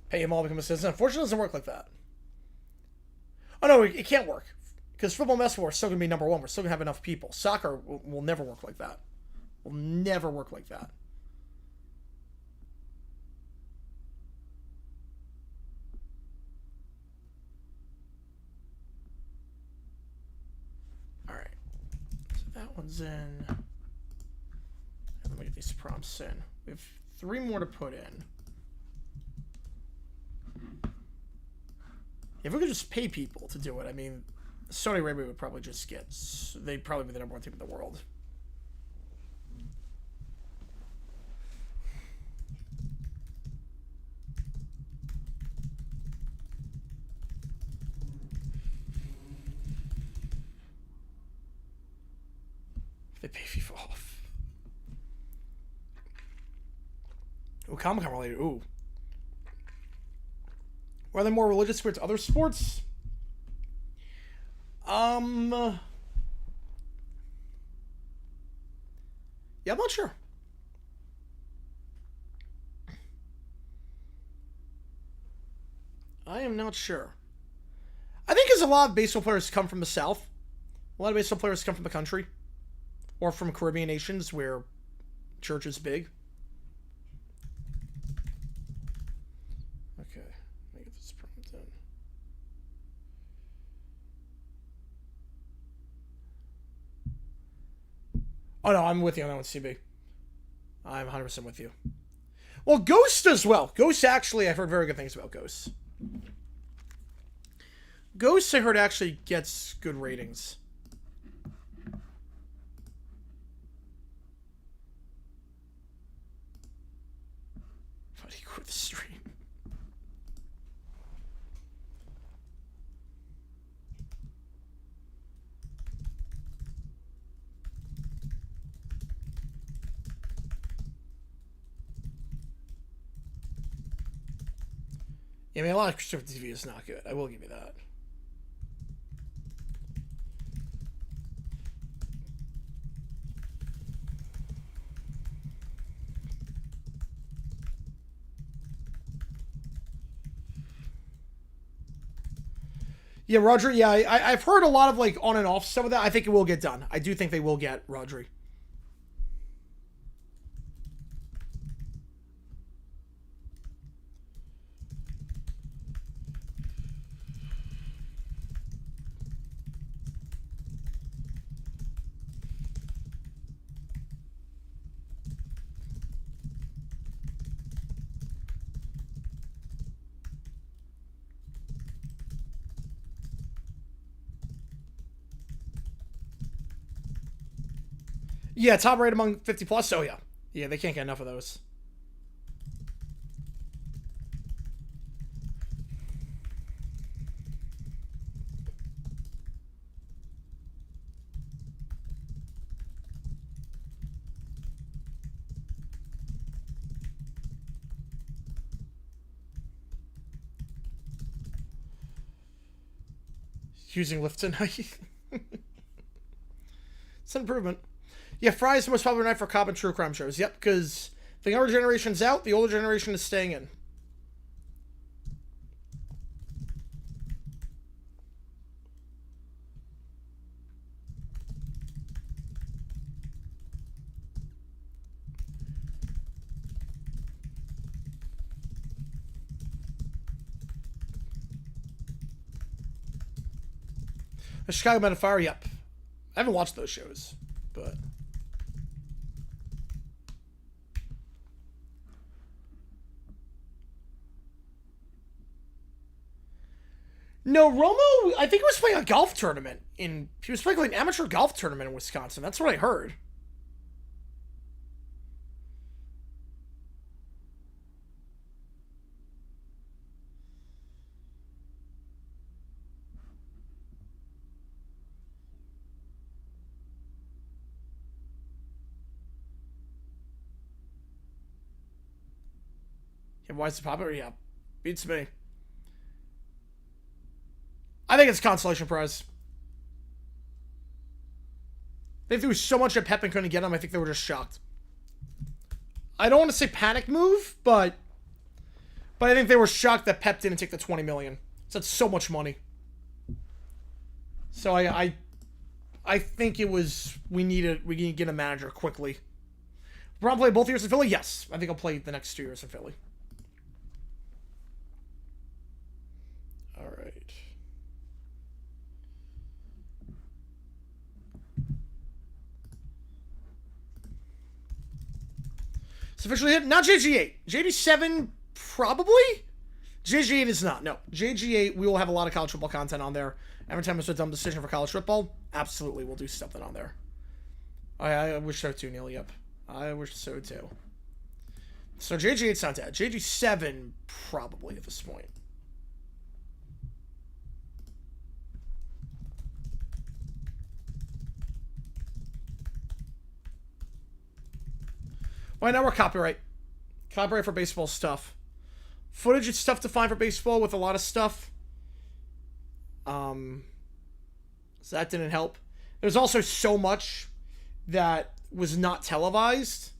Pay him all to become a citizen. Unfortunately, it doesn't work like that. Oh, no, it can't work. Because football and basketball are still going to be number one. We're still going to have enough people. Soccer will never work like that. Will never work like that. ones in. And let me get these prompts in. We have 3 more to put in. If we could just pay people to do it, I mean, Saudi Arabia would probably just get... They'd probably be the #1 team in the world. They pay FIFA off. Ooh, Comic-Con related. Ooh. Are they more religious towards other sports? Yeah, I'm not sure. I am not sure. I think because a lot of baseball players come from the South. A lot of baseball players come from the country. Or from Caribbean nations where church is big. Okay, let me get this prompt in. Oh no, I'm with you on that one, CB. I'm 100% with you. Well, Ghost as well. Ghost, actually, I've heard very good things about Ghost. Ghost, I heard, actually gets good ratings. But he quit the stream. Yeah, I mean, a lot of Christopher TV is not good. I will give you that. Yeah, Rodri, yeah, I've heard a lot of, like, on and off some of that. I think it will get done. I do think they will get Rodri. Yeah, top rate among 50 plus. Oh, yeah. Yeah, they can't get enough of those. Using Lifton. It's an improvement. Yeah, Fry is the most popular night for cop and true crime shows. Yep, because the younger generation's out, the older generation is staying in. The Chicago Men of Fire, yep. I haven't watched those shows, but... No, Romo, I think he was playing a golf tournament he was playing like an amateur golf tournament in Wisconsin. That's what I heard. Yeah, why is it popular? Yeah, beats me. I think it's a consolation prize. They threw so much at Pep and couldn't get him. I think they were just shocked. I don't want to say panic move, but I think they were shocked that Pep didn't take the $20 million. So that's so much money. So I think it was we need to get a manager quickly. Brown play both years in Philly? Yes. I think I'll play the next 2 years in Philly. All right. It's officially hit. Not JG8. JG7, probably? JG8 is not. No. JG8, we will have a lot of college football content on there. Every time there's a dumb decision for college football, absolutely, we'll do something on there. I wish so too, Neil. Yep. I wish so too. So JG8's not dead. JG7, probably at this point. Well, now we're copyright. Copyright for baseball stuff. Footage is tough to find for baseball with a lot of stuff. So that didn't help. There's also so much that was not televised.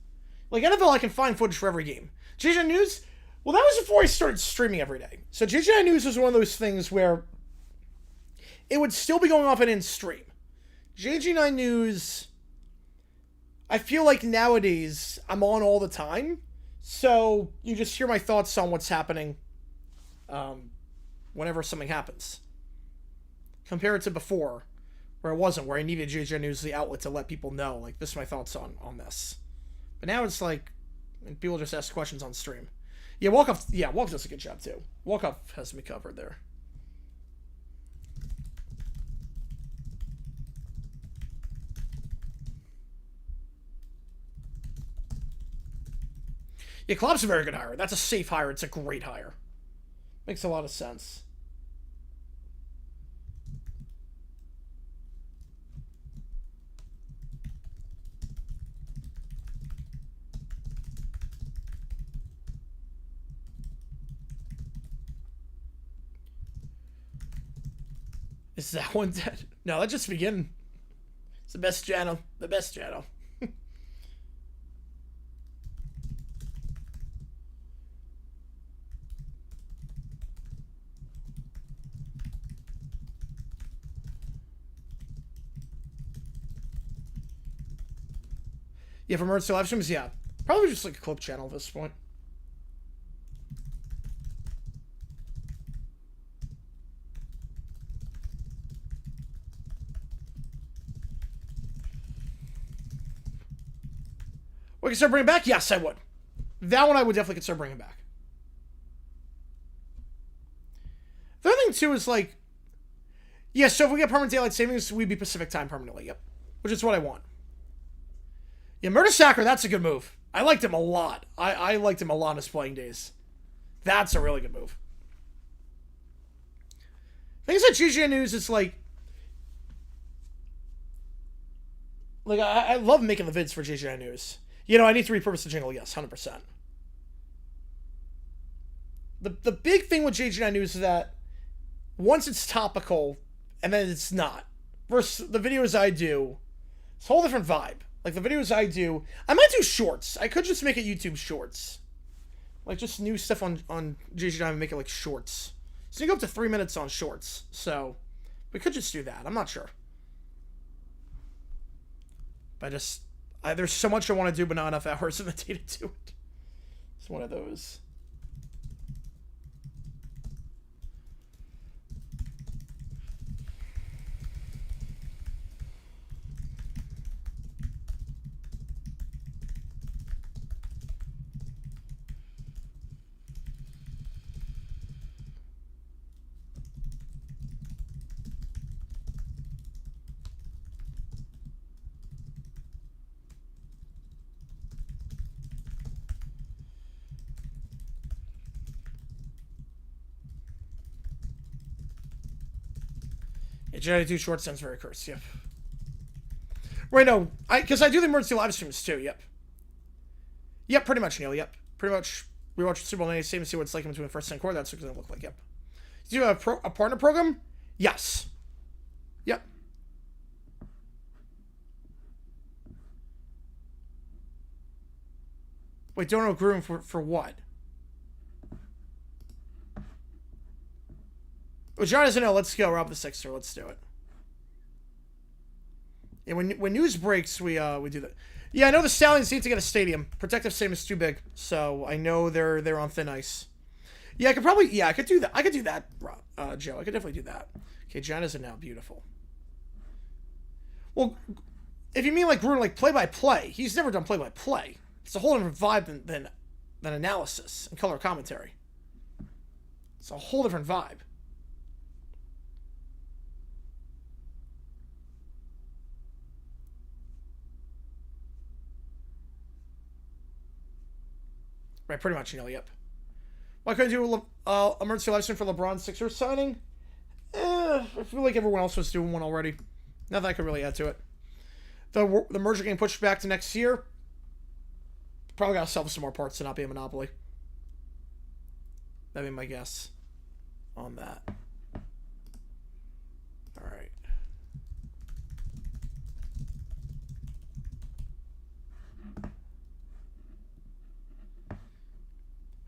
Like NFL, I can find footage for every game. JG9 News, well, that was before I started streaming every day. So JG9 News was one of those things where it would still be going off and in stream. JG9 News, I feel like nowadays I'm on all the time. So you just hear my thoughts on what's happening whenever something happens. Compared to before, where it wasn't, where I needed JG9 News, the outlet, to let people know, like, this is my thoughts on this. But now it's like, and people just ask questions on stream. Yeah, Walkoff does a good job too. Walkoff has me covered there. Yeah, Klopp's a very good hire. That's a safe hire. It's a great hire. Makes a lot of sense. Is that one dead? No, that just beginning. It's the best channel. The best channel. Yeah, for emergency live streams, yeah. Probably just like a clip channel at this point. We can start bringing back? Yes, I would. That one I would definitely consider bringing back. The other thing, too, is like... Yeah, so if we get permanent daylight savings, we'd be Pacific time permanently, yep. Which is what I want. Yeah, Murder Sacker, that's a good move. I liked him a lot. I liked him a lot in his playing days. That's a really good move. Things like JG9 News, it's like... Like, I love making the vids for JG9 News. You know, I need to repurpose the jingle, yes, 100%. The big thing with JG9 News is that once it's topical, and then it's not. Versus the videos I do, it's a whole different vibe. Like, the videos I do, I might do shorts. I could just make it YouTube shorts. Like, just new stuff on JG9 and make it, like, shorts. So you go up to 3 minutes on shorts. So, we could just do that. I'm not sure. But there's so much I want to do, but not enough hours in the day to do it. It's one of those. Yeah, JG2 short sounds very cursed, yep. Right, no, because I do the emergency live streams too, yep. Yep, pretty much, Neil, yep. Pretty much, we watch Super Bowl 98 and see what it's like in between the first and quarter, that's what it's going to look like, yep. Do you have a partner program? Yes. Yep. Wait, don't know groom for what? Well, John doesn't know. Let's go. Rob the Sixer. Let's do it. Yeah, when news breaks, we do that. Yeah, I know the Stallions need to get a stadium. Protective stadium is too big, so I know they're on thin ice. Yeah, I could probably. Yeah, I could do that. I could do that, Joe. I could definitely do that. Okay, John isn't now beautiful. Well, if you mean like Gruden, like play-by-play, he's never done play-by-play. It's a whole different vibe than analysis and color commentary. It's a whole different vibe. Right, pretty much, yep. Why couldn't you do emergency live stream for LeBron Sixers signing? I feel like everyone else was doing one already. Not that I could really add to it. The merger getting pushed back to next year. Probably gotta sell some more parts to not be a monopoly. That'd be my guess on that. Alright.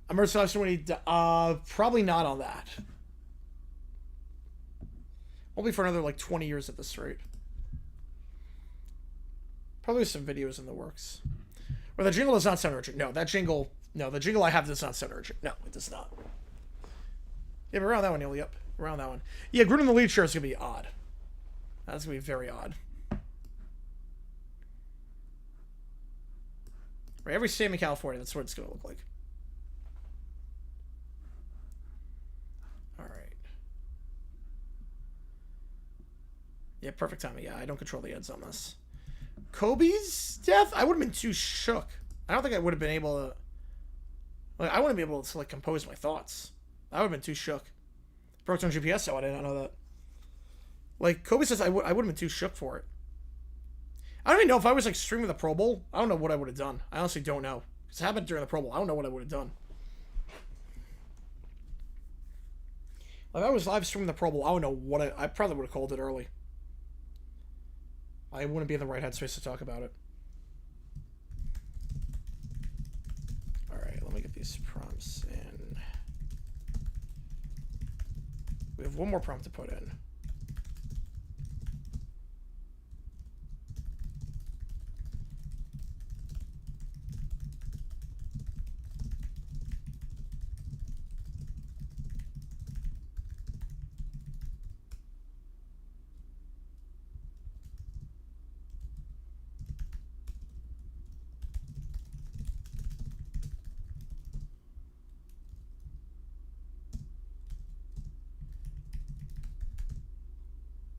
Emergency live stream when he probably not on that. Won't be for another like 20 years at this rate. Probably some videos in the works. Well, the jingle does not sound urgent. No, that jingle... No, the jingle I have does not sound urgent. No, it does not. Yeah, but around that one, Neil. Yep, around that one. Yeah, Gruden in the lead chair is going to be odd. That's going to be very odd. Right, every state in California, that's what it's going to look like. Alright. Yeah, perfect timing. Yeah, I don't control the ads on this. Kobe's death? I would have been too shook. I don't think I would have been able to... Like, I wouldn't be able to, like, compose my thoughts. I would have been too shook. Broke on GPS, though. I did not know that. Like, Kobe says I would have been too shook for it. I don't even know if I was, like, streaming the Pro Bowl. I don't know what I would have done. I honestly don't know. Because it happened during the Pro Bowl. I don't know what I would have done. Like, if I was live streaming the Pro Bowl, I don't know what I probably would have called it early. I wouldn't be in the right headspace to talk about it. Alright, let me get these prompts in. We have one more prompt to put in.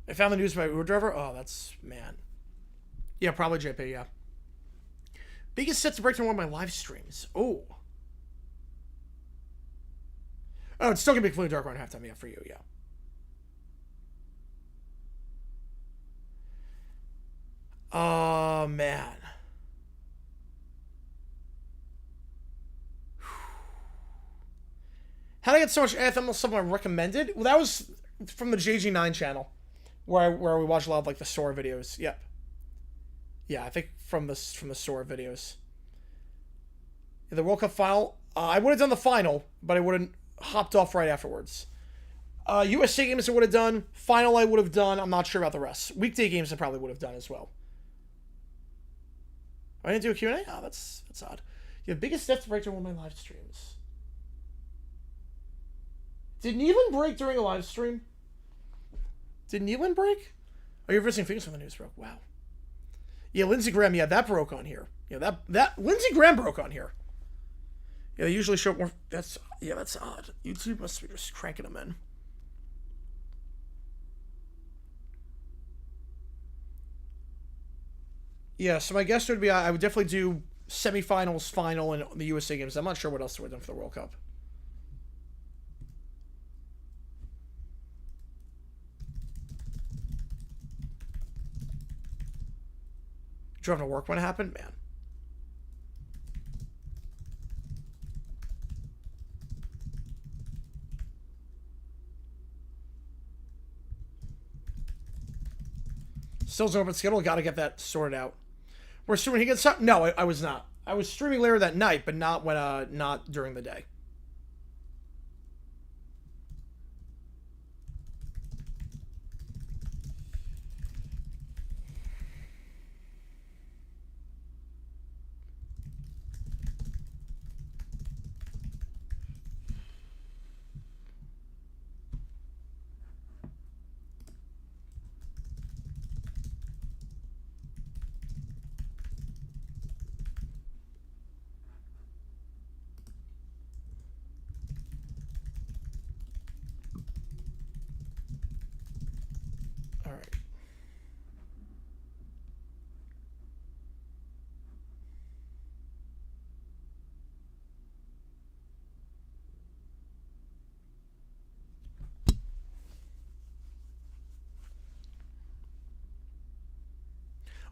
I found the news by Uber driver. Oh, that's, man. Yeah, probably JP, yeah. Biggest set to break to one of my live streams. Oh. Oh, it's still going to be completely dark around halftime, yeah, for you, yeah. Oh, man. How did I get so much anthem someone recommended? Well, that was from the JG9 channel. Where we watch a lot of like the store videos. Yep. Yeah, I think from the store videos. The World Cup final. I would have done the final, but I would have hopped off right afterwards. USA games I would have done. Final I would have done. I'm not sure about the rest. Weekday games I probably would have done as well. I didn't do a Q&A? Oh, that's odd. Yeah, biggest steps to break during one of my live streams. Did Nealon break during a live stream? Did Nealon break? Oh, you're visiting Phoenix when the news broke. Wow. Yeah, Lindsey Graham. Yeah, that broke on here. Yeah, that Lindsey Graham broke on here. Yeah, they usually show more. That's odd. YouTube must be just cranking them in. Yeah, so my guess would be I would definitely do semifinals, final, and the USA games. I'm not sure what else they would have done for the World Cup. Drove to work when it happened? Man. Still's open schedule. Got to get that sorted out. We're streaming. He gets up. No, I was not. I was streaming later that night, but not when not during the day.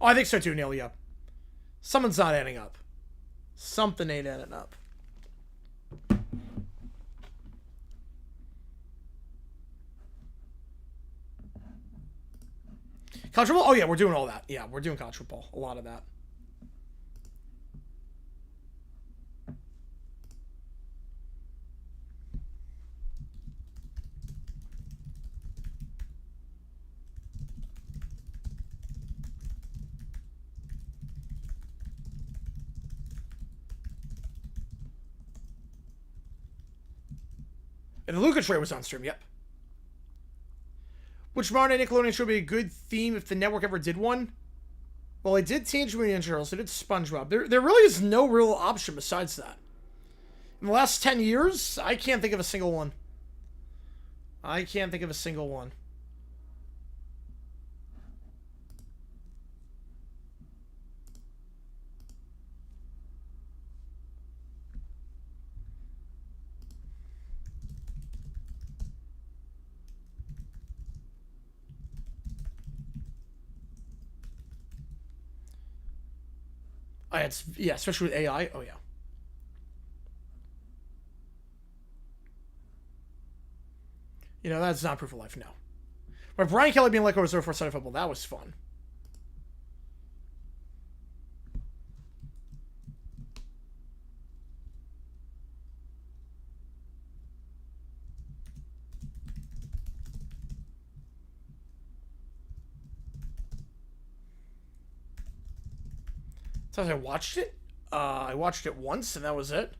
Oh, I think so too, Neil. Yep. Something's not adding up. Something ain't adding up. College football? Oh, yeah, we're doing all that. Yeah, we're doing college football. A lot of that. And the Luka trade was on stream, yep. Which modern day Nickelodeon show would be a good theme if the network ever did one? Well, they did Teenage Mutant Ninja Turtles, they did SpongeBob. There really is no real option besides that. In the last 10 years, I can't think of a single one. I can't think of a single one. Yeah, especially with AI. Oh, yeah. You know, that's not proof of life, no. But Brian Kelly being let go reserve for Sunday football, that was fun. So I watched it. I watched it once, and that was it.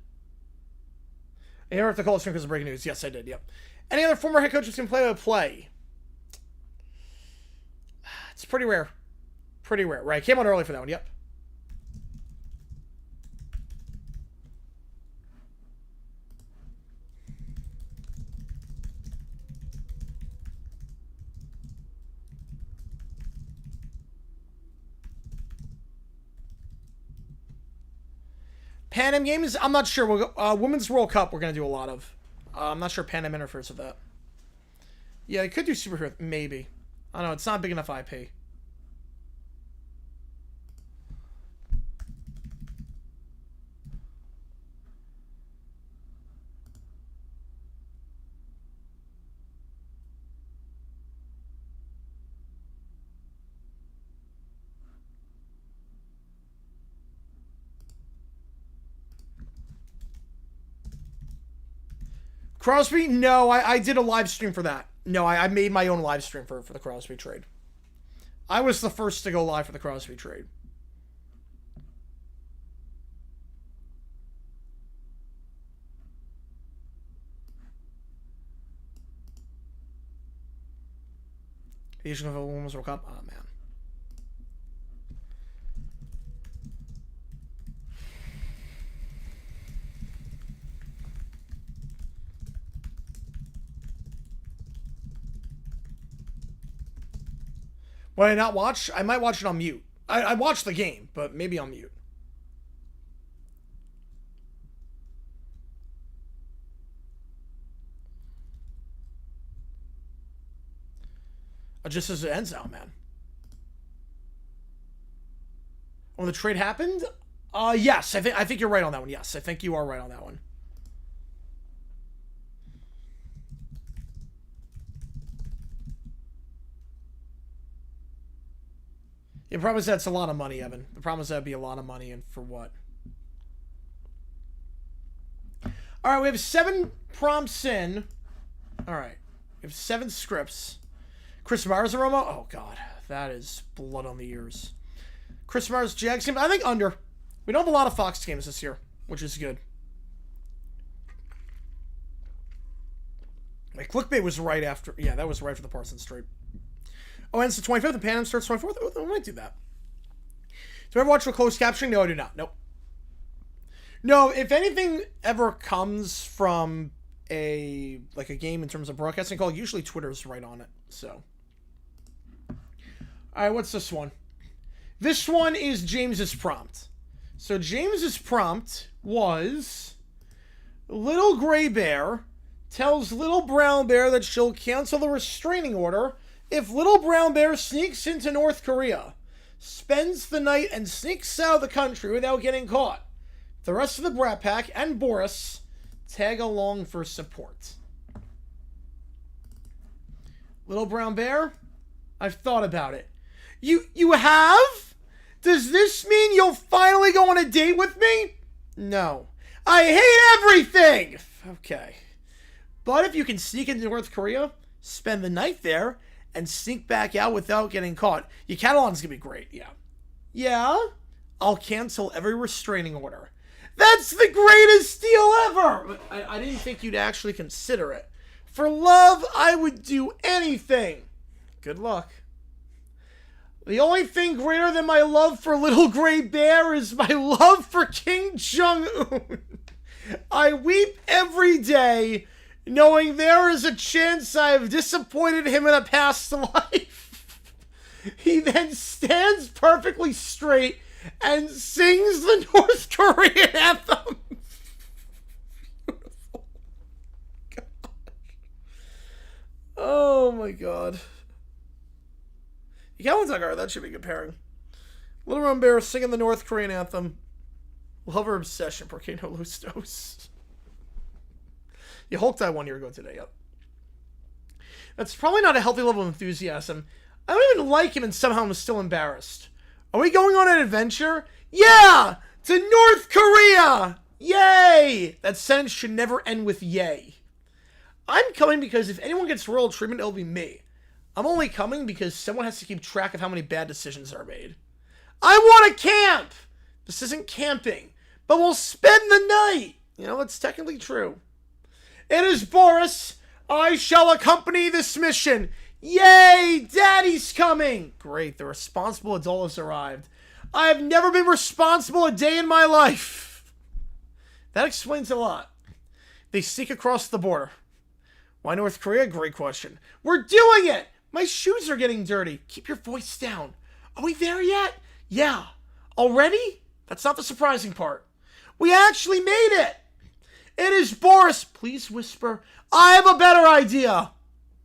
And you have to call it stream because of breaking news. Yes, I did. Yep. Any other former head coaches can play-by-play? It's pretty rare. Pretty rare. Right, came on early for that one. Yep. Pan Am games? I'm not sure. We'll go, Women's World Cup we're going to do a lot of. I'm not sure Pan Am interferes with that. Yeah, they could do superhero. Maybe. I don't know. It's not big enough IP. Crosby? No, I did a live stream for that. No, I made my own live stream for the Crosby trade. I was the first to go live for the Crosby trade. Asian of a Women's World Cup? Oh, man. Would I not watch? I might watch it on mute. I watched the game, but maybe on mute. Just as it ends out, man. When the trade happened? Yes, I think you're right on that one. Yes, I think you are right on that one. The problem is that's a lot of money, Evan. The problem is that'd be a lot of money, and for what? All right, we have 7 prompts in. All right, we have 7 scripts. Chris Myers and Romo? Oh, God. That is blood on the ears. Chris Myers, Jags game? I think under. We don't have a lot of Fox games this year, which is good. Like, clickbait was right after. Yeah, that was right for the Parsons trade. Oh, ends the 25th, and Pan Am starts 24th? I might do that. Do I ever watch with closed captioning? No, I do not. Nope. No, if anything ever comes from a game in terms of broadcasting call, usually Twitter's right on it. So. Alright, what's this one? This one is James's prompt. So James's prompt was Little Gray Bear tells Little Brown Bear that she'll cancel the restraining order if Little Brown Bear sneaks into North Korea. spends the night and sneaks out of the country without getting caught. The rest of the Brat Pack and Boris tag along for support. Little Brown Bear, I've thought about it. You have? Does this mean you'll finally go on a date with me? No. I hate everything! Okay. But if you can sneak into North Korea, spend the night there, and sneak back out without getting caught, your catalog's gonna be great, yeah. Yeah? I'll cancel every restraining order. That's the greatest deal ever! But I didn't think you'd actually consider it. For love, I would do anything. Good luck. The only thing greater than my love for Little Gray Bear is my love for King Jong-un. I weep every day knowing there is a chance I have disappointed him in a past life. He then stands perfectly straight and sings the North Korean anthem. Beautiful. God. Oh my god. Yellow that should be a good pairing. Little Brown Bear singing the North Korean anthem. Lover obsession, porque no los dos. You hulked that 1 year ago today, yep. That's probably not a healthy level of enthusiasm. I don't even like him and somehow I'm still embarrassed. Are we going on an adventure? Yeah! To North Korea! Yay! That sentence should never end with yay. I'm coming because if anyone gets royal treatment, it'll be me. I'm only coming because someone has to keep track of how many bad decisions are made. I want to camp! This isn't camping, but we'll spend the night! You know, it's technically true. It is Boris. I shall accompany this mission. Yay! Daddy's coming! Great, the responsible adult has arrived. I have never been responsible a day in my life. That explains a lot. They sneak across the border. Why North Korea? Great question. We're doing it! My shoes are getting dirty. Keep your voice down. Are we there yet? Yeah. Already? That's not the surprising part. We actually made it! It is Boris. Please whisper. I have a better idea.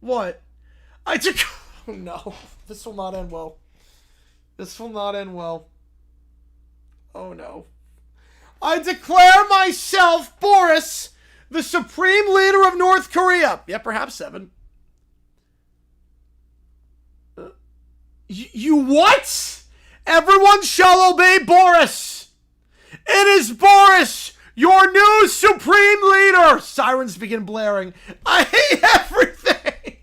What? Oh no. This will not end well. This will not end well. Oh no. I declare myself, Boris, the supreme leader of North Korea. Yeah, perhaps 7. You what? Everyone shall obey Boris. It is Boris, your new supreme leader. Sirens begin blaring. I hate everything.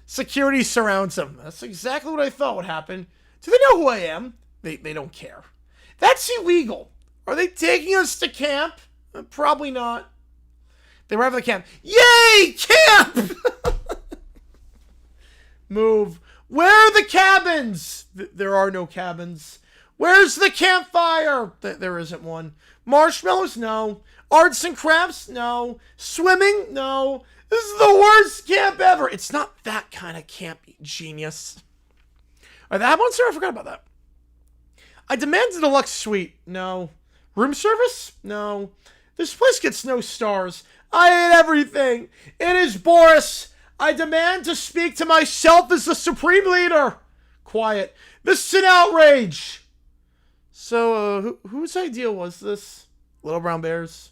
Security surrounds him. That's exactly what I thought would happen. Do they know who I am? They don't care. That's illegal. Are they taking us to camp? Probably not. They arrive at the camp. Yay! Camp! Move. Where are the cabins? There are no cabins. Where's the campfire? There isn't one. Marshmallows? No. Arts and crafts? No. Swimming? No. This is the worst camp ever. It's not that kind of camp, genius. Are that one, sir? I forgot about that. I demand a deluxe suite. No. Room service? No. This place gets no stars. I hate everything. It is Boris. I demand to speak to myself as the supreme leader. Quiet. This is an outrage. So, whose idea was this? Little Brown Bear's.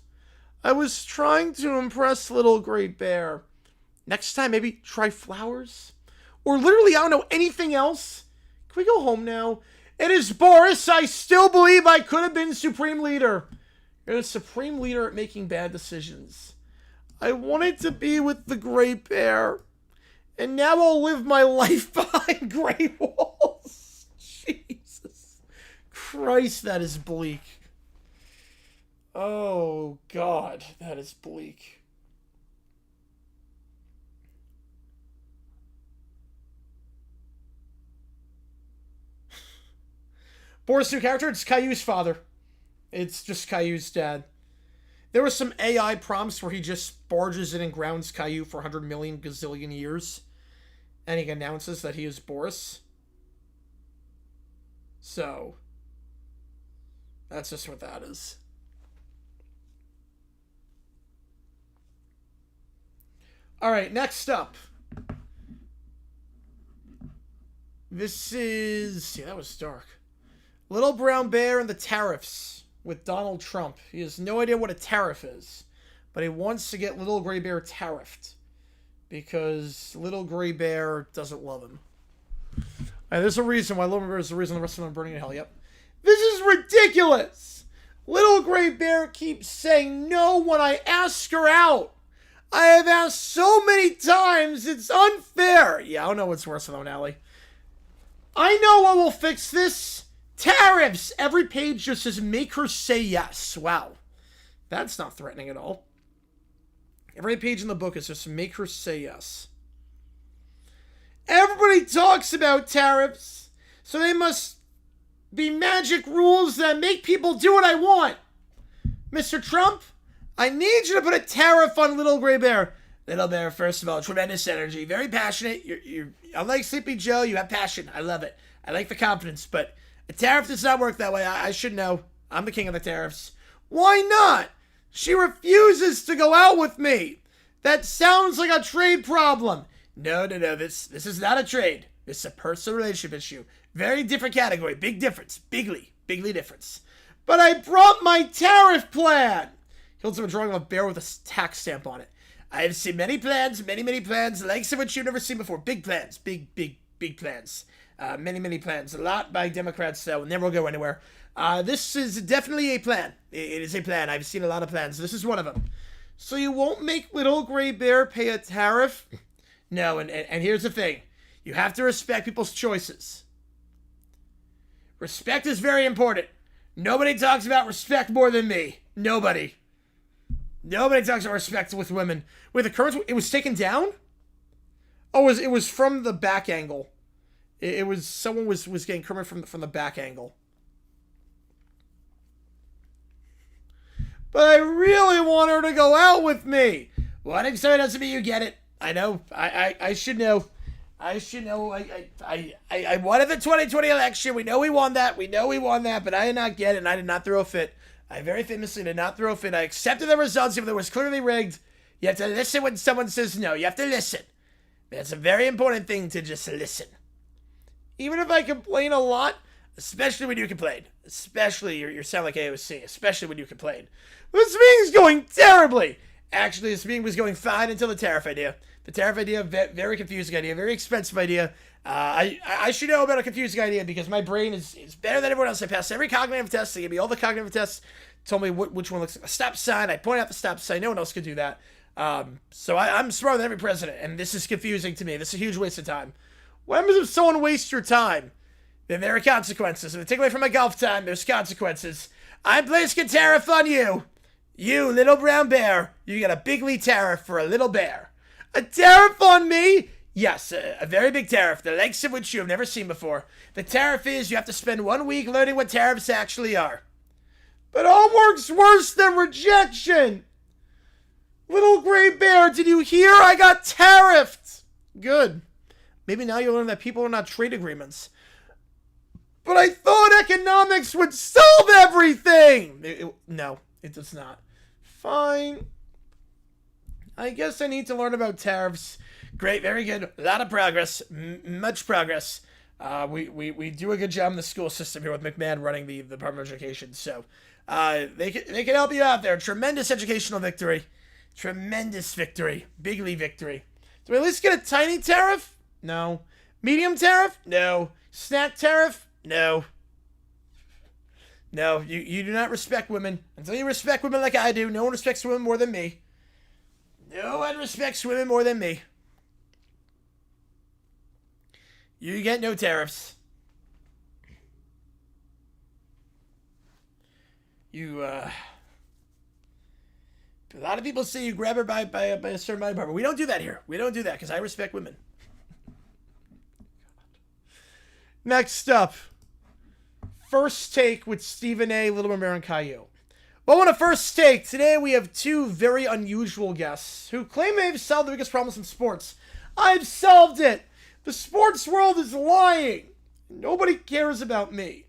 I was trying to impress Little Great Bear. Next time, maybe try flowers? Or literally, I don't know, anything else? Can we go home now? It is Boris. I still believe I could have been supreme leader. You're the supreme leader at making bad decisions. I wanted to be with the Great Bear. And now I'll live my life behind gray walls. Jesus Christ, that is bleak. Oh, God, that is bleak. Boris' new character, it's Caillou's father. It's just Caillou's dad. There was some AI prompts where he just barges in and grounds Caillou for 100 million gazillion years. And he announces that he is Boris. So, that's just what that is. Alright, next up. This is... Yeah, that was dark. Little Brown Bear and the tariffs with Donald Trump. He has no idea what a tariff is, but he wants to get Little Gray Bear tariffed because Little Gray Bear doesn't love him. There's a reason why Little Gray Bear is the reason the rest of them are burning in hell. Yep. This is ridiculous! Little Gray Bear keeps saying no when I ask her out. I have asked so many times, it's unfair. Yeah, I don't know what's worse than O'Nally. I know what will fix this. Tariffs! Every page just says, make her say yes. Wow. That's not threatening at all. Every page in the book is just, make her say yes. Everybody talks about tariffs, so they must be magic rules that make people do what I want. Mr. Trump, I need you to put a tariff on Little Gray Bear. Little Bear, first of all, tremendous energy, very passionate. You're unlike Sleepy Joe, you have passion. I love it. I like the confidence, but a tariff does not work that way. I should know. I'm the king of the tariffs. Why not? She refuses to go out with me. That sounds like a trade problem. No. This is not a trade. This is a personal relationship issue. Very different category. Big difference. Bigly difference. But I brought my tariff plan. He holds up a drawing of a bear with a tax stamp on it. I have seen many plans, many plans, the likes of which you've never seen before. Big plans. Big plans. Many plans. A lot by Democrats that will never go anywhere. This is definitely a plan. It is a plan. I've seen a lot of plans. This is one of them. So you won't make Little Gray Bear pay a tariff? No, and here's the thing. You have to respect people's choices. Respect is very important. Nobody talks about respect more than me. Nobody talks about respect with women. Wait, the current, it was taken down? Oh, it was from the back angle. It was, someone was getting Kermit from the back angle. But I really want her to go out with me. Wanting so doesn't mean you get it. I know. I should know. I should know. I won at the 2020 election. We know we won that. But I did not get it, and I did not throw a fit. I very famously did not throw a fit. I accepted the results, even though it was clearly rigged. You have to listen when someone says no. You have to listen. That's a very important thing, to just listen. Even if I complain a lot, especially when you complain. Especially, you sound like AOC. Especially when you complain. This meeting's going terribly. Actually, this meeting was going fine until the tariff idea. The tariff idea, very confusing idea, very expensive idea. I should know about a confusing idea because my brain is better than everyone else. I passed every cognitive test. They gave me all the cognitive tests, told me which one looks like a stop sign. I point out the stop sign. No one else could do that. So I'm smarter than every president, and this is confusing to me. This is a huge waste of time. What happens if someone wastes your time? Then there are consequences. If they take away from my golf time, there's consequences. I'm placing a tariff on you. You, Little Brown Bear, you get a bigly tariff for a little bear. A tariff on me? Yes, a very big tariff, the likes of which you have never seen before. The tariff is you have to spend 1 week learning what tariffs actually are. But homework's worse than rejection. Little Gray Bear, did you hear? I got tariffed. Good. Maybe now you'll learn that people are not trade agreements. But I thought economics would solve everything. No, it does not. Fine. I guess I need to learn about tariffs. Great, very good. A lot of progress. Much progress. We do a good job in the school system here with McMahon running the Department of Education. So they can help you out there. Tremendous educational victory. Tremendous victory. Bigly victory. Do we at least get a tiny tariff? No. Medium tariff? No. Snack tariff? No. No, you do not respect women. Until you respect women like I do, no one respects women more than me. No one respects women more than me. You get no tariffs. A lot of people say you grab her by a certain body part, but we don't do that here. We don't do that because I respect women. Next up, First Take with Stephen A., Little Bear, and Caillou. Well, on a First Take, today we have two very unusual guests who claim they've solved the biggest problems in sports. I've solved it! The sports world is lying! Nobody cares about me.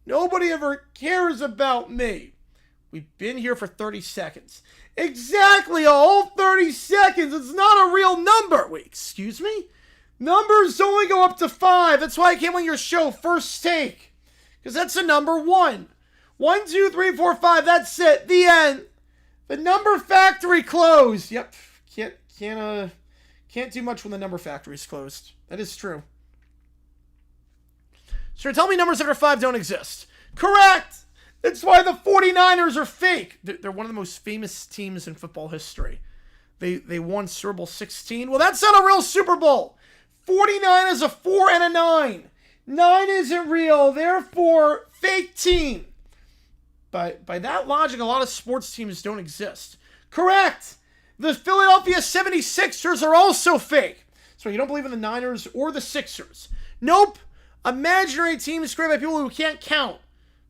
Nobody ever cares about me. We've been here for 30 seconds. Exactly, a whole 30 seconds! It's not a real number! Wait, excuse me? Numbers only go up to 5. That's why I came on your show, First Take. Because that's a number 1. 1, 2, 3, 4, 5. That's it. The end. The number factory closed. Yep. Can't do much when the number factory's closed. That is true. Sure, tell me numbers after 5 don't exist. Correct! That's why the 49ers are fake. They're one of the most famous teams in football history. They won Super Bowl 16. Well, that's not a real Super Bowl. 49 is a 4 and a 9. 9 isn't real, therefore, fake team. But by that logic, a lot of sports teams don't exist. Correct! The Philadelphia 76ers are also fake. So you don't believe in the Niners or the Sixers. Nope. Imaginary teams created by people who can't count.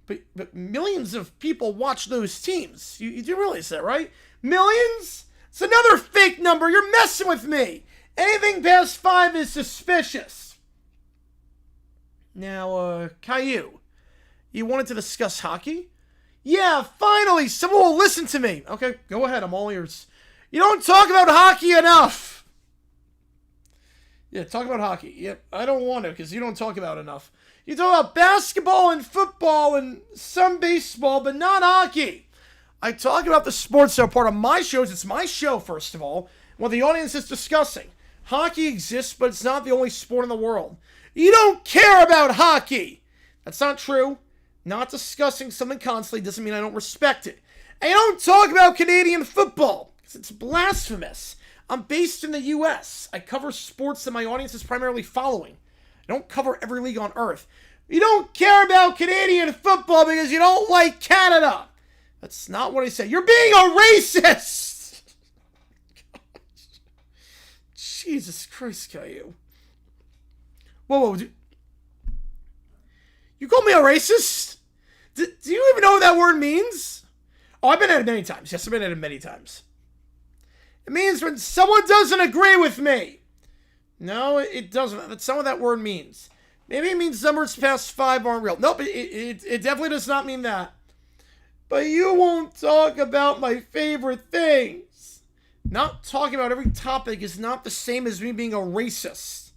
But millions of people watch those teams. You do realize that, right? Millions? It's another fake number. You're messing with me. Anything past 5 is suspicious. Now, Caillou, you wanted to discuss hockey? Yeah, finally, someone will listen to me. Okay, go ahead. I'm all ears. You don't talk about hockey enough. Yeah, talk about hockey. Yep, I don't want to because you don't talk about it enough. You talk about basketball and football and some baseball, but not hockey. I talk about the sports that are part of my shows. It's my show, first of all, what the audience is discussing. Hockey exists, but it's not the only sport in the world. You don't care about hockey. That's not true. Not discussing something constantly doesn't mean I don't respect it. And you don't talk about Canadian football, because it's blasphemous. I'm based in the U.S. I cover sports that my audience is primarily following. I don't cover every league on earth. You don't care about Canadian football because you don't like Canada. That's not what I said. You're being a racist! Jesus Christ, Caillou. Whoa. You called me a racist? Do you even know what that word means? Oh, I've been at it many times. Yes, I've been at it many times. It means when someone doesn't agree with me. No, it doesn't. That's not what that word means. Maybe it means numbers past 5 aren't real. Nope, it definitely does not mean that. But you won't talk about my favorite things. Not talking about every topic is not the same as me being a racist.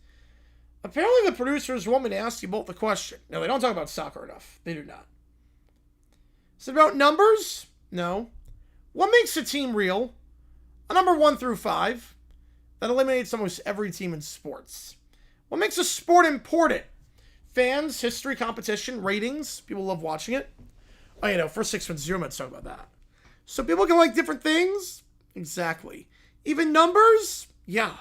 Apparently the producers want me to ask you both the question. No, they don't talk about soccer enough. They do not. Is it about numbers? No. What makes a team real? A number 1 through 5. That eliminates almost every team in sports. What makes a sport important? Fans, history, competition, ratings. People love watching it. Oh, first 6 months, 0 minutes, talk about that. So people can like different things? Exactly. Even numbers? Yeah.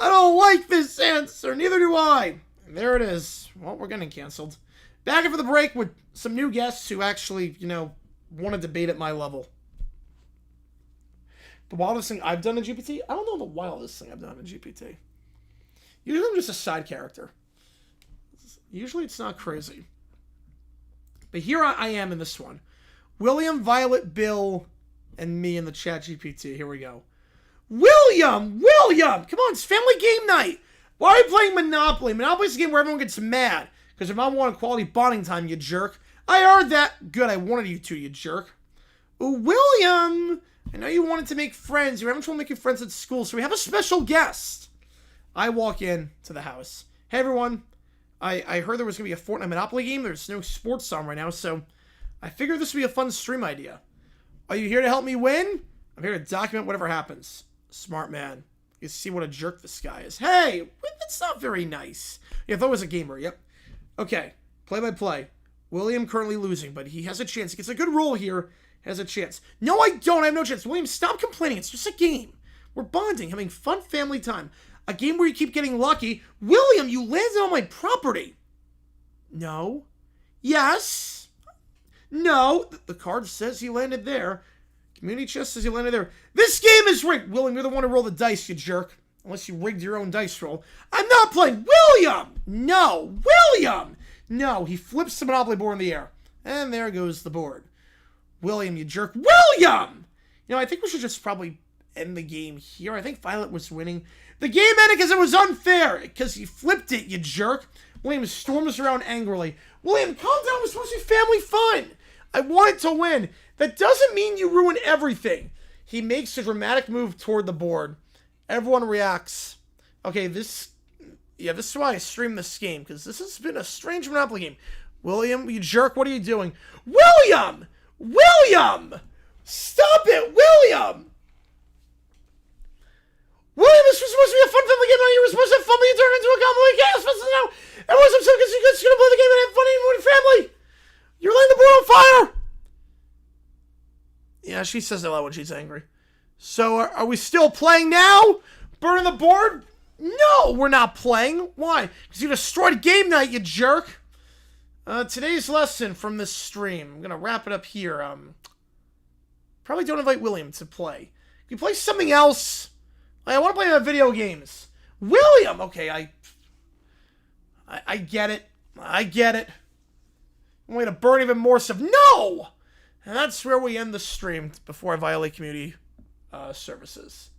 I don't like this answer. Neither do I. And there it is. Well, we're getting canceled. Back after the break with some new guests who actually, want to debate at my level. The wildest thing I've done in GPT? I don't know the wildest thing I've done in GPT. Usually I'm just a side character. Usually it's not crazy. But here I am in this one. William, Violet, Bill, and me in the chat GPT. Here we go. William! Come on, it's family game night. Why are you playing Monopoly? Monopoly's a game where everyone gets mad. Because if I want quality bonding time, you jerk. I heard that. Good, I wanted you to, you jerk. Ooh, William! I know you wanted to make friends. You're having trouble making friends at school, so we have a special guest. I walk in to the house. Hey, everyone. I heard there was going to be a Fortnite Monopoly game. There's no sports on right now, so I figured this would be a fun stream idea. Are you here to help me win? I'm here to document whatever happens. Smart man. You see what a jerk this guy is. Hey, that's not very nice. Yeah, I thought it was a gamer. Yep. Okay, play-by-play. William currently losing, but he has a chance. He gets a good roll here. Has a chance. No, I don't. I have no chance. William, stop complaining. It's just a game. We're bonding, having fun family time. A game where you keep getting lucky. William, you landed on my property. No. Yes. No. The card says he landed there. Community chest says he landed there. This game is rigged. William, you're the one to roll the dice, you jerk. Unless you rigged your own dice roll. I'm not playing. William! No. William! No. He flips the Monopoly board in the air. And there goes the board. William, you jerk. William! I think we should just probably end the game here. I think Violet was winning. The game ended because it was unfair. Because he flipped it, you jerk. William storms around angrily. William, calm down. It's supposed to be family fun. I wanted to win. That doesn't mean you ruin everything. He makes a dramatic move toward the board. Everyone reacts. Okay, this Yeah, this is why I stream this game, because this has been a strange Monopoly game. William, you jerk, what are you doing? William! William! Stop it, William! William, this was supposed to be a fun family game, and you were supposed to have fun, but you turned it into a complicated chaos fest now. Everyone's upset because you guys couldn't play the game and have fun in your family. You're lighting the board on fire! Yeah, she says that a lot when she's angry. So, are we still playing now? Burning the board? No, we're not playing. Why? Because you destroyed game night, you jerk. Today's lesson from this stream. I'm going to wrap it up here. Probably don't invite William to play. You play something else. I want to play video games. William! Okay, I get it. I get it. I'm going to burn even more stuff. No! And that's where we end the stream before I violate community services.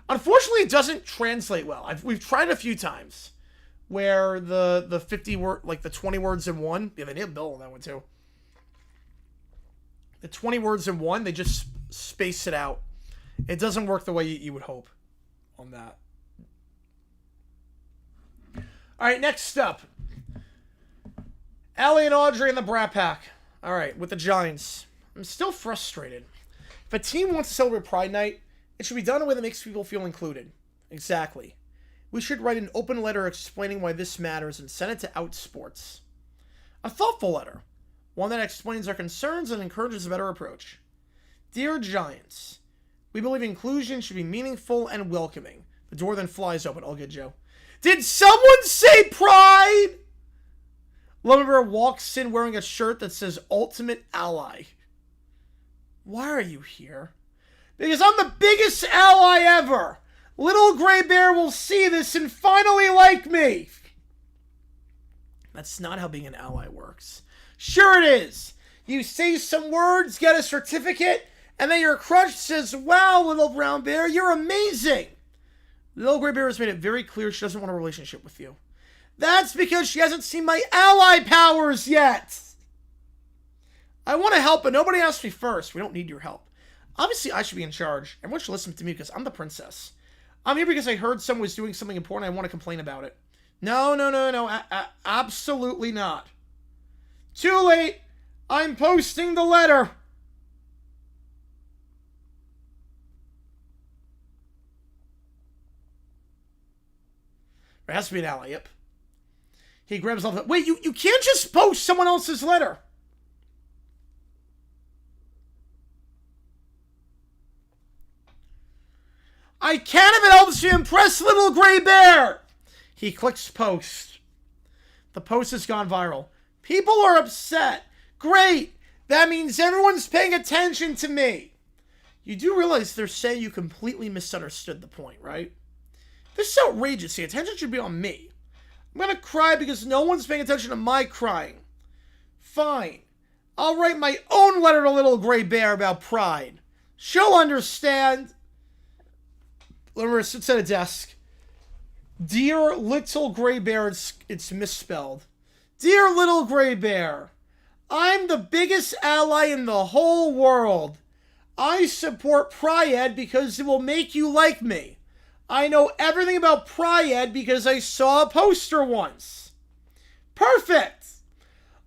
Unfortunately, it doesn't translate well. We've tried a few times where the 50 word, like the 20 words in one. Yeah, they nailed Bill on that one too. The 20 words in one, they just space it out. It doesn't work the way you would hope on that. All right, next up. Ellie and Audrey in the Brat Pack. All right, with the Giants. I'm still frustrated. If a team wants to celebrate Pride Night, it should be done in a way that makes people feel included. Exactly. We should write an open letter explaining why this matters and send it to Outsports. A thoughtful letter. One that explains our concerns and encourages a better approach. Dear Giants, we believe inclusion should be meaningful and welcoming. The door then flies open. All good, Joe. Did someone say Pride? Lumber walks in wearing a shirt that says Ultimate Ally. Why are you here? Because I'm the biggest ally ever. Little Gray Bear will see this and finally like me. That's not how being an ally works. Sure it is. You say some words, get a certificate, and then your crush says, wow, Little Brown Bear, you're amazing. Little Gray Bear has made it very clear she doesn't want a relationship with you. That's because she hasn't seen my ally powers yet. I want to help, but nobody asked me first. We don't need your help. Obviously, I should be in charge. Everyone should listen to me because I'm the princess. I'm here because I heard someone was doing something important. I want to complain about it. No. Absolutely not. Too late. I'm posting the letter. There has to be an ally, yep. He grabs off. Wait, you can't just post someone else's letter. I can if it helps you impress Little Gray Bear. He clicks post. The post has gone viral. People are upset. Great. That means everyone's paying attention to me. You do realize they're saying you completely misunderstood the point, right? This is outrageous. The attention should be on me. I'm going to cry because no one's paying attention to my crying. Fine. I'll write my own letter to Little Gray Bear about pride. She'll understand. Limmer sits at a desk. Dear Little Gray Bear, it's misspelled. Dear Little Gray Bear, I'm the biggest ally in the whole world. I support Pride because it will make you like me. I know everything about Pride because I saw a poster once. Perfect!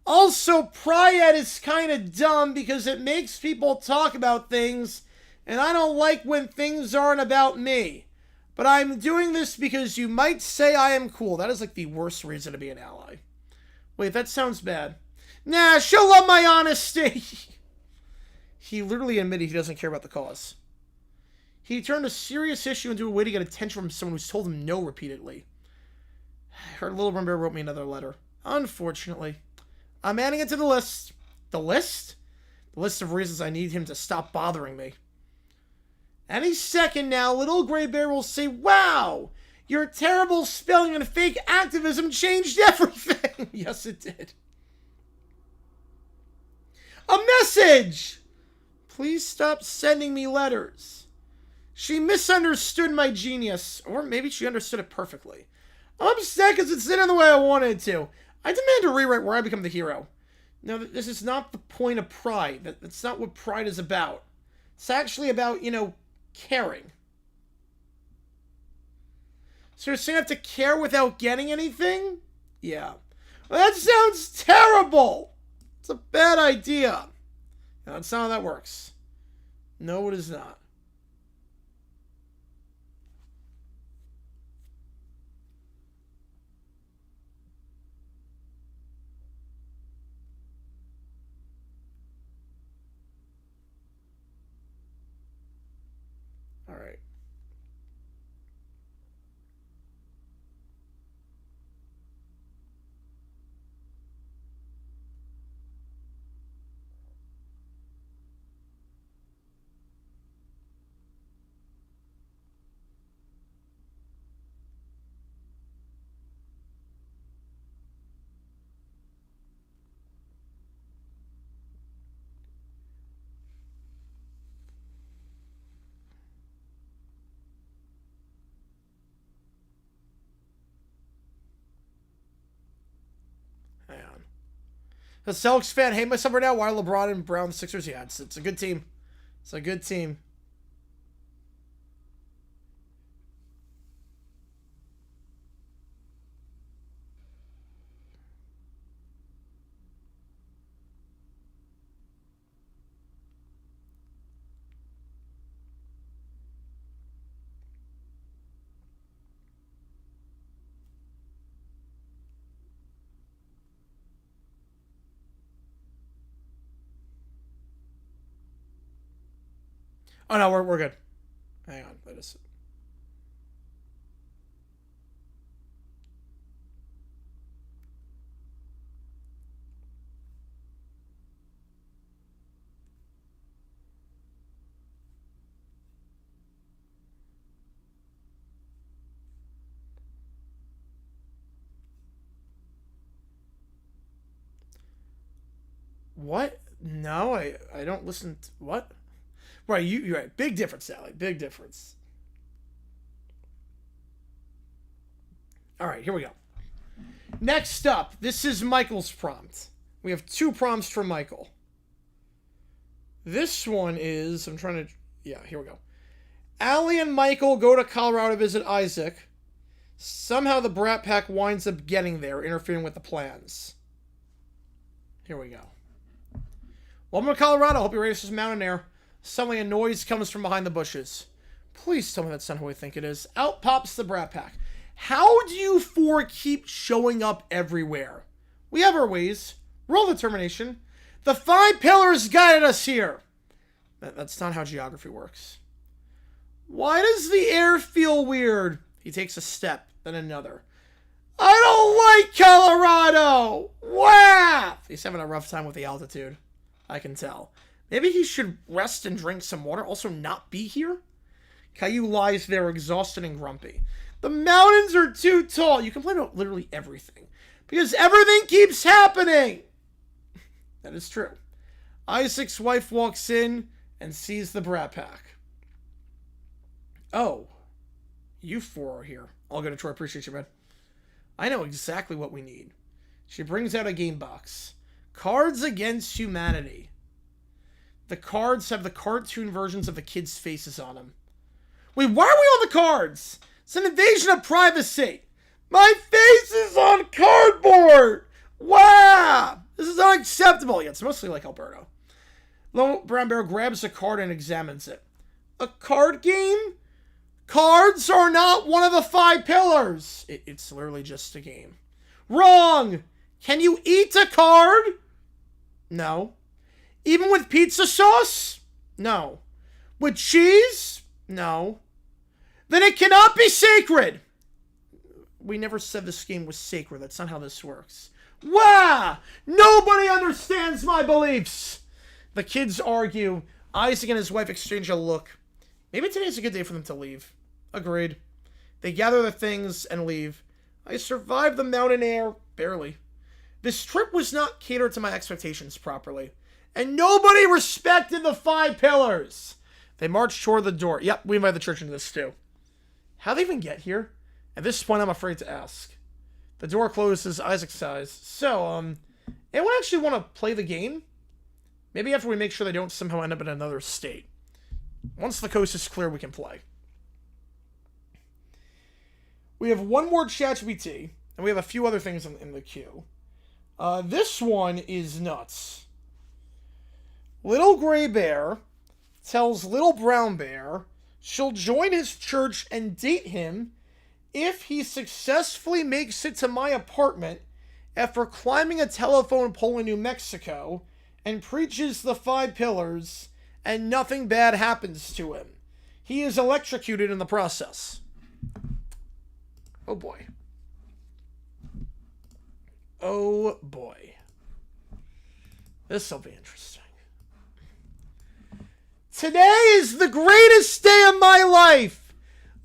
Also, Pride is kind of dumb because it makes people talk about things, and I don't like when things aren't about me. But I'm doing this because you might say I am cool. That is like the worst reason to be an ally. Wait, that sounds bad. Nah, she'll love my honesty. He literally admitted he doesn't care about the cause. He turned a serious issue into a way to get attention from someone who's told him no repeatedly. Her little Bear wrote me another letter. Unfortunately. I'm adding it to the list. The list? The list of reasons I need him to stop bothering me. Any second now, Little Gray Bear will say, wow, your terrible spelling and fake activism changed everything. Yes, it did. A message! Please stop sending me letters. She misunderstood my genius, or maybe she understood it perfectly. I'm upset because it's in the way I wanted to. I demand a rewrite where I become the hero. No, this is not the point of Pride. That's not what Pride is about. It's actually about, caring. So you're saying I have to care without getting anything? Yeah. Well, that sounds terrible! It's a bad idea. No, that's not how that works. No, it is not. All right. Hang on. The Celtics fan hate myself right now. Why are LeBron and Brown the Sixers? Yeah, it's a good team. It's a good team. Oh no, we're good. Hang on, let us. What? No, I don't listen to what? Right, you're right. Big difference, Sally. Big difference. All right, here we go. Next up, this is Michael's prompt. We have 2 prompts for Michael. This one is, I'm trying to, yeah, here we go. Allie and Michael go to Colorado to visit Isaac. Somehow the Brat Pack winds up getting there, interfering with the plans. Here we go. Welcome to Colorado. Hope you're ready for some mountain air. Suddenly a noise comes from behind the bushes. Please tell me that's not who I think it is. Out pops the Brat Pack. How do you 4 keep showing up everywhere? We have our ways. Roll determination. The 5 pillars guided us here. That's not how geography works. Why does the air feel weird? He takes a step, then another. I don't like Colorado! Wow! He's having a rough time with the altitude. I can tell. Maybe he should rest and drink some water, also not be here? Caillou lies there exhausted and grumpy. The mountains are too tall. You complain about literally everything. Because everything keeps happening! That is true. Isaac's wife walks in and sees the Brat Pack. Oh. You 4 are here. I'll go to Troy. Appreciate you, man. I know exactly what we need. She brings out a game box. Cards Against Humanity. The cards have the cartoon versions of the kids' faces on them. Wait, why are we on the cards? It's an invasion of privacy. My face is on cardboard. Wow. This is unacceptable. Yeah, it's mostly like Alberto. Lone Brown Bear grabs a card and examines it. A card game? Cards are not one of the 5 pillars. It's literally just a game. Wrong. Can you eat a card? No. Even with pizza sauce? No. With cheese? No. Then it cannot be sacred. We never said this game was sacred. That's not how this works. Wow! Nobody understands my beliefs. The kids argue. Isaac and his wife exchange a look. Maybe today's a good day for them to leave. Agreed. They gather their things and leave. I survived the mountain air. Barely. This trip was not catered to my expectations properly. And nobody respected the 5 pillars. They marched toward the door. Yep, we invite the church into this too. How'd they even get here? At this point, I'm afraid to ask. The door closes. Isaac sighs. So, anyone actually want to play the game? Maybe after we make sure they don't somehow end up in another state. Once the coast is clear, we can play. We have one more ChatGPT, and we have a few other things in the queue. This one is nuts. Little Gray Bear tells Little Brown Bear she'll join his church and date him if he successfully makes it to my apartment after climbing a telephone pole in New Mexico and preaches the 5 pillars and nothing bad happens to him. He is electrocuted in the process. Oh boy. Oh boy. This will be interesting. Today is the greatest day of my life.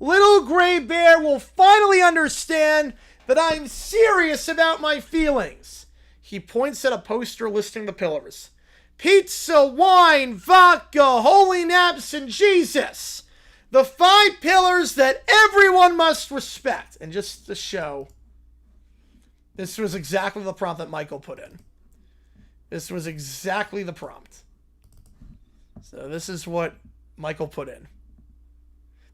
Little Gray Bear will finally understand that I'm serious about my feelings. He points at a poster listing the pillars. Pizza, wine, vodka, holy naps, and Jesus. The 5 pillars that everyone must respect. And just to show, this was exactly the prompt that Michael put in. This was exactly the prompt. So this is what Michael put in.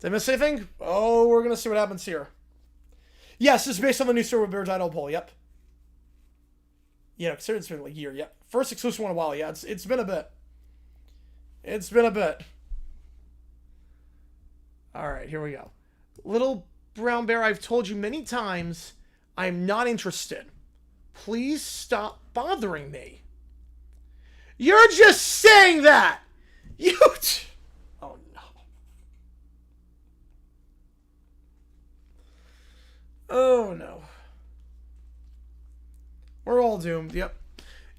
Did I miss anything? Oh, we're going to see what happens here. Yes, this is based on the new Silver Bears Idol poll, yep. Yeah, consider it's been like a year, yep. First exclusive one in a while, yeah. It's been a bit. It's been a bit. Alright, here we go. Little Brown Bear, I've told you many times I'm not interested. Please stop bothering me. You're just saying that! You... Oh, no. Oh, no. We're all doomed, yep.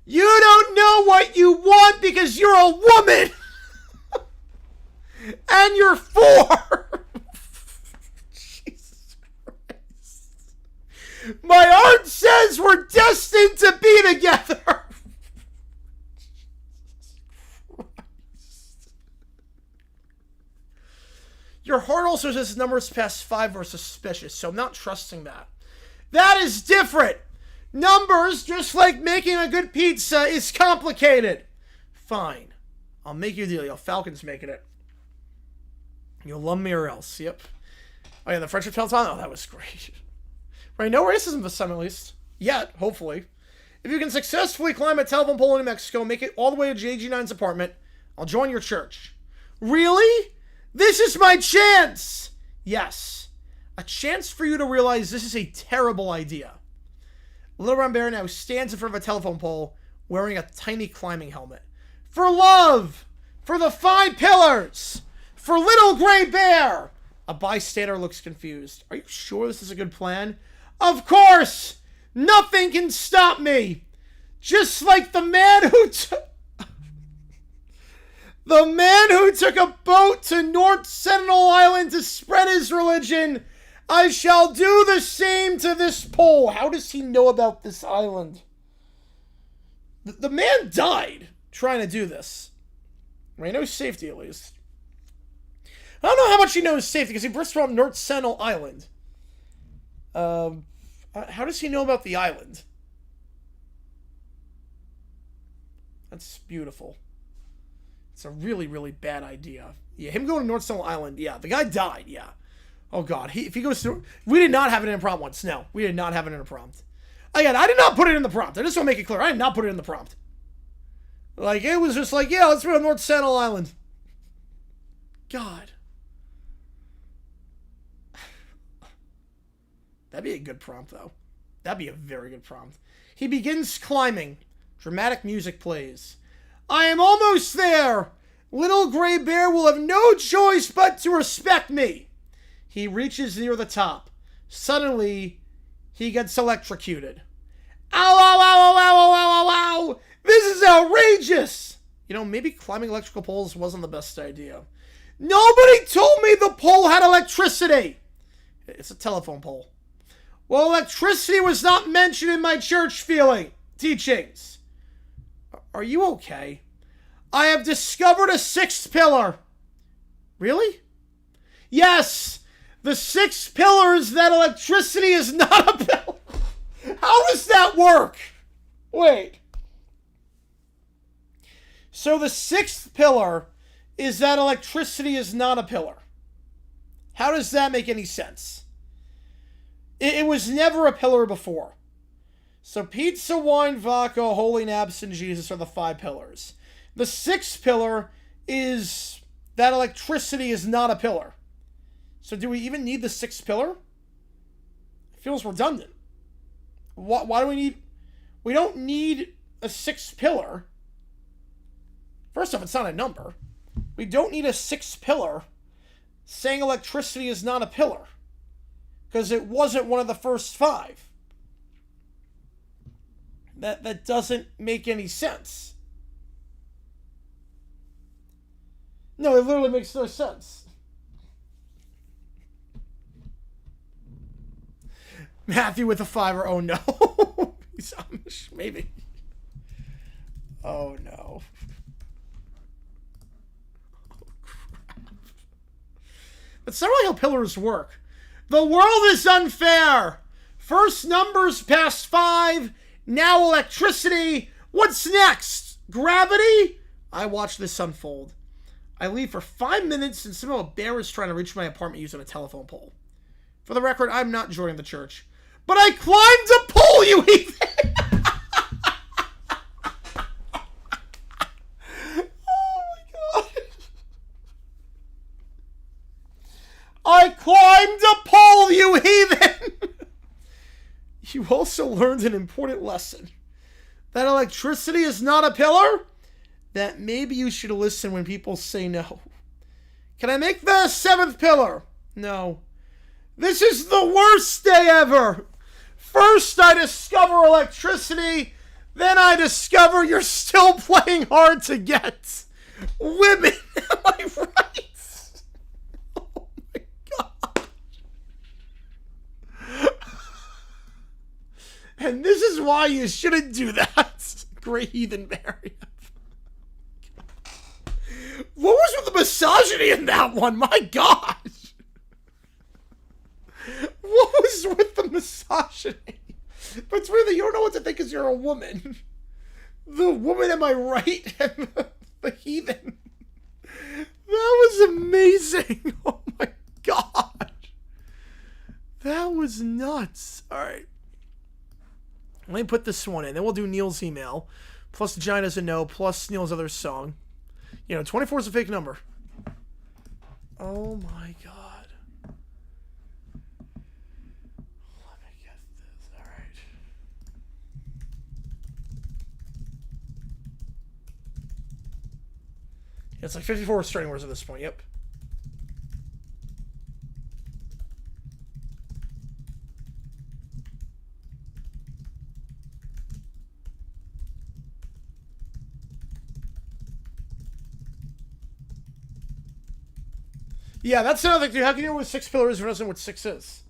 You don't know what you want because you're a woman! And you're 4! Jesus Christ. My art says we're destined to be together! Your heart also says numbers past 5 are suspicious, so I'm not trusting that. That is different! Numbers, just like making a good pizza, is complicated. Fine. I'll make you a deal. Yo, Falcon's making it. You'll love me or else. Yep. Oh, yeah, the friendship Peloton? Oh, that was great. Right, no racism this time, at least. Yet, hopefully. If you can successfully climb a telephone pole in New Mexico, make it all the way to JG9's apartment, I'll join your church. Really? This is my chance! Yes. A chance for you to realize this is a terrible idea. Little Brown Bear now stands in front of a telephone pole wearing a tiny climbing helmet. For love! For the 5 pillars! For Little Gray Bear! A bystander looks confused. Are you sure this is a good plan? Of course! Nothing can stop me! Just like the man who took... The man who took a boat to North Sentinel Island to spread his religion... I shall do the same to this pole. How does he know about this island? The man died trying to do this. He knows safety, at least. I don't know how much he knows safety, because he burst around North Sentinel Island. How does he know about the island? That's beautiful. It's a really, really bad idea. Yeah, him going to North Sentinel Island, yeah. The guy died, yeah. Oh, God. If he goes through... We did not have it in a prompt once. No, we did not have it in a prompt. Again, I did not put it in the prompt. I just want to make it clear. I did not put it in the prompt. Like, it was just like, yeah, let's go to North Sentinel Island. God. That'd be a good prompt, though. That'd be a very good prompt. He begins climbing. Dramatic music plays. I am almost there. Little Gray Bear will have no choice but to respect me. He reaches near the top. Suddenly, he gets electrocuted. Ow, ow, ow, ow, ow, ow, ow, ow! This is outrageous! You know, maybe climbing electrical poles wasn't the best idea. Nobody told me the pole had electricity! It's a telephone pole. Well, electricity was not mentioned in my church teachings. Are you okay? I have discovered a 6th pillar. Really? Yes! The 6 pillars that electricity is not a pillar. How does that work? Wait. So the 6th pillar is that electricity is not a pillar. How does that make any sense? It was never a pillar before. So pizza, wine, vodka, holy and absent Jesus are the 5 pillars. The 6th pillar is that electricity is not a pillar. So do we even need the 6th pillar? It feels redundant. Why do we need... We don't need a 6th pillar. First off, it's not a number. We don't need a 6th pillar saying electricity is not a pillar. Because it wasn't one of the first 5. That doesn't make any sense. No, it literally makes no sense. Matthew with a 5 oh no. He's Amish, maybe. Oh no. Oh crap. That's not really how pillars work. The world is unfair. First numbers past 5. Now electricity. What's next? Gravity? I watch this unfold. I leave for 5 minutes and somehow a bear is trying to reach my apartment using a telephone pole. For the record, I'm not joining the church. But I climbed a pole, you heathen! Oh my god. I climbed a pole, you heathen! You also learned an important lesson. That electricity is not a pillar? That maybe you should listen when people say no. Can I make the 7th pillar? No. This is the worst day ever. First I discover electricity, then I discover you're still playing hard to get. Women, am I right? Oh my god. And this is why you shouldn't do that. Great heathen Mary. What was with the misogyny in that one? My gosh. What was with the misogyny? Between the you don't know what to think because you're a woman. The woman, am I right? And the heathen. That was amazing. Oh my god. That was nuts. Alright. Let me put this one in. Then we'll do Neil's email. Plus Giant doesn't know. Plus Neil's other song. 24 is a fake number. Oh my god. Let me get this. Alright. It's like 54 restraining orders at this point. Yep. Yeah, that's another thing, dude. How can you know what 6 pillars if you don't know what 6 is?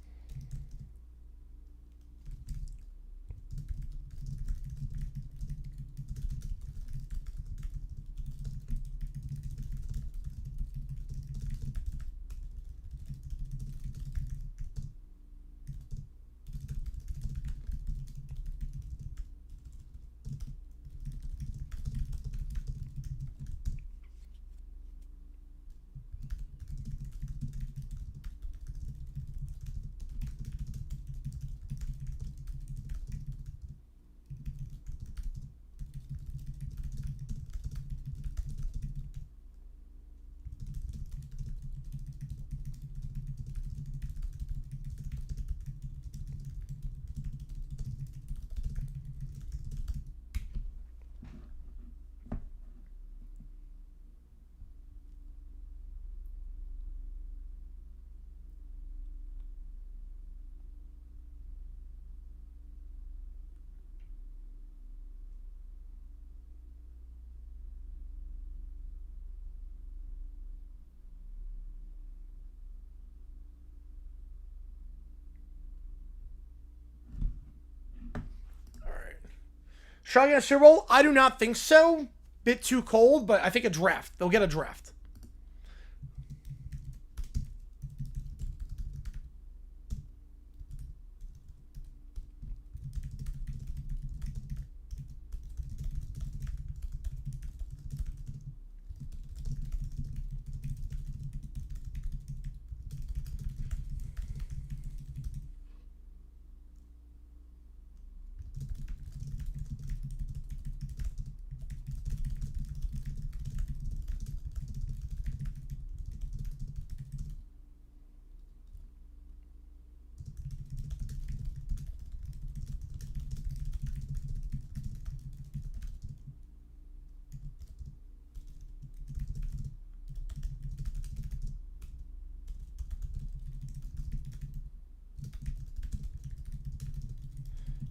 Shotgun Super Bowl? I do not think so. Bit too cold, but I think a draft. They'll get a draft.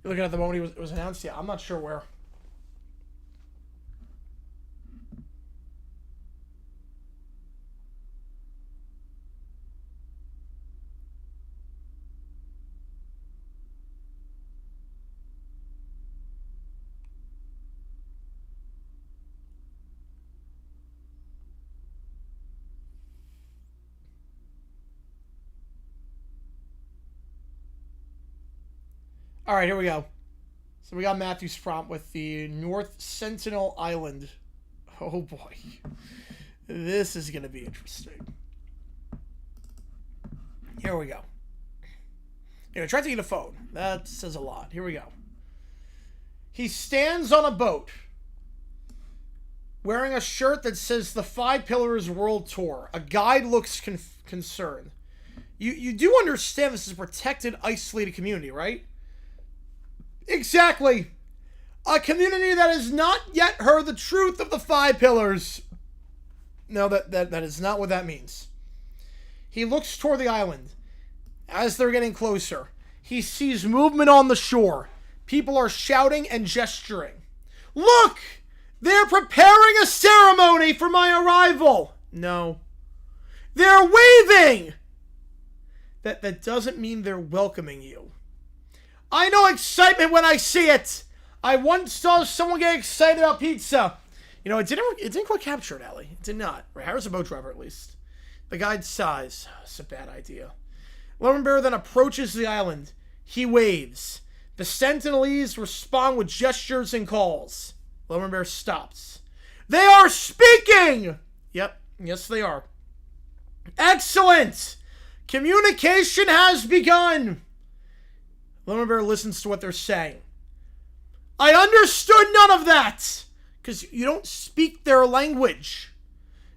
You're looking at the moment it was announced? Yeah, I'm not sure where. All right, here we go. So we got Matthew's prompt with the North Sentinel Island. Oh boy. This is going to be interesting. Here we go. Anyway, try taking a phone. That says a lot. Here we go. He stands on a boat wearing a shirt that says the Five Pillars World Tour. A guide looks concerned. You do understand this is a protected, isolated community, right? Exactly. A community that has not yet heard the truth of the Five Pillars. No, that is not what that means. He looks toward the island. As they're getting closer, he sees movement on the shore. People are shouting and gesturing. Look! They're preparing a ceremony for my arrival. No. They're waving! That doesn't mean they're welcoming you. I know excitement when I see it. I once saw someone get excited about pizza. You know, it didn't quite capture it, Ellie. It did not. Harris, a boat driver, at least. The guide sighs. It's a bad idea. Lemon Bear then approaches the island. He waves. The Sentinelese respond with gestures and calls. Lemon Bear stops. They are speaking! Yep. Yes, they are. Excellent! Communication has begun. Lemon Bear listens to what they're saying. I understood none of that! Because you don't speak their language.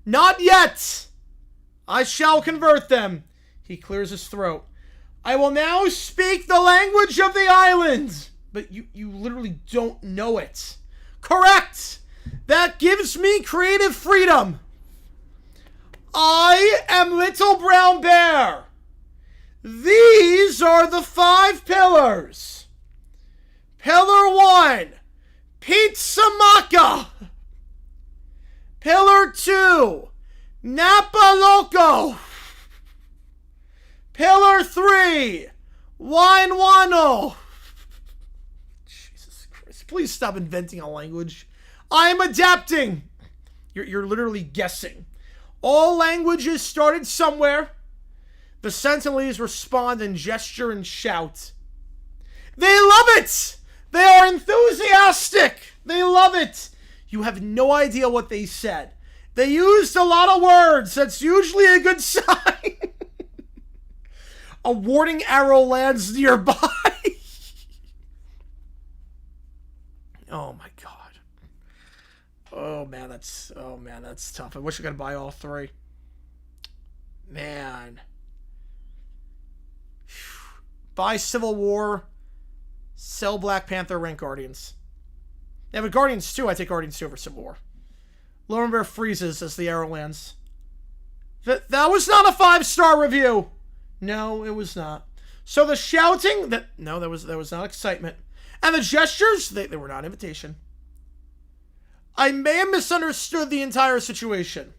Not yet! I shall convert them. He clears his throat. I will now speak the language of the island. But you literally don't know it. Correct! That gives me creative freedom. I am Little Brown Bear. These are the 5 pillars. Pillar 1, Pizza Maca. Pillar 2, Napa Loco. Pillar 3, Wine Wano. Jesus Christ. Please stop inventing a language. I am adapting. You're literally guessing. All languages started somewhere. The Sentinelese respond and gesture and shout. They love it! They are enthusiastic! They love it! You have no idea what they said. They used a lot of words. That's usually a good sign. A warning arrow lands nearby. Oh my god. Oh man, that's tough. I wish I could buy all 3. Man. Buy Civil War, sell Black Panther, rank Guardians. Yeah, but Guardians 2, I take Guardians 2 over Civil War. Lemon Bear freezes as the arrow lands. That was not a 5-star review. No, it was not. So the shouting, that was not excitement. And the gestures, they were not invitation. I may have misunderstood the entire situation.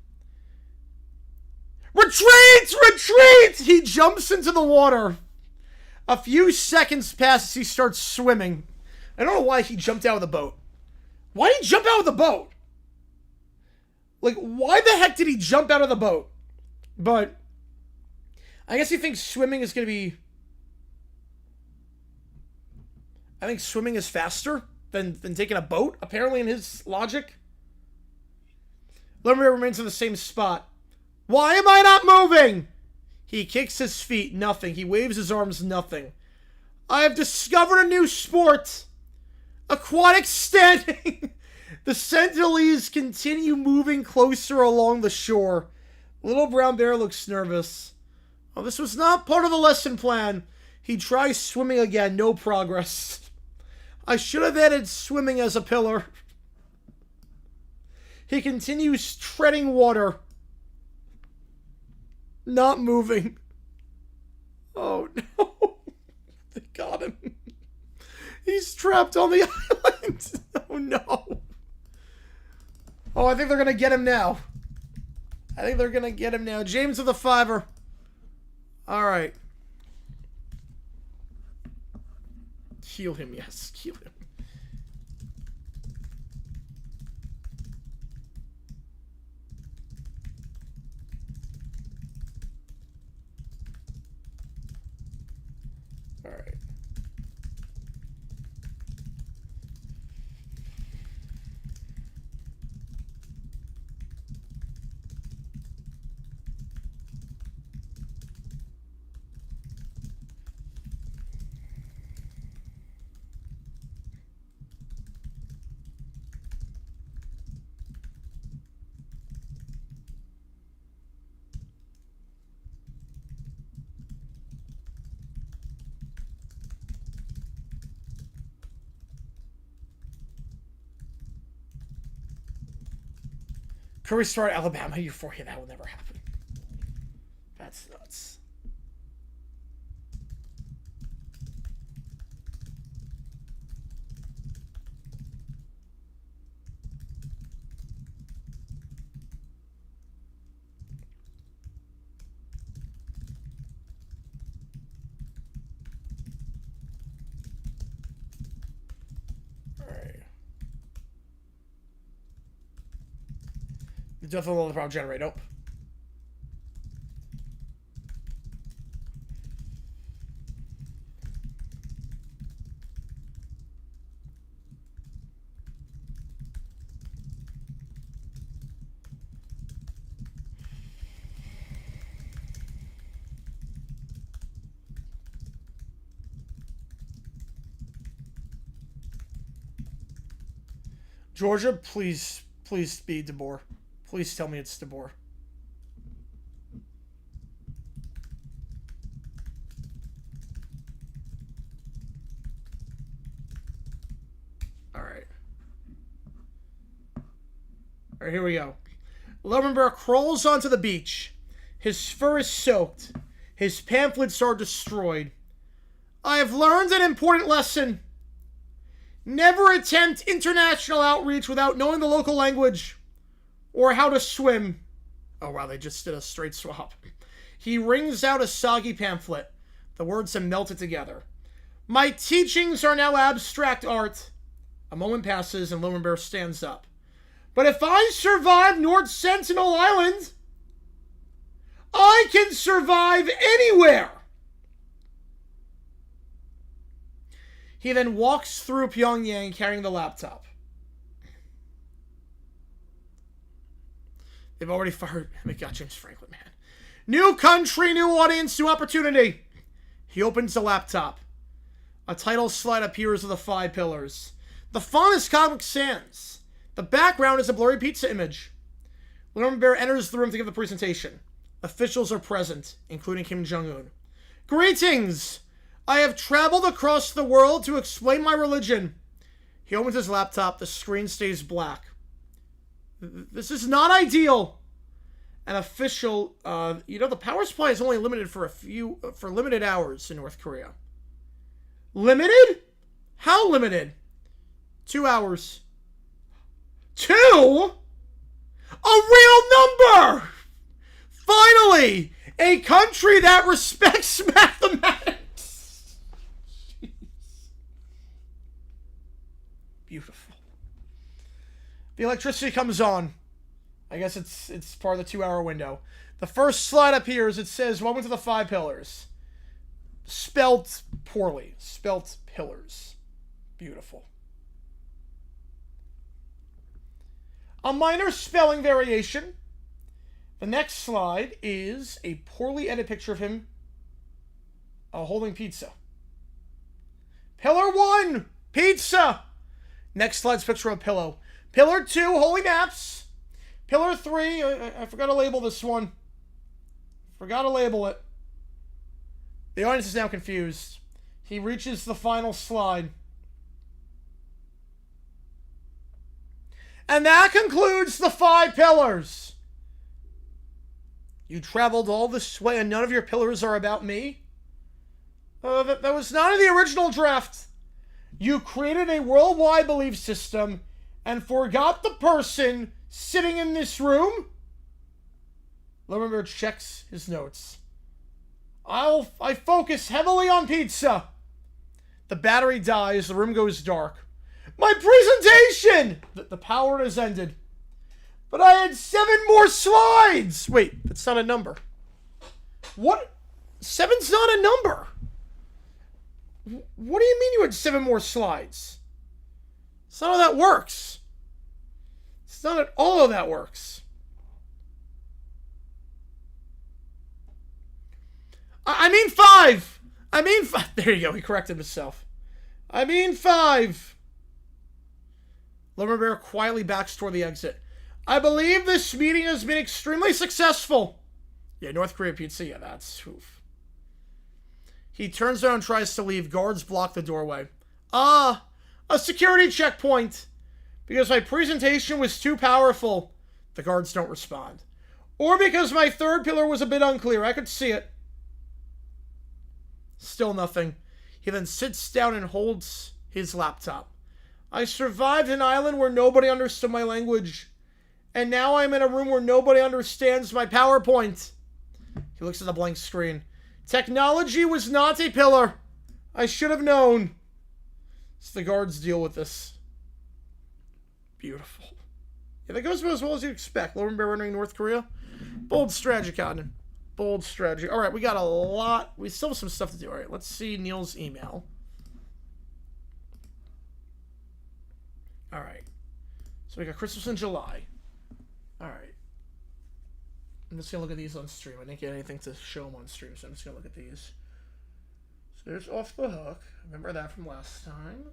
Retreat! Retreat! He jumps into the water. A few seconds pass as he starts swimming. I don't know why he jumped out of the boat. Why did he jump out of the boat? Like, why the heck did he jump out of the boat? But I guess he thinks swimming is going to be... I think swimming is faster than taking a boat, apparently, in his logic. Lemon Bear remains in the same spot. Why am I not moving? He kicks his feet, nothing. He waves his arms, nothing. I have discovered a new sport. Aquatic standing. The Sentinelese continue moving closer along the shore. Little Brown Bear looks nervous. Oh, this was not part of the lesson plan. He tries swimming again, no progress. I should have added swimming as a pillar. He continues treading water. Not moving. Oh no. They got him. He's trapped on the island. Oh, no. Oh, I think they're going to get him now. I think they're going to get him now. James with a 5-er. All right. Heal him, yes. Heal him. All right. Curry Star, Alabama, Euphoria. That will never happen. That's nuts. Definitely will probably generate. Nope. Georgia, please be DeBoer. Please tell me it's DeBoer. All right. All right, here we go. Lumberbear crawls onto the beach. His fur is soaked. His pamphlets are destroyed. I have learned an important lesson. Never attempt international outreach without knowing the local language or how to swim. Oh, wow, they just did a straight swap. He wrings out a soggy pamphlet. The words have melted together. My teachings are now abstract art. A moment passes and Lumberbear stands up. But if I survive North Sentinel Island, I can survive anywhere. He then walks through Pyongyang carrying the laptop. They've already fired. Oh my God, James Franklin, man. New country, new audience, new opportunity. He opens the laptop. A title slide appears with the 5 pillars. The font is Comic Sans. The background is a blurry pizza image. Lumberbear enters the room to give the presentation. Officials are present, including Kim Jong-un. Greetings! I have traveled across the world to explain my religion. He opens his laptop. The screen stays black. This is not ideal. An official, the power supply is only limited for limited hours in North Korea. Limited? How limited? 2 hours. 2? A real number! Finally, a country that respects mathematics. Jeez. Beautiful. The electricity comes on. I guess it's part of the 2-hour window. The first slide appears. It says, welcome to the 5 pillars. Spelt poorly. Spelt pillars. Beautiful. A minor spelling variation. The next slide is a poorly edited picture of him holding pizza. Pillar 1, pizza. Next slide's picture of a pillow. Pillar 2, holy naps. Pillar 3, I forgot to label this one. Forgot to label it. The audience is now confused. He reaches the final slide. And that concludes the 5 pillars. You traveled all this way and none of your pillars are about me? That was not in the original draft. You created a worldwide belief system and forgot the person sitting in this room? Lumberbear checks his notes. I focus heavily on pizza. The battery dies. The room goes dark. My presentation! The power has ended. But I had 7 more slides! Wait, that's not a number. What? 7's not a number. What do you mean you had 7 more slides? It's not how that works. It's not at all how that works. I mean 5! I mean 5. There you go, he corrected himself. I mean 5. Lumberbear quietly backs toward the exit. I believe this meeting has been extremely successful. Yeah, North Korea pizza. Yeah, that's oof. He turns around and tries to leave. Guards block the doorway. A security checkpoint. Because my presentation was too powerful. The guards don't respond. Or because my third pillar was a bit unclear. I could see it. Still nothing. He then sits down and holds his laptop. I survived an island where nobody understood my language. And now I'm in a room where nobody understands my PowerPoint. He looks at the blank screen. Technology was not a pillar. I should have known. So the guards deal with this. Beautiful. Yeah, that goes as well as you'd expect. Lumberbear entering North Korea. Bold strategy, Cotton. Bold strategy. All right, we got a lot. We still have some stuff to do. All right, let's see Neil's email. All right. So we got Christmas in July. All right. I'm just going to look at these on stream. I didn't get anything to show them on stream, so I'm just going to look at these. So there's Off the Hook. Remember that from last time.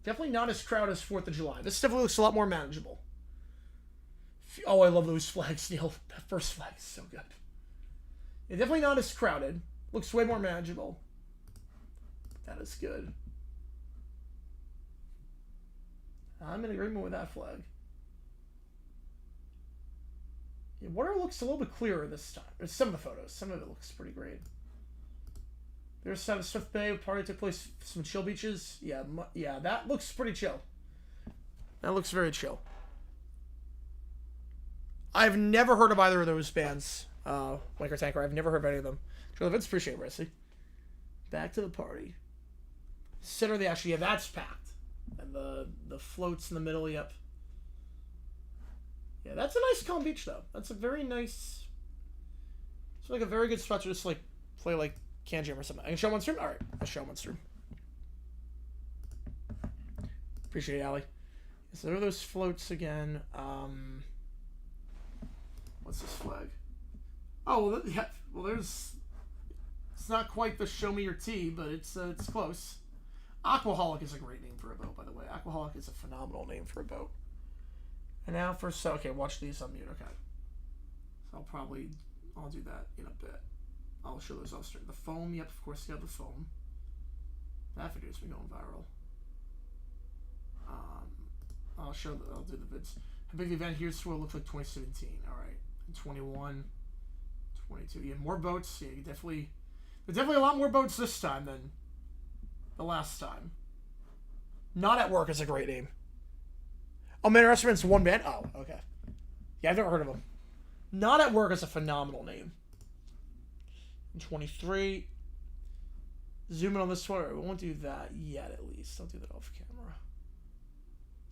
Definitely not as crowded as 4th of July. This definitely looks a lot more manageable. Oh, I love those flags, Neil. That first flag is so good. Yeah, definitely not as crowded. Looks way more manageable. That is good. I'm in agreement with that flag. Yeah, water looks a little bit clearer this time. There's some of the photos. Some of it looks pretty great. There's some Swift Bay. Party took place. Some chill beaches. Yeah, yeah, that looks pretty chill. That looks very chill. I've never heard of either of those bands. Wanker Tanker. I've never heard of any of them. Joe Vince, appreciate it, Rissy. Back to the party. Center of the action. Yeah, that's packed. And the floats in the middle, yep. Yeah, that's a nice calm beach, though. That's a very nice... It's like a very good spot to just, like, play, like, Can Jam or something. I can show them on stream? Alright, I'll show them on stream. Appreciate it, Allie. So there are those floats again. What's this flag? Oh, well, yeah, well, there's... It's not quite the Show Me Your Tea, but it's close. Aquaholic is a great name for a boat, by the way. Aquaholic is a phenomenal name for a boat. And now for... Okay, watch these on mute. Okay. So I'll do that in a bit. I'll show those off stream. The foam, yep, of course you have the foam. That video's been going viral. I'll do the vids. How big the event here's what it looks like 2017. Alright. 21, 22. Yeah, more boats. Yeah, there's definitely a lot more boats this time than the last time. Not at Work is a great name. Oh, Man Restaurant's one band? Oh, okay. Yeah, I've never heard of them. Not at Work is a phenomenal name. 23. Zoom in on this one. We won't do that yet, at least. Don't do that off camera.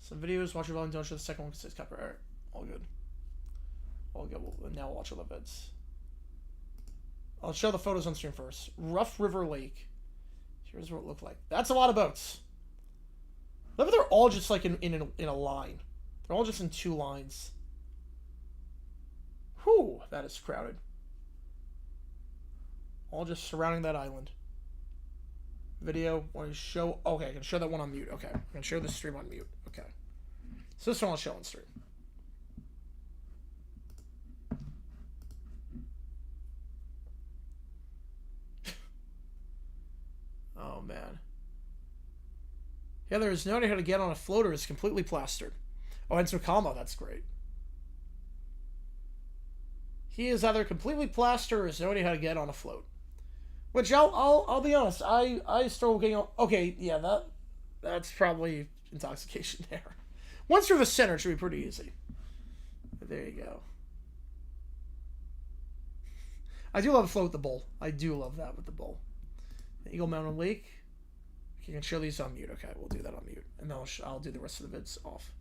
Some videos. Watch your volume. Don't show the second one because it's copyright. Alright, all good. All good. Now we'll watch all the vids. I'll show the photos on stream first. Rough River Lake. Here's what it looked like. That's a lot of boats. Look, they're all just like in a line. They're all just in 2 lines. Whew, that is crowded. All just surrounding that island. Video, want to show... Okay, I can show that one on mute. Okay, I can show this stream on mute. Okay. So this one I'll show on stream. Oh, man. Yeah, there is no idea how to get on a floater. It's completely plastered. Oh, and Tsukama, that's great. He is either completely plaster or has no idea how to get on a float. Which I'll be honest, I struggle getting on. Okay, yeah, that's probably intoxication there. Once you're the center, it should be pretty easy. But there you go. I do love a float with the bowl. I do love that with the bowl. Eagle Mountain Lake. You can show these on mute. Okay, we'll do that on mute. And then I'll do the rest of the vids off.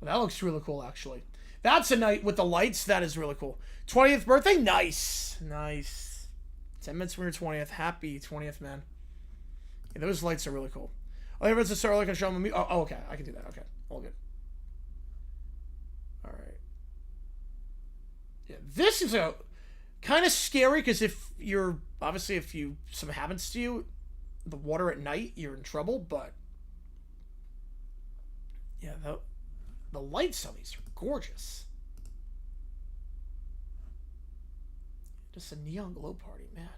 Well, that looks really cool, actually. That's a night with the lights. That is really cool. 20th birthday? Nice. Nice. 10 minutes from your 20th. Happy 20th, man. Yeah, those lights are really cool. Oh, everyone's a star. I can show them. Oh, okay. I can do that. Okay. All good. All right. Yeah, this is a kind of scary because if something happens to you, the water at night, you're in trouble. But yeah, the lights on these are gorgeous. Just a neon glow party, man.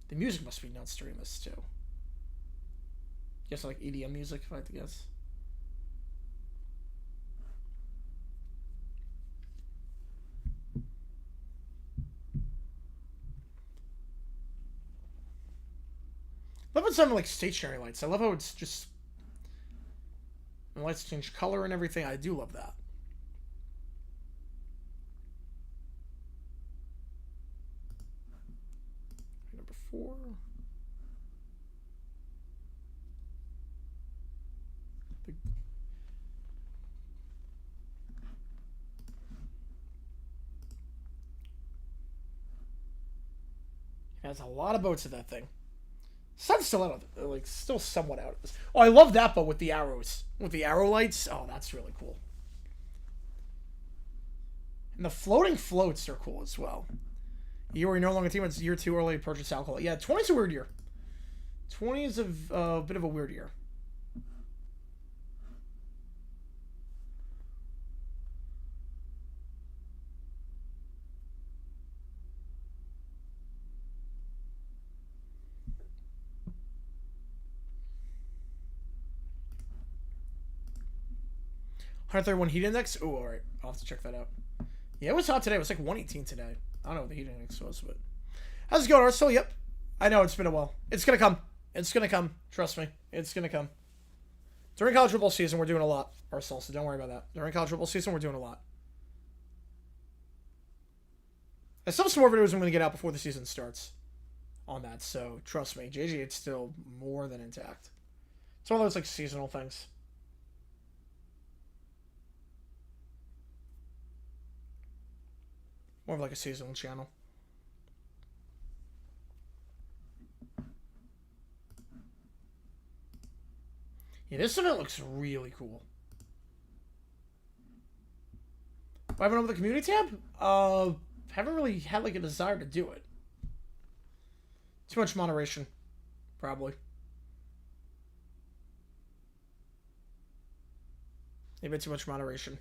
The music must be nuts during this too. Guess like EDM music, if I had to guess. I love when something like stationary lights. I love how it's just the lights change color and everything. I do love that. Number 4. It has a lot of boats in that thing. Sun's still out of it, like still somewhat out of this. Oh, I love that boat with the arrows, with the arrow lights. Oh, that's really cool. And the floating floats are cool as well. Year where you're no longer team, it's year too early to purchase alcohol. Yeah, 20 is a weird year. 20 is a bit of a weird year. $131 heat index. Oh, all right. I'll have to check that out. Yeah, it was hot today. It was like 118 today. I don't know what the heat index was, but how's it going, Arsenal? Yep. I know it's been a while. It's gonna come. It's gonna come. Trust me. It's gonna come. During college football season, we're doing a lot, Arsenal. So don't worry about that. During college football season, we're doing a lot. I still have some more videos I'm gonna get out before the season starts on that. So trust me, JG, it's still more than intact. It's one of those like seasonal things. More of like a seasonal channel. Yeah, this event looks really cool. I haven't over the community tab? Haven't really had like a desire to do it. Too much moderation, probably. Maybe too much moderation.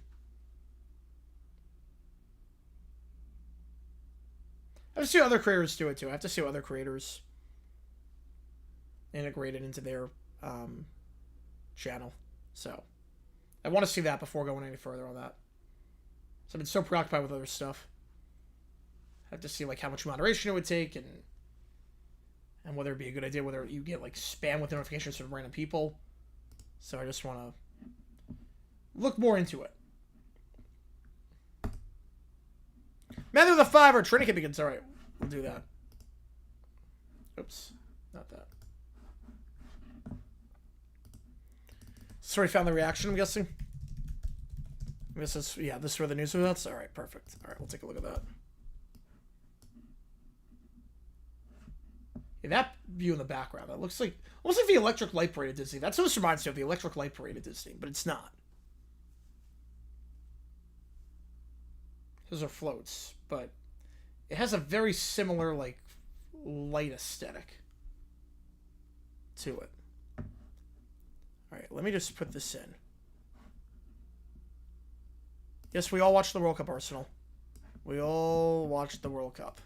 I have to see other creators do it too. I have to see other creators integrate it into their channel. So I want to see that before going any further on that. So I've been so preoccupied with other stuff. I have to see like how much moderation it would take and whether it'd be a good idea, whether you get like spam with notifications from random people. So I just want to look more into it. Matthew the 5 or Trinity begins. Alright, we'll do that. Oops, not that. Sorry, found the reaction, I'm guessing. This is, yeah, this is where the news was. Alright, perfect. Alright, we'll take a look at that. Yeah, that view in the background, that looks like almost like the electric light parade at Disney. That's what this reminds me of, the electric light parade at Disney, but it's not. Those are floats, but it has a very similar, like, light aesthetic to it. Alright, let me just put this in. Yes, we all watched the World Cup, Arsenal. We all watched the World Cup.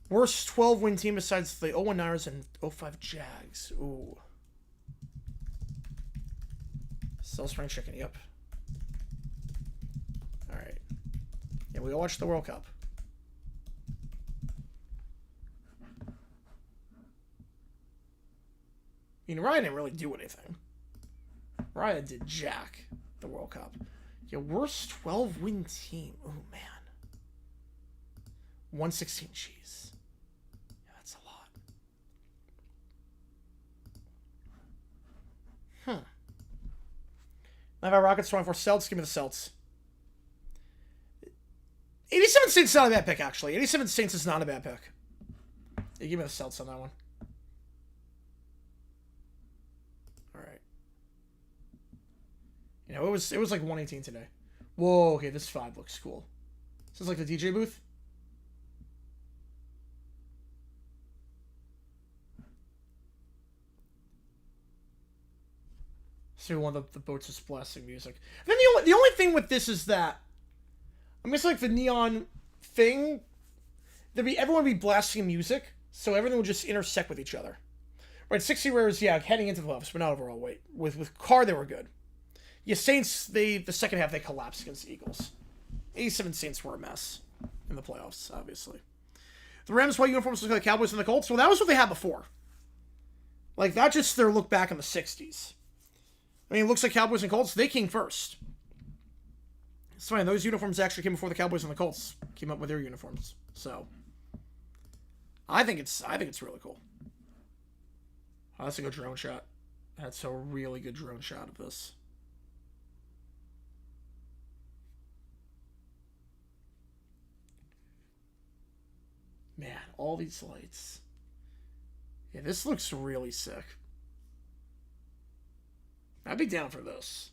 Worst 12-win team besides the 0-1 Niners and 0-5 Jags. Ooh. Still spring chicken, yep. Alright. Yeah, we all watched the World Cup. I mean, Ryan didn't really do anything. Ryan did jack the World Cup. Your worst 12-win team. Oh, man. 116 cheese. Yeah, that's a lot. I've got Rockets 24 Celts. Give me the Celts. 87 Saints is not a bad pick, actually. 87 Saints is not a bad pick. Yeah, give me the Celts on that one. Alright. You know, it was like 118 today. Whoa, okay, this 5 looks cool. This is like the DJ booth. So one of the boats is blasting music. And then the only thing with this is that I'm guessing like the neon thing, everyone would be blasting music, so everything would just intersect with each other. Right, 60 rares, yeah, heading into the playoffs, but not overall weight. With Carr, they were good. Yeah, Saints, the second half, they collapsed against the Eagles. 87 Saints were a mess in the playoffs, obviously. The Rams' white uniforms look like the Cowboys and the Colts. Well, that was what they had before. Like, not just their look back in the 60s. I mean, it looks like Cowboys and Colts, they came first. It's fine, those uniforms actually came before the Cowboys and the Colts came up with their uniforms. So, I think it's really cool. Oh, that's a good drone shot. That's a really good drone shot of this. Man, all these lights. Yeah, this looks really sick. I'd be down for this.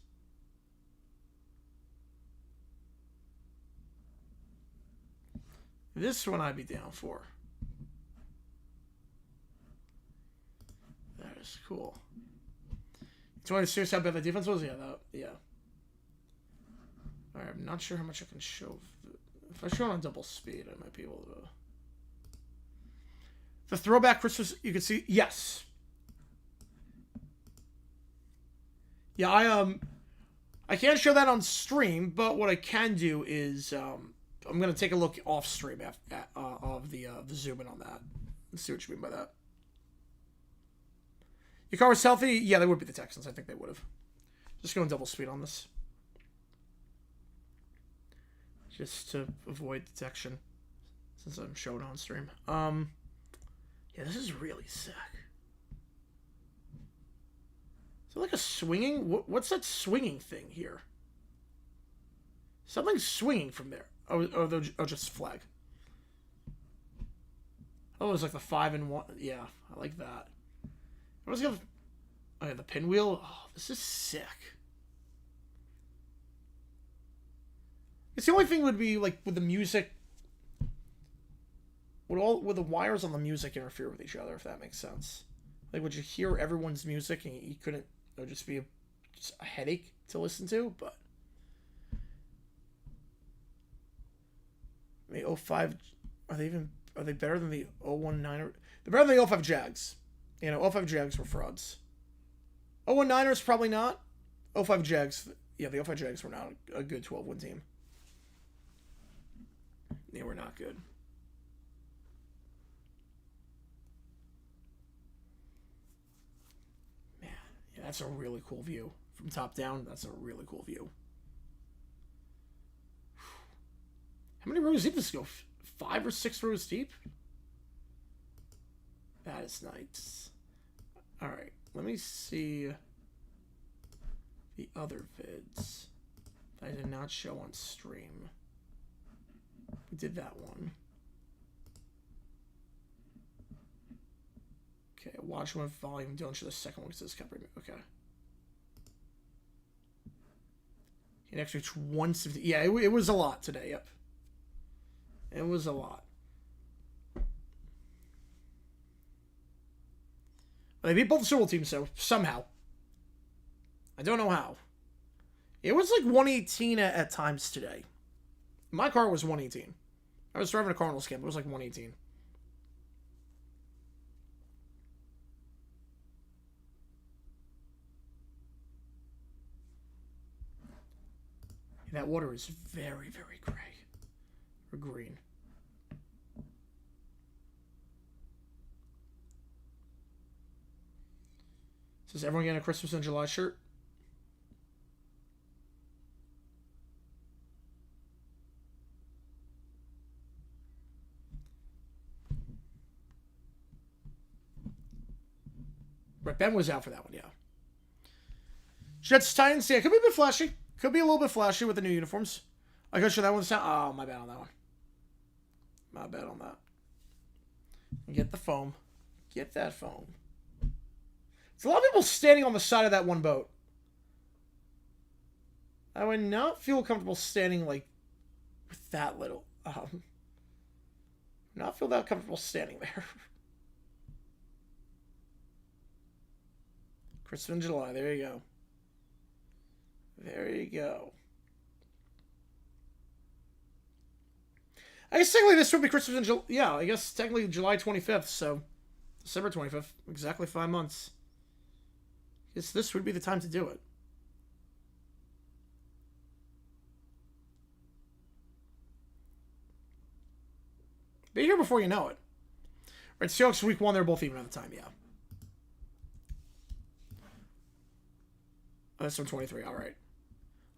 This one I'd be down for. That is cool. Do you want to see how bad the defense was? Yeah. Alright, I'm not sure how much I can show. If I show it on double speed, I might be able to. The throwback Christmas, you can see. Yes. Yeah, I can't show that on stream, but what I can do is I'm gonna take a look off stream of the zoom in on that. Let's see what you mean by that. Your car was healthy? Yeah, they would be the Texans. I think they would have. Just going double speed on this, just to avoid detection, since I'm showing on stream. Yeah, this is really sick. Like a swinging? What's that swinging thing here? Something's swinging from there. Oh, just flag. Oh, it was like the 5-in-1. Yeah, I like that. What was the other? Oh, yeah, the pinwheel. Oh, this is sick. It's the only thing would be like with the music. Would the wires on the music interfere with each other? If that makes sense. Like, would you hear everyone's music and you couldn't? It would just be just a headache to listen to, but the 05 are they better than the 019? They're better than the 05 Jags. You know, 05 Jags were frauds. 019ers probably not. 05 Jags, yeah, the 05 Jags were not a good 12-win team. They were not good. That's a really cool view. From top down, that's a really cool view. How many rows deep does this go? 5 or 6 rows deep? That is nice. Alright, let me see the other vids that I did not show on stream. We did that one. Okay, watch one volume. Don't show the second one because it's copyright. Okay. It actually reached 150. Yeah, it was a lot today. Yep. It was a lot. But they beat both the Super Bowl teams, so somehow. I don't know how. It was like 118 at times today. My car was 118. I was driving a Cardinals camp. It was like 118. That water is very, very gray. Or green. Says everyone getting a Christmas in July shirt? Right, Ben was out for that one, yeah. Jets Titans, yeah, could be a bit flashy. Could be a little bit flashy with the new uniforms. I could show that one. Oh, my bad on that one. My bad on that. Get the foam. Get that foam. There's a lot of people standing on the side of that one boat. I would not feel comfortable standing, like, with that little. Not feel that comfortable standing there. Christmas in July. There you go. There you go. I guess technically this would be Christmas in July. Yeah, I guess technically July 25th, so December 25th. Exactly 5 months. I guess this would be the time to do it. Be here before you know it. Right, Seahawks week 1, they're both even at the time, yeah. Oh, that's from 23, alright.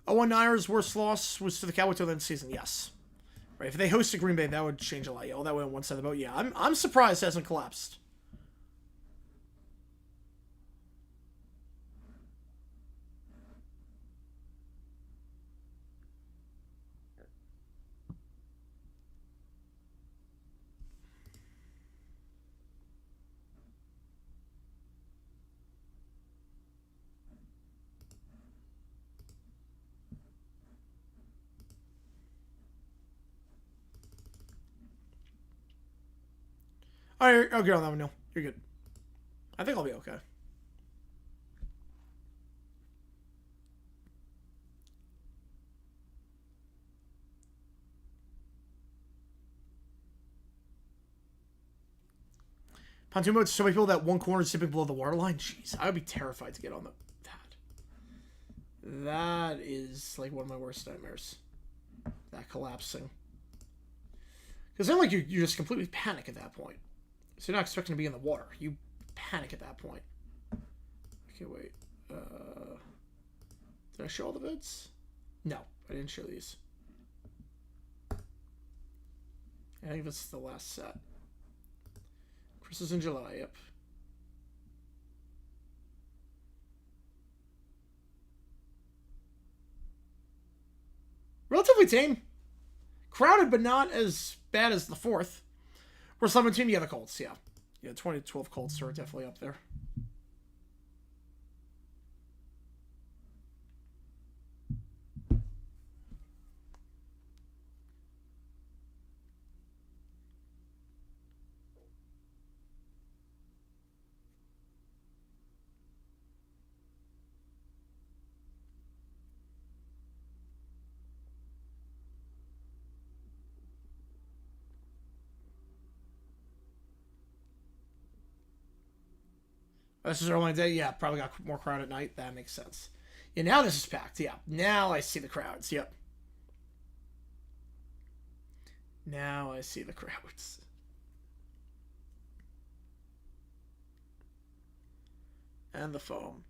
0-1 Niners' worst loss was to the Cowboys till the end of the season, yes. Right, if they hosted Green Bay, that would change a lot. Yeah, all that way on one side of the boat. Yeah, I'm surprised it hasn't collapsed. Alright, I'll get on that one, no. You're good. I think I'll be okay. Pontoon boats, so many people that one corner is dipping below the waterline. Jeez, I would be terrified to get on that. That is like one of my worst nightmares. That collapsing. Because then, like, you just completely panic at that point. So you're not expecting to be in the water. You panic at that point. Okay, wait. Did I show all the vids? No, I didn't show these. I think this is the last set. Christmas in July, yep. Relatively tame. Crowded, but not as bad as the 4th. We're 17, yeah, the Colts, yeah. Yeah, 2012 Colts are definitely up there. This is early in the day. Yeah, probably got more crowd at night. That makes sense. Yeah, now this is packed. Yeah, now I see the crowds. Yep. Now I see the crowds. And the foam.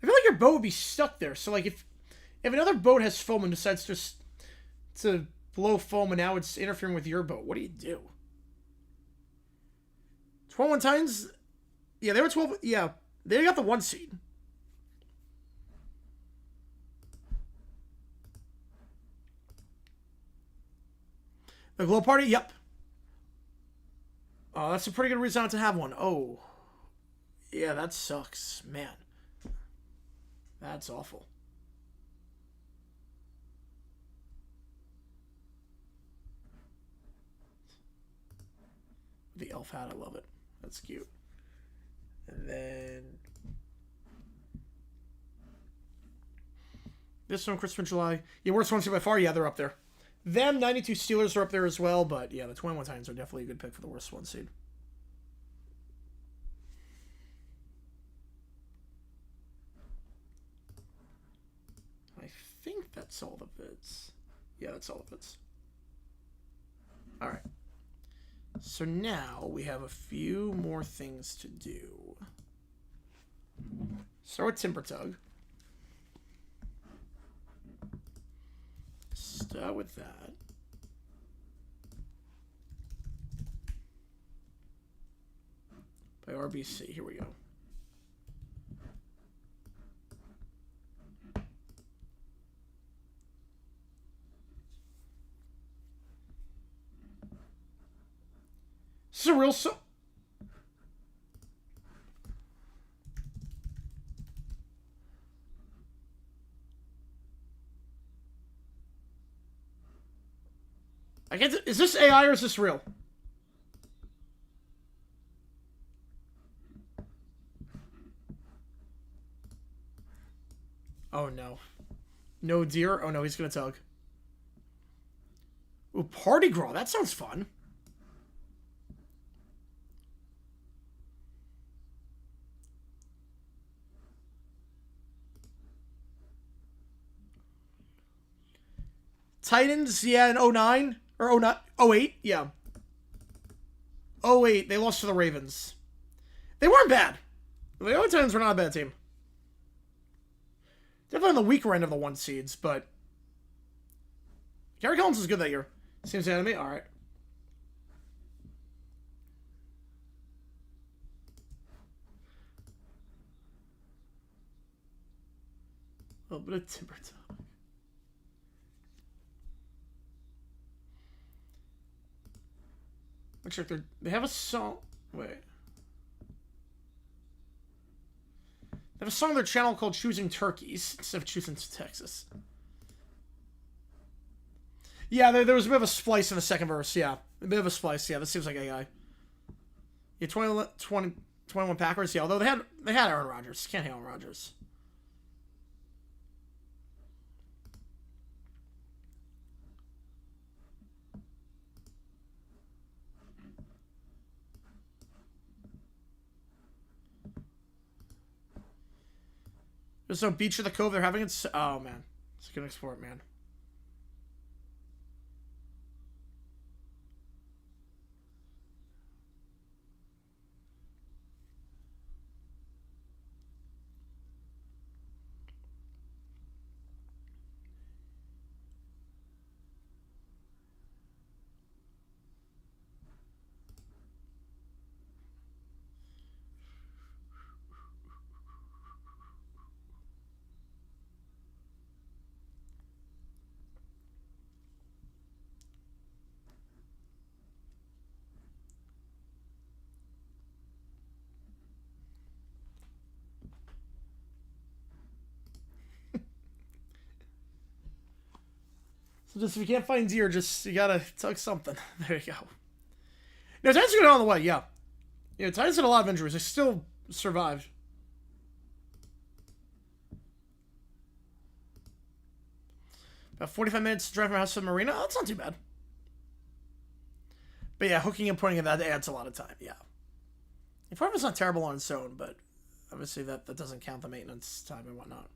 I feel like your boat would be stuck there. So, like, if another boat has foam and decides just to blow foam and now it's interfering with your boat, what do you do? 12-1 Titans, yeah, they were 12. Yeah, they got the 1 seed. The glow party, yep. Oh, that's a pretty good reason not to have one. Oh, yeah, that sucks, man. That's awful. The elf hat, I love it. That's cute. And then this one, Christmas in July. Yeah, worst one by far. Yeah, they're up there. Them 92 Steelers are up there as well, but yeah, the 21 Titans are definitely a good pick for the worst 1 seed. that's all the vids. Yeah, that's all the vids. All right. So now we have a few more things to do. Start with Timber Tug. Start with that. By RBC. Here we go. This is a real I get is this AI or is this real? Oh no. No deer? Oh no, he's gonna tug. Ooh, Party Girl. That sounds fun. Titans, yeah, in 09 or 09, 08, yeah. 08, they lost to the Ravens. They weren't bad. The only Titans were not a bad team. Definitely on the weaker end of the 1 seeds, but Gary Collins was good that year. Seems enemy. All right. A little bit of Timber Tug. Make sure they have a song. Wait. They have a song on their channel called Choosing Turkeys instead of Choosing Texas. Yeah, there was a bit of a splice in the second verse, yeah. A bit of a splice, yeah. This seems like AI. Yeah, 21 Packers, yeah. Although they had Aaron Rodgers. Can't hate Aaron Rodgers. There's no beach at the cove they're having it. Oh, man. It's a good export, man. So just if you can't find deer, you gotta tug something. There you go. No, Titans are going on the way, yeah. Yeah, Titans had a lot of injuries. They still survived. About 45 minutes to drive from my house to the marina. Oh, that's not too bad. But yeah, hooking and pointing at that adds a lot of time, yeah. The apartment's not terrible on its own, but obviously that doesn't count the maintenance time and whatnot.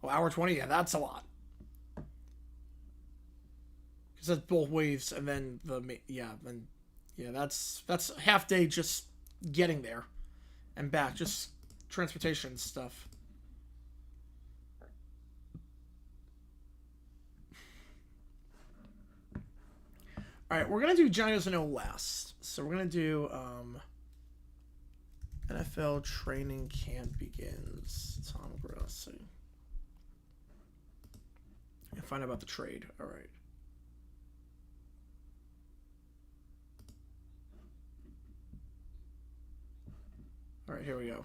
Oh, hour 20, yeah, that's a lot. Because that's both waves and then that's half day just getting there and back, just transportation stuff. Alright, we're going to do Ginos and O last. So we're going to do NFL training camp begins. Tom Grossi. And find out about the trade. Alright. Alright, here we go.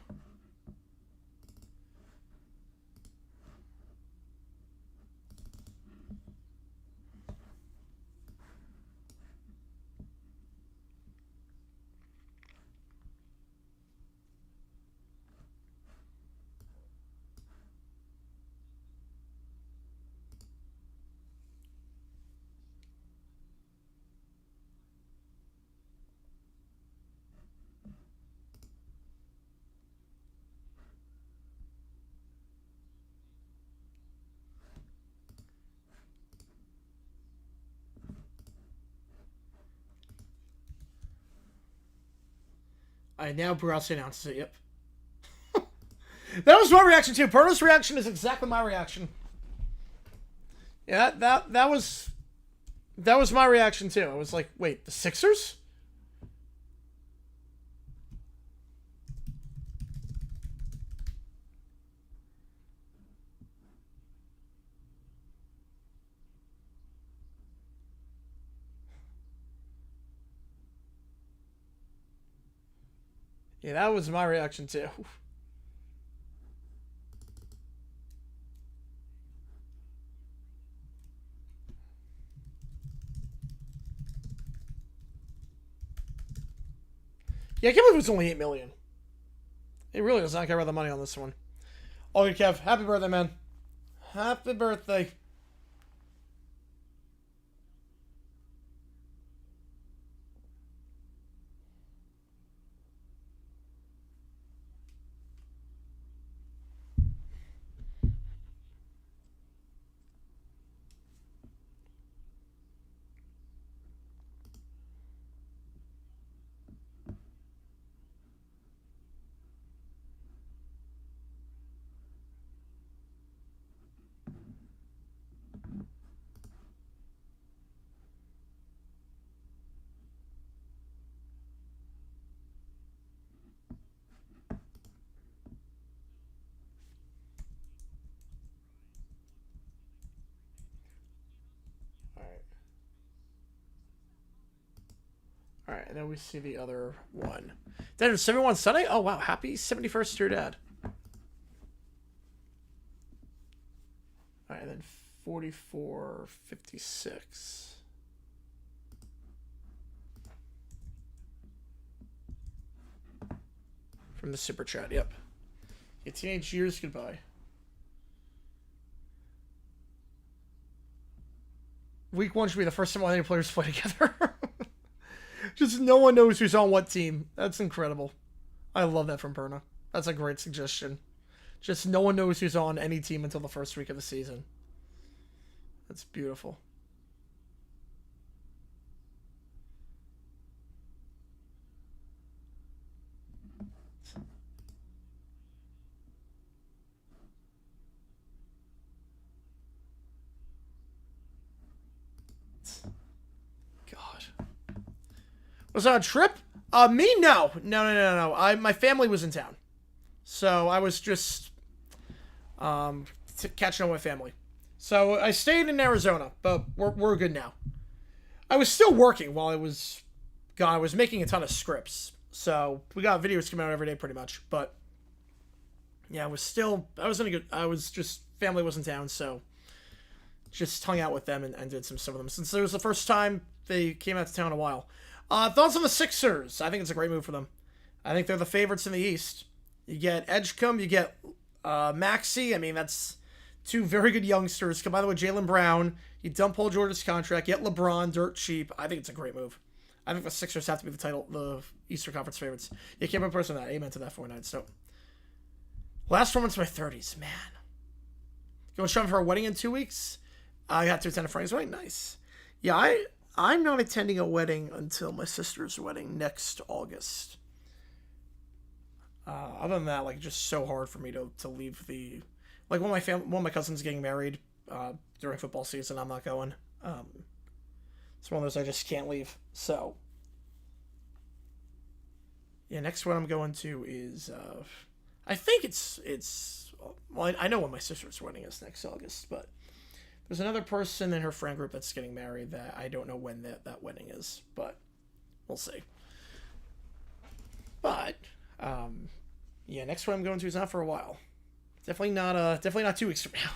I now Borowski announces it. Yep. That was my reaction too. Perno's reaction is exactly my reaction. Yeah, that was my reaction too. I was like, wait, the Sixers? Yeah, that was my reaction too. Yeah, I can't believe it was only $8 million. It really does not care about the money on this one. Oh, good, Kev. Happy birthday, man. Happy birthday. All right, and then we see the other one. Then 71 Sunday. Oh wow, happy 71st to your dad. All right, and then 4456 from the super chat. Yep. Your teenage years goodbye. Week 1 should be the first time all the players play together. Just no one knows who's on what team. That's incredible. I love that from Perna. That's a great suggestion. Just no one knows who's on any team until the first week of the season. That's beautiful. Was on a trip? Me? No. No. My family was in town. So I was just catching up with my family. So I stayed in Arizona, but we're good now. I was still working while I was gone. I was making a ton of scripts. So we got videos coming out every day pretty much. But yeah, I was just, family was in town, so just hung out with them and did some stuff with them. Since it was the first time they came out to town in a while. Thoughts on the Sixers? I think it's a great move for them. I think they're the favorites in the East. You get Edgecombe, you get Maxey. I mean, that's two very good youngsters. Combined with Jaylen Brown, you dump Paul George's contract, get LeBron dirt cheap. I think it's a great move. I think the Sixers have to be the Eastern Conference favorites. You can't be a person that. Amen to that 49. So, last 4 months of my 30s, man. Going shopping for a wedding in 2 weeks. I got to attend a friend's wedding. Nice. Yeah, I'm not attending a wedding until my sister's wedding next August. Other than that, like, just so hard for me to leave the... Like, one of my cousins getting married during football season. I'm not going. It's one of those I just can't leave. So, yeah, next one I'm going to is... I think it's... Well, I know when my sister's wedding is next August, but... There's another person in her friend group that's getting married that I don't know when that wedding is, but we'll see. But yeah, next one I'm going to is not for a while. Definitely not 2 weeks from now.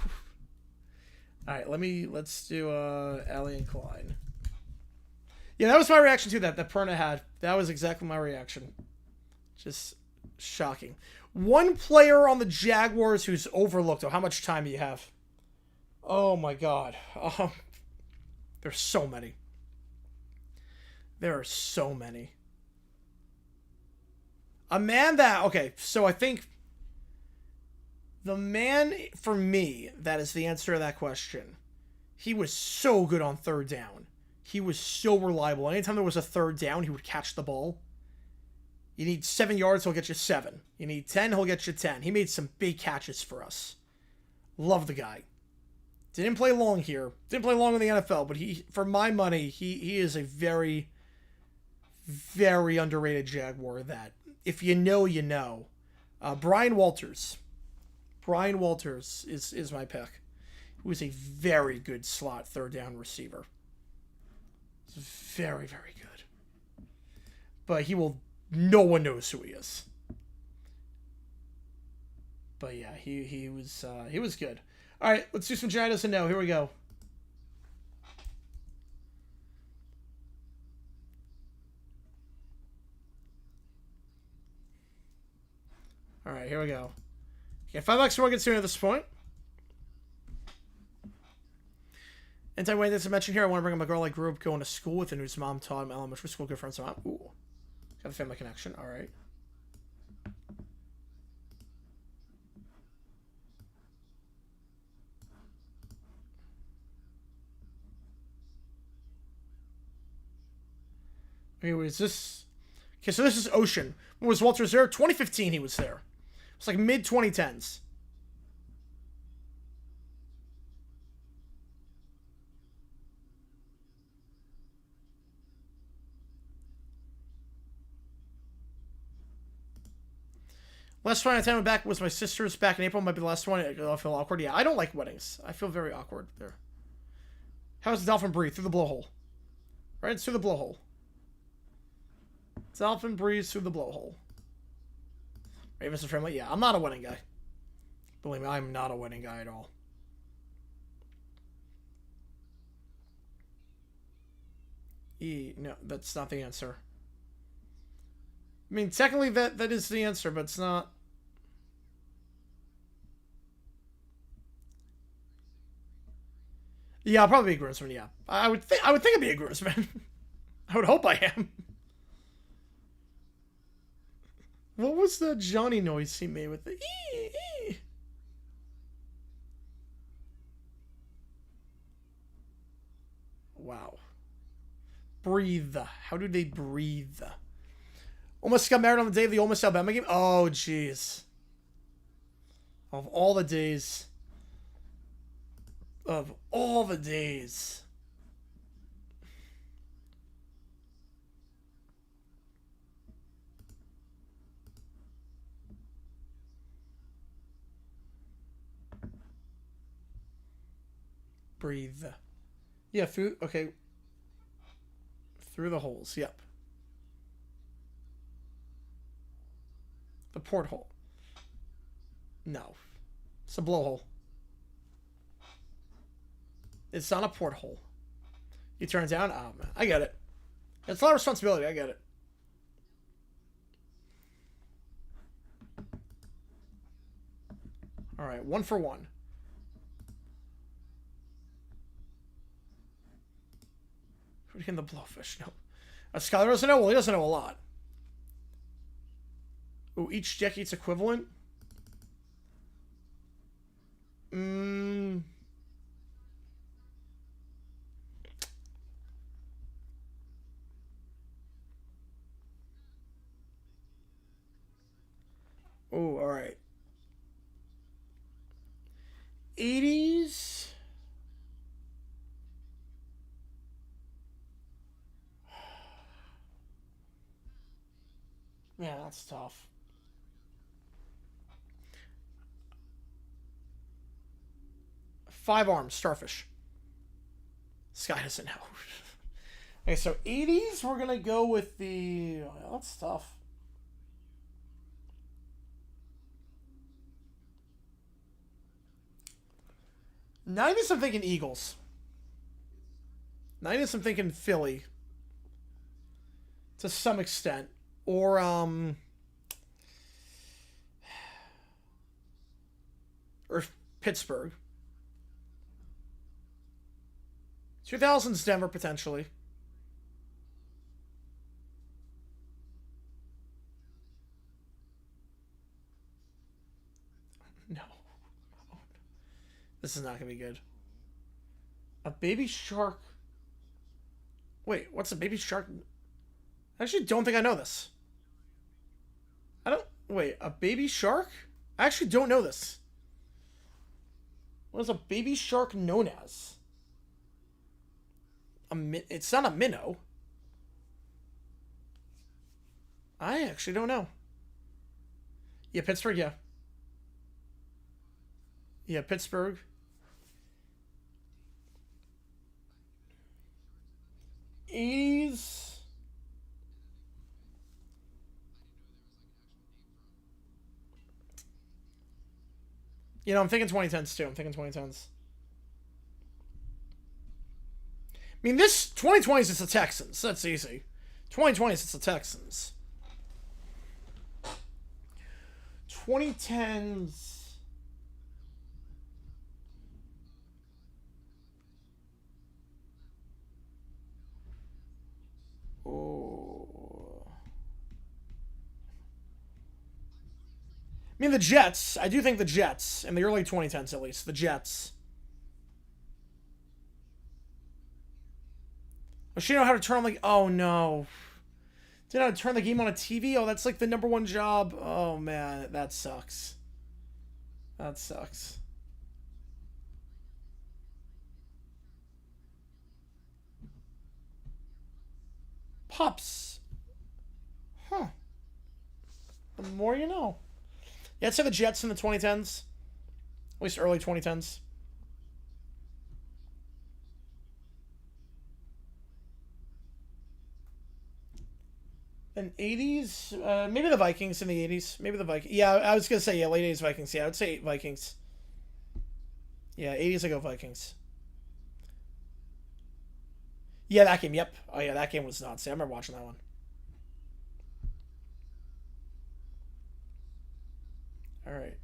All right, let's do Allie and Klein. Yeah, that was my reaction to that Perna had. That was exactly my reaction. Just shocking. One player on the Jaguars who's overlooked. Oh, how much time do you have? Oh my god. There's so many. There are so many. A man that... Okay, so I think... The man, for me, that is the answer to that question. He was so good on third down. He was so reliable. Anytime there was a third down, he would catch the ball. You need 7 yards, he'll get you 7. You need 10, he'll get you 10. He made some big catches for us. Love the guy. Didn't play long here. Didn't play long in the NFL, but he, for my money, he is a very, very underrated Jaguar that, if you know, you know. Brian Walters. Brian Walters is my pick. He was a very good slot third down receiver. Very, very good. But no one knows who he is. But yeah, he was good. All right, let's do some Giants and no. Here we go. All right, here we go. Okay, $5 more gets to at this point. Anti-way that's mentioned here, I want to bring up a girl I grew up going to school with and whose mom taught him elementary school. Good friends. Ooh. Got a family connection. All right. Okay, was this... Okay, so this is Ocean. When was Walters there? 2015 he was there. It's like mid-2010s. Last one I went back was my sister's back in April. Might be the last one. I feel awkward. Yeah, I don't like weddings. I feel very awkward there. How does the dolphin breathe? Through the blowhole. Right? It's through the blowhole. Dolphin breathes through the blowhole. Right, Mr. Friendly? Yeah, I'm not a wedding guy. Believe me, I'm not a wedding guy at all. No, that's not the answer. I mean, technically that is the answer, but it's not. Yeah, I'll probably be a groomsman. Yeah, I would think I'd be a groomsman. I would hope I am. What was the Johnny noise he made with the ee? Wow. Breathe. How do they breathe? Almost got married on the day of the Ole Miss Alabama game. Oh, jeez. Of all the days. Of all the days. Breathe. Yeah, through... Okay. Through the holes. Yep. The porthole. No. It's a blowhole. It's not a porthole. You turn it down? Oh, man. I get it. It's a lot of responsibility. I get it. All right. 1 for 1. Who became the blowfish? No. Skylar doesn't know? Well, he doesn't know a lot. Ooh, each deck eats equivalent? Oh, alright. 80s? Yeah, that's tough. Five arms, starfish. Sky doesn't know. Okay, so 80s, we're gonna go with the... Oh, that's tough. '90s, I'm thinking Eagles. '90s, I'm thinking Philly. To some extent. Or, Pittsburgh. 2000s Denver, potentially. No. This is not going to be good. A baby shark. Wait, what's a baby shark? I actually don't think I know this. Wait, a baby shark? I actually don't know this. What is a baby shark known as? It's not a minnow. I actually don't know. Yeah, Pittsburgh, yeah. Yeah, Pittsburgh. '80s. You know, I'm thinking 2010s too. I'm thinking 2010s. I mean, this 2020s, it's the Texans. That's easy. 2020s, it's the Texans. 2010s. Oh. I mean, the Jets. I do think the Jets. In the early 2010s, at least. The Jets. Does she know how to turn on, like... Oh, no. Did I turn the game on a TV? Oh, that's like the #1 job. Oh, man. That sucks. That sucks. Pops. Huh. The more you know. Yeah, I'd say the Jets in the 2010s. At least early 2010s. Then 80s? Maybe the Vikings in the 80s. Maybe the Vikings. Yeah, I was going to say, yeah, late 80s Vikings. Yeah, I would say Vikings. Yeah, 80s I go Vikings. Yeah, that game, yep. Oh, yeah, that game was nuts. Yeah, I remember watching that one. All right.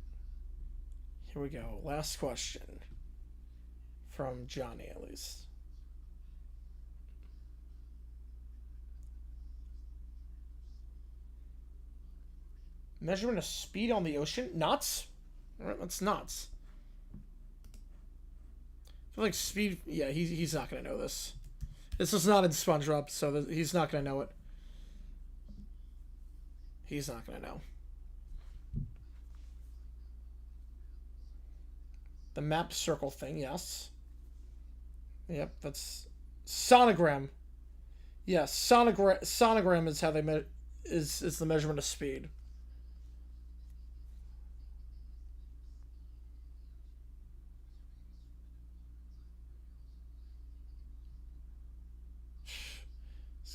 Here we go. Last question. From Johnny, at least. Measurement of speed on the ocean? Knots? Alright, that's knots. I feel like speed... Yeah, he's not going to know this. This is not in SpongeBob, so he's not going to know it. He's not going to know. The map circle thing, yes. Yep, that's... Sonogram. Yes, sonogram is how they... is the measurement of speed.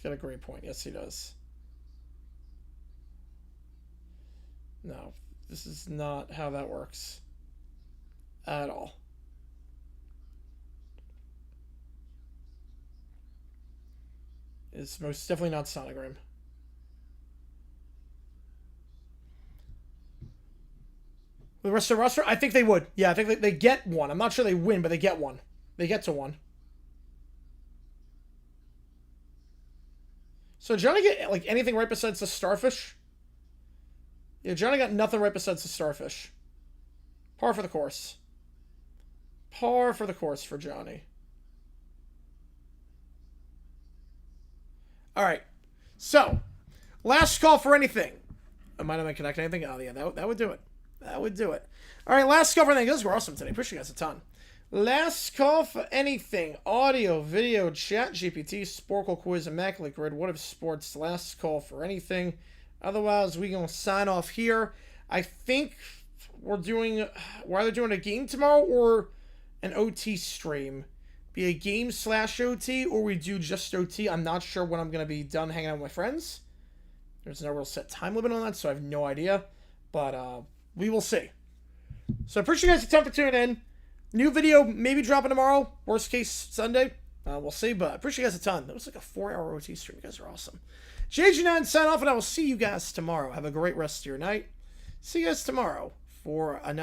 Got a great point. Yes, he does. No, this is not how that works. At all. It's most definitely not sonogram. The rest of the roster, I think they would. Yeah, I think they get one. I'm not sure they win, but they get one. They get to one. So Johnny get like anything right besides the starfish? Yeah, Johnny got nothing right besides the starfish. Par for the course. Par for the course for Johnny. Alright. So, last call for anything. Might not connect anything. Oh yeah, that would do it. That would do it. Alright, last call for anything. Those were awesome today. Appreciate you guys a ton. Last call for anything. Audio, video, chat, GPT, Sporkle Quiz, Immaculate Grid, What If Sports. Last call for anything. Otherwise, we're going to sign off here. I think we're either doing a game tomorrow or an OT stream. Be a game / OT, or we do just OT. I'm not sure when I'm going to be done hanging out with my friends. There's no real set time limit on that, so I have no idea. But we will see. So I appreciate you guys' time for tuning in. New video maybe dropping tomorrow. Worst case, Sunday. We'll see, but I appreciate you guys a ton. That was like a 4-hour OT stream. You guys are awesome. JG9 sign off, and I will see you guys tomorrow. Have a great rest of your night. See you guys tomorrow for another